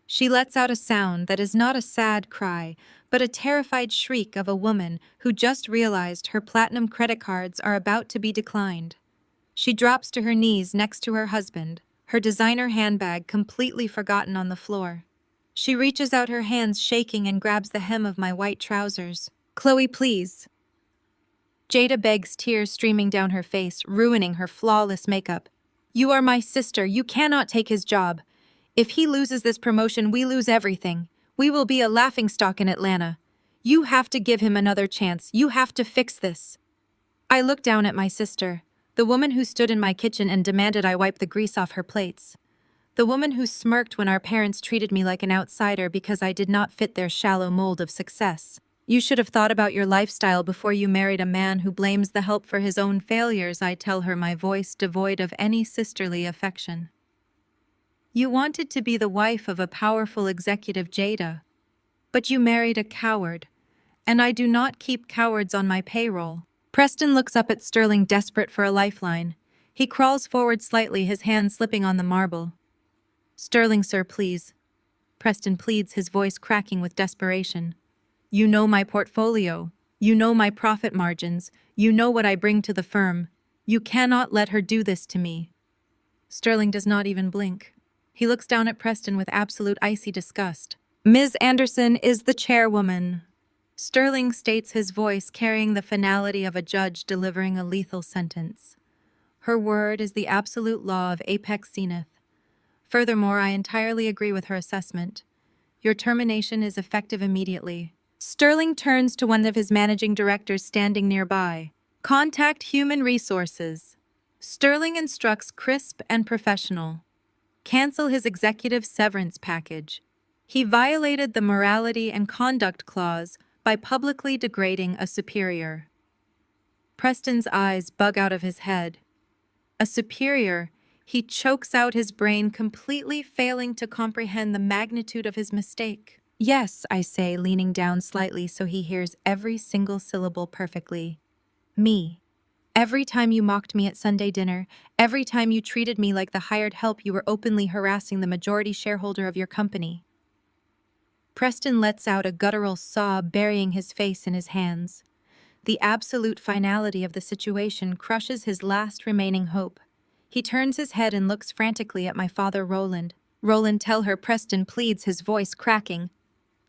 She lets out a sound that is not a sad cry, but a terrified shriek of a woman who just realized her platinum credit cards are about to be declined. She drops to her knees next to her husband, her designer handbag completely forgotten on the floor. She reaches out her hands, shaking, and grabs the hem of my white trousers. "Chloe, please." Jada begs, tears streaming down her face, ruining her flawless makeup. "You are my sister. You cannot take his job. If he loses this promotion, we lose everything. We will be a laughingstock in Atlanta. You have to give him another chance. You have to fix this." I look down at my sister, the woman who stood in my kitchen and demanded I wipe the grease off her plates. The woman who smirked when our parents treated me like an outsider because I did not fit their shallow mold of success. "You should have thought about your lifestyle before you married a man who blames the help for his own failures," I tell her, my voice devoid of any sisterly affection. "You wanted to be the wife of a powerful executive, Jada, but you married a coward, and I do not keep cowards on my payroll." Preston looks up at Sterling, desperate for a lifeline. He crawls forward slightly, his hand slipping on the marble. "Sterling, sir, please." Preston pleads, his voice cracking with desperation. "You know my portfolio. You know my profit margins. You know what I bring to the firm. You cannot let her do this to me." Sterling does not even blink. He looks down at Preston with absolute icy disgust. "Ms. Anderson is the chairwoman." Sterling states, his voice carrying the finality of a judge delivering a lethal sentence. "Her word is the absolute law of Apex Zenith. Furthermore, I entirely agree with her assessment. Your termination is effective immediately." Sterling turns to one of his managing directors standing nearby. "Contact Human Resources." Sterling instructs, crisp and professional. "Cancel his executive severance package. He violated the morality and conduct clause by publicly degrading a superior." Preston's eyes bug out of his head. A superior? He chokes out, his brain completely failing to comprehend the magnitude of his mistake. "Yes," I say, leaning down slightly so he hears every single syllable perfectly. "Me. Every time you mocked me at Sunday dinner, every time you treated me like the hired help, you were openly harassing the majority shareholder of your company." Preston lets out a guttural sob, burying his face in his hands. The absolute finality of the situation crushes his last remaining hope. He turns his head and looks frantically at my father, Roland. "Roland, tell her," Preston pleads, his voice cracking.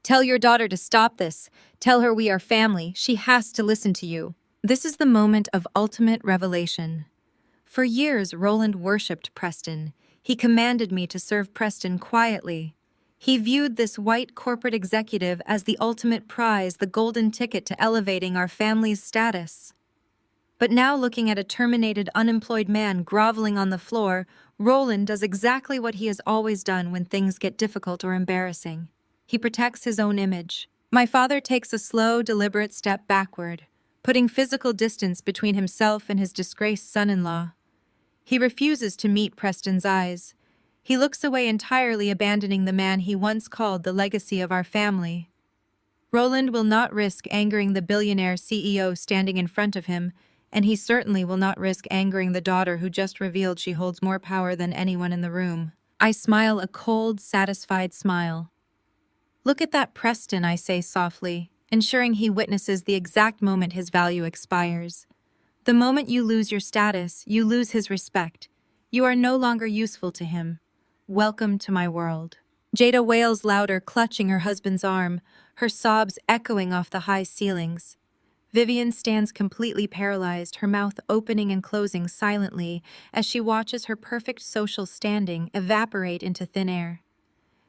"Tell your daughter to stop this. Tell her we are family. She has to listen to you." This is the moment of ultimate revelation. For years, Roland worshipped Preston. He commanded me to serve Preston quietly. He viewed this white corporate executive as the ultimate prize, the golden ticket to elevating our family's status. But now, looking at a terminated, unemployed man groveling on the floor, Roland does exactly what he has always done when things get difficult or embarrassing. He protects his own image. My father takes a slow, deliberate step backward, putting physical distance between himself and his disgraced son-in-law. He refuses to meet Preston's eyes. He looks away entirely, abandoning the man he once called the legacy of our family. Roland will not risk angering the billionaire CEO standing in front of him, and he certainly will not risk angering the daughter who just revealed she holds more power than anyone in the room. I smile a cold, satisfied smile. "Look at that Preston," I say softly, ensuring he witnesses the exact moment his value expires. The moment you lose your status, you lose his respect. You are no longer useful to him. Welcome to my world. Jada wails louder, clutching her husband's arm, her sobs echoing off the high ceilings. Vivian stands completely paralyzed, her mouth opening and closing silently as she watches her perfect social standing evaporate into thin air.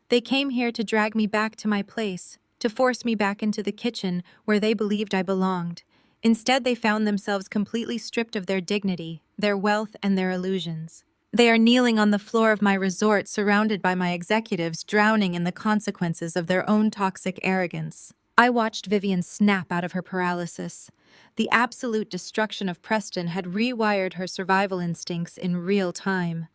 They came here to drag me back to my place, to force me back into the kitchen where they believed I belonged. Instead, they found themselves completely stripped of their dignity, their wealth, and their illusions. They are kneeling on the floor of my resort, surrounded by my executives, drowning in the consequences of their own toxic arrogance. I watched Vivian snap out of her paralysis. The absolute destruction of Preston had rewired her survival instincts in real time.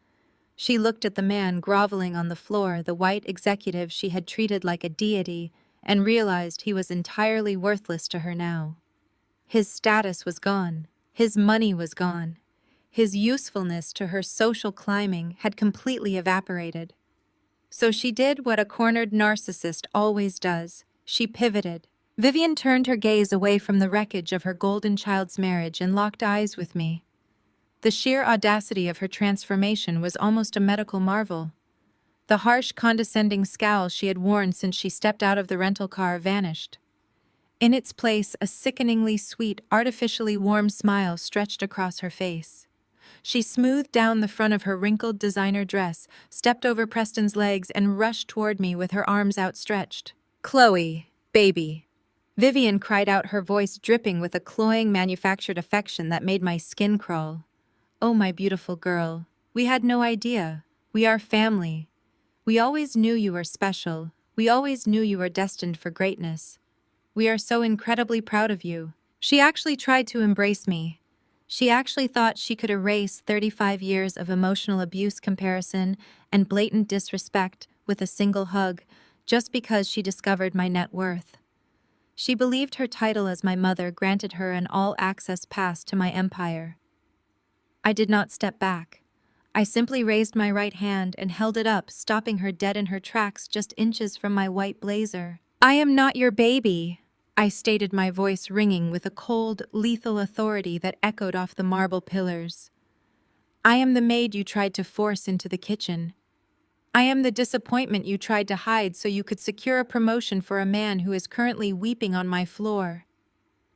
She looked at the man groveling on the floor, the white executive she had treated like a deity, and realized he was entirely worthless to her now. His status was gone. His money was gone. His usefulness to her social climbing had completely evaporated. So she did what a cornered narcissist always does. She pivoted. Vivian turned her gaze away from the wreckage of her golden child's marriage and locked eyes with me. The sheer audacity of her transformation was almost a medical marvel. The harsh, condescending scowl she had worn since she stepped out of the rental car vanished. In its place, a sickeningly sweet, artificially warm smile stretched across her face. She smoothed down the front of her wrinkled designer dress, stepped over Preston's legs, and rushed toward me with her arms outstretched. "Chloe, baby." Vivian cried out, her voice dripping with a cloying, manufactured affection that made my skin crawl. "Oh, my beautiful girl. We had no idea. We are family. We always knew you were special. We always knew you were destined for greatness. We are so incredibly proud of you." She actually tried to embrace me. She actually thought she could erase 35 years of emotional abuse, comparison, and blatant disrespect with a single hug, just because she discovered my net worth. She believed her title as my mother granted her an all-access pass to my empire. I did not step back. I simply raised my right hand and held it up, stopping her dead in her tracks just inches from my white blazer. "I am not your baby," I stated, my voice ringing with a cold, lethal authority that echoed off the marble pillars. "I am the maid you tried to force into the kitchen. I am the disappointment you tried to hide so you could secure a promotion for a man who is currently weeping on my floor.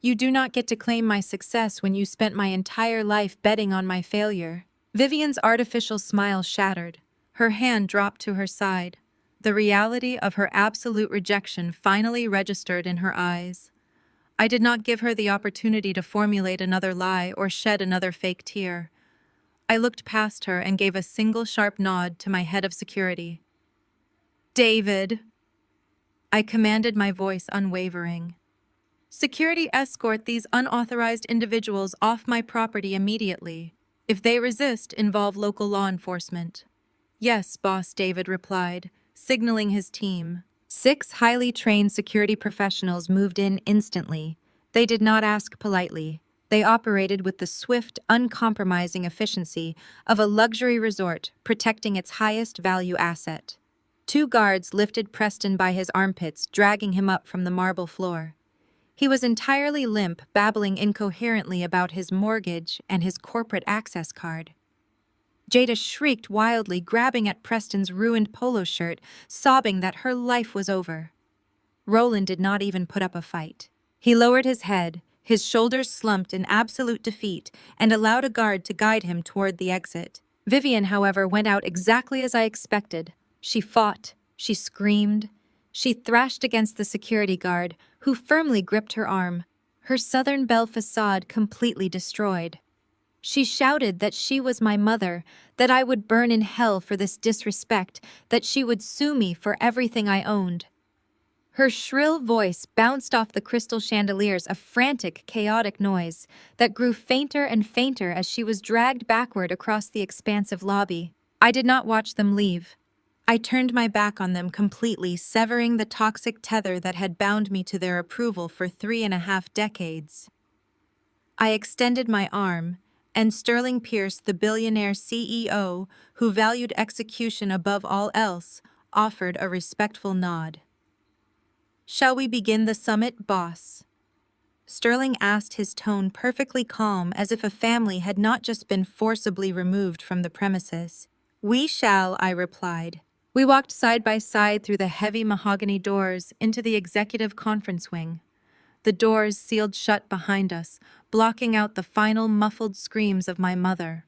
You do not get to claim my success when you spent my entire life betting on my failure." Vivian's artificial smile shattered. Her hand dropped to her side. The reality of her absolute rejection finally registered in her eyes. I did not give her the opportunity to formulate another lie or shed another fake tear. I looked past her and gave a single sharp nod to my head of security. "David," I commanded, my voice unwavering. "Security, escort these unauthorized individuals off my property immediately. If they resist, involve local law enforcement." "Yes, boss," David replied, signaling his team. 6 highly trained security professionals moved in instantly. They did not ask politely. They operated with the swift, uncompromising efficiency of a luxury resort protecting its highest value asset. 2 guards lifted Preston by his armpits, dragging him up from the marble floor. He was entirely limp, babbling incoherently about his mortgage and his corporate access card. Jada shrieked wildly, grabbing at Preston's ruined polo shirt, sobbing that her life was over. Roland did not even put up a fight. He lowered his head, his shoulders slumped in absolute defeat, and allowed a guard to guide him toward the exit. Vivian, however, went out exactly as I expected. She fought. She screamed. She thrashed against the security guard, who firmly gripped her arm, her Southern Belle facade completely destroyed. She shouted that she was my mother, that I would burn in hell for this disrespect, that she would sue me for everything I owned. Her shrill voice bounced off the crystal chandeliers, a frantic, chaotic noise that grew fainter and fainter as she was dragged backward across the expansive lobby. I did not watch them leave. I turned my back on them completely, severing the toxic tether that had bound me to their approval for 3.5 decades. I extended my arm, and Sterling Pierce, the billionaire CEO, who valued execution above all else, offered a respectful nod. "Shall we begin the summit, boss?" Sterling asked, his tone perfectly calm, as if a family had not just been forcibly removed from the premises. "We shall," I replied. We walked side by side through the heavy mahogany doors into the executive conference wing. The doors sealed shut behind us, blocking out the final muffled screams of my mother.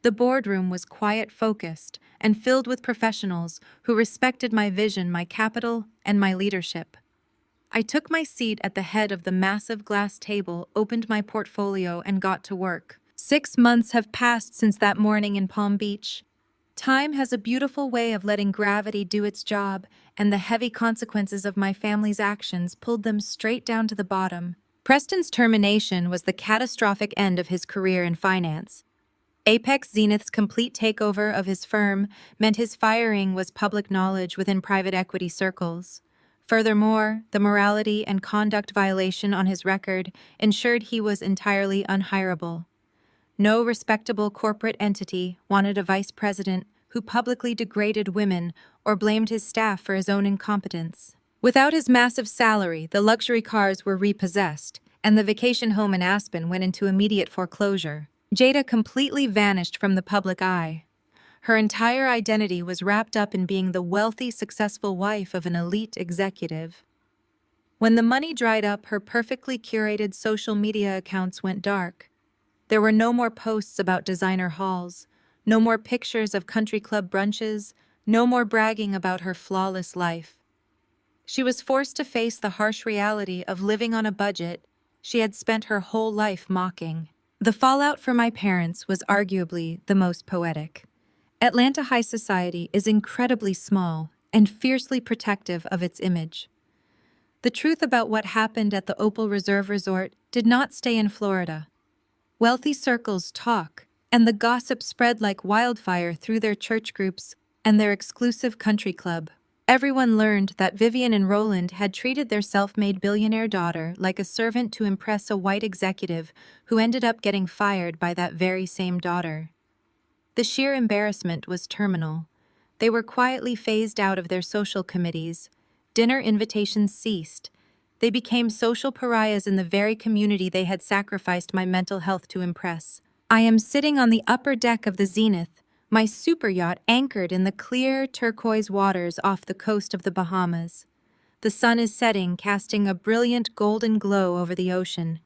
The boardroom was quiet, focused, and filled with professionals who respected my vision, my capital, and my leadership. I took my seat at the head of the massive glass table, opened my portfolio, and got to work. 6 months have passed since that morning in Palm Beach. Time has a beautiful way of letting gravity do its job, and the heavy consequences of my family's actions pulled them straight down to the bottom. Preston's termination was the catastrophic end of his career in finance. Apex Zenith's complete takeover of his firm meant his firing was public knowledge within private equity circles. Furthermore, the morality and conduct violation on his record ensured he was entirely unhirable. No respectable corporate entity wanted a vice president who publicly degraded women or blamed his staff for his own incompetence. Without his massive salary, the luxury cars were repossessed, and the vacation home in Aspen went into immediate foreclosure. Jada completely vanished from the public eye. Her entire identity was wrapped up in being the wealthy, successful wife of an elite executive. When the money dried up, her perfectly curated social media accounts went dark. There were no more posts about designer hauls, no more pictures of country club brunches, no more bragging about her flawless life. She was forced to face the harsh reality of living on a budget she had spent her whole life mocking. The fallout for my parents was arguably the most poetic. Atlanta high society is incredibly small and fiercely protective of its image. The truth about what happened at the Opal Reserve Resort did not stay in Florida. Wealthy circles talk, and the gossip spread like wildfire through their church groups and their exclusive country club. Everyone learned that Vivian and Roland had treated their self-made billionaire daughter like a servant to impress a white executive who ended up getting fired by that very same daughter. The sheer embarrassment was terminal. They were quietly phased out of their social committees. Dinner invitations ceased. They became social pariahs in the very community they had sacrificed my mental health to impress. I am sitting on the upper deck of the Zenith, my super yacht anchored in the clear turquoise waters off the coast of the Bahamas. The sun is setting, casting a brilliant golden glow over the ocean.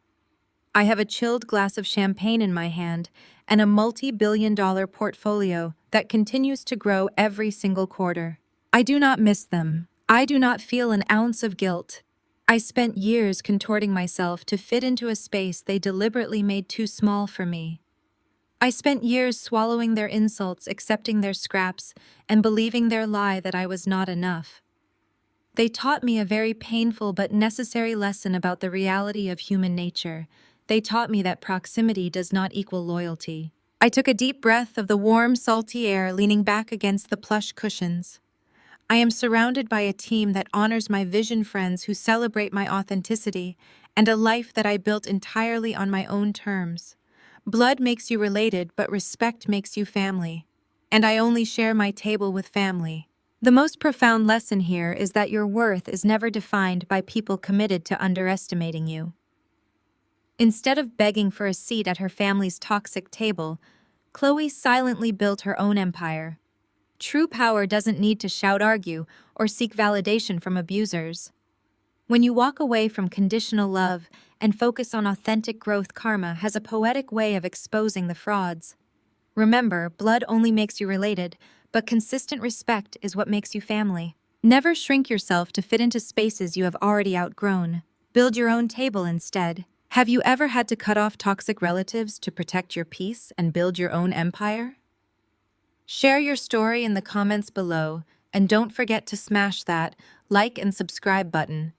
I have a chilled glass of champagne in my hand and a multi-billion-dollar portfolio that continues to grow every single quarter. I do not miss them. I do not feel an ounce of guilt. I spent years contorting myself to fit into a space they deliberately made too small for me. I spent years swallowing their insults, accepting their scraps, and believing their lie that I was not enough. They taught me a very painful but necessary lesson about the reality of human nature. They taught me that proximity does not equal loyalty. I took a deep breath of the warm, salty air, leaning back against the plush cushions. I am surrounded by a team that honors my vision, friends who celebrate my authenticity, and a life that I built entirely on my own terms. Blood makes you related, but respect makes you family. And I only share my table with family. The most profound lesson here is that your worth is never defined by people committed to underestimating you. Instead of begging for a seat at her family's toxic table, Chloe silently built her own empire. True power doesn't need to shout, argue, or seek validation from abusers. When you walk away from conditional love and focus on authentic growth, karma has a poetic way of exposing the frauds. Remember, blood only makes you related, but consistent respect is what makes you family. Never shrink yourself to fit into spaces you have already outgrown. Build your own table instead. Have you ever had to cut off toxic relatives to protect your peace and build your own empire? Share your story in the comments below, and don't forget to smash that like and subscribe button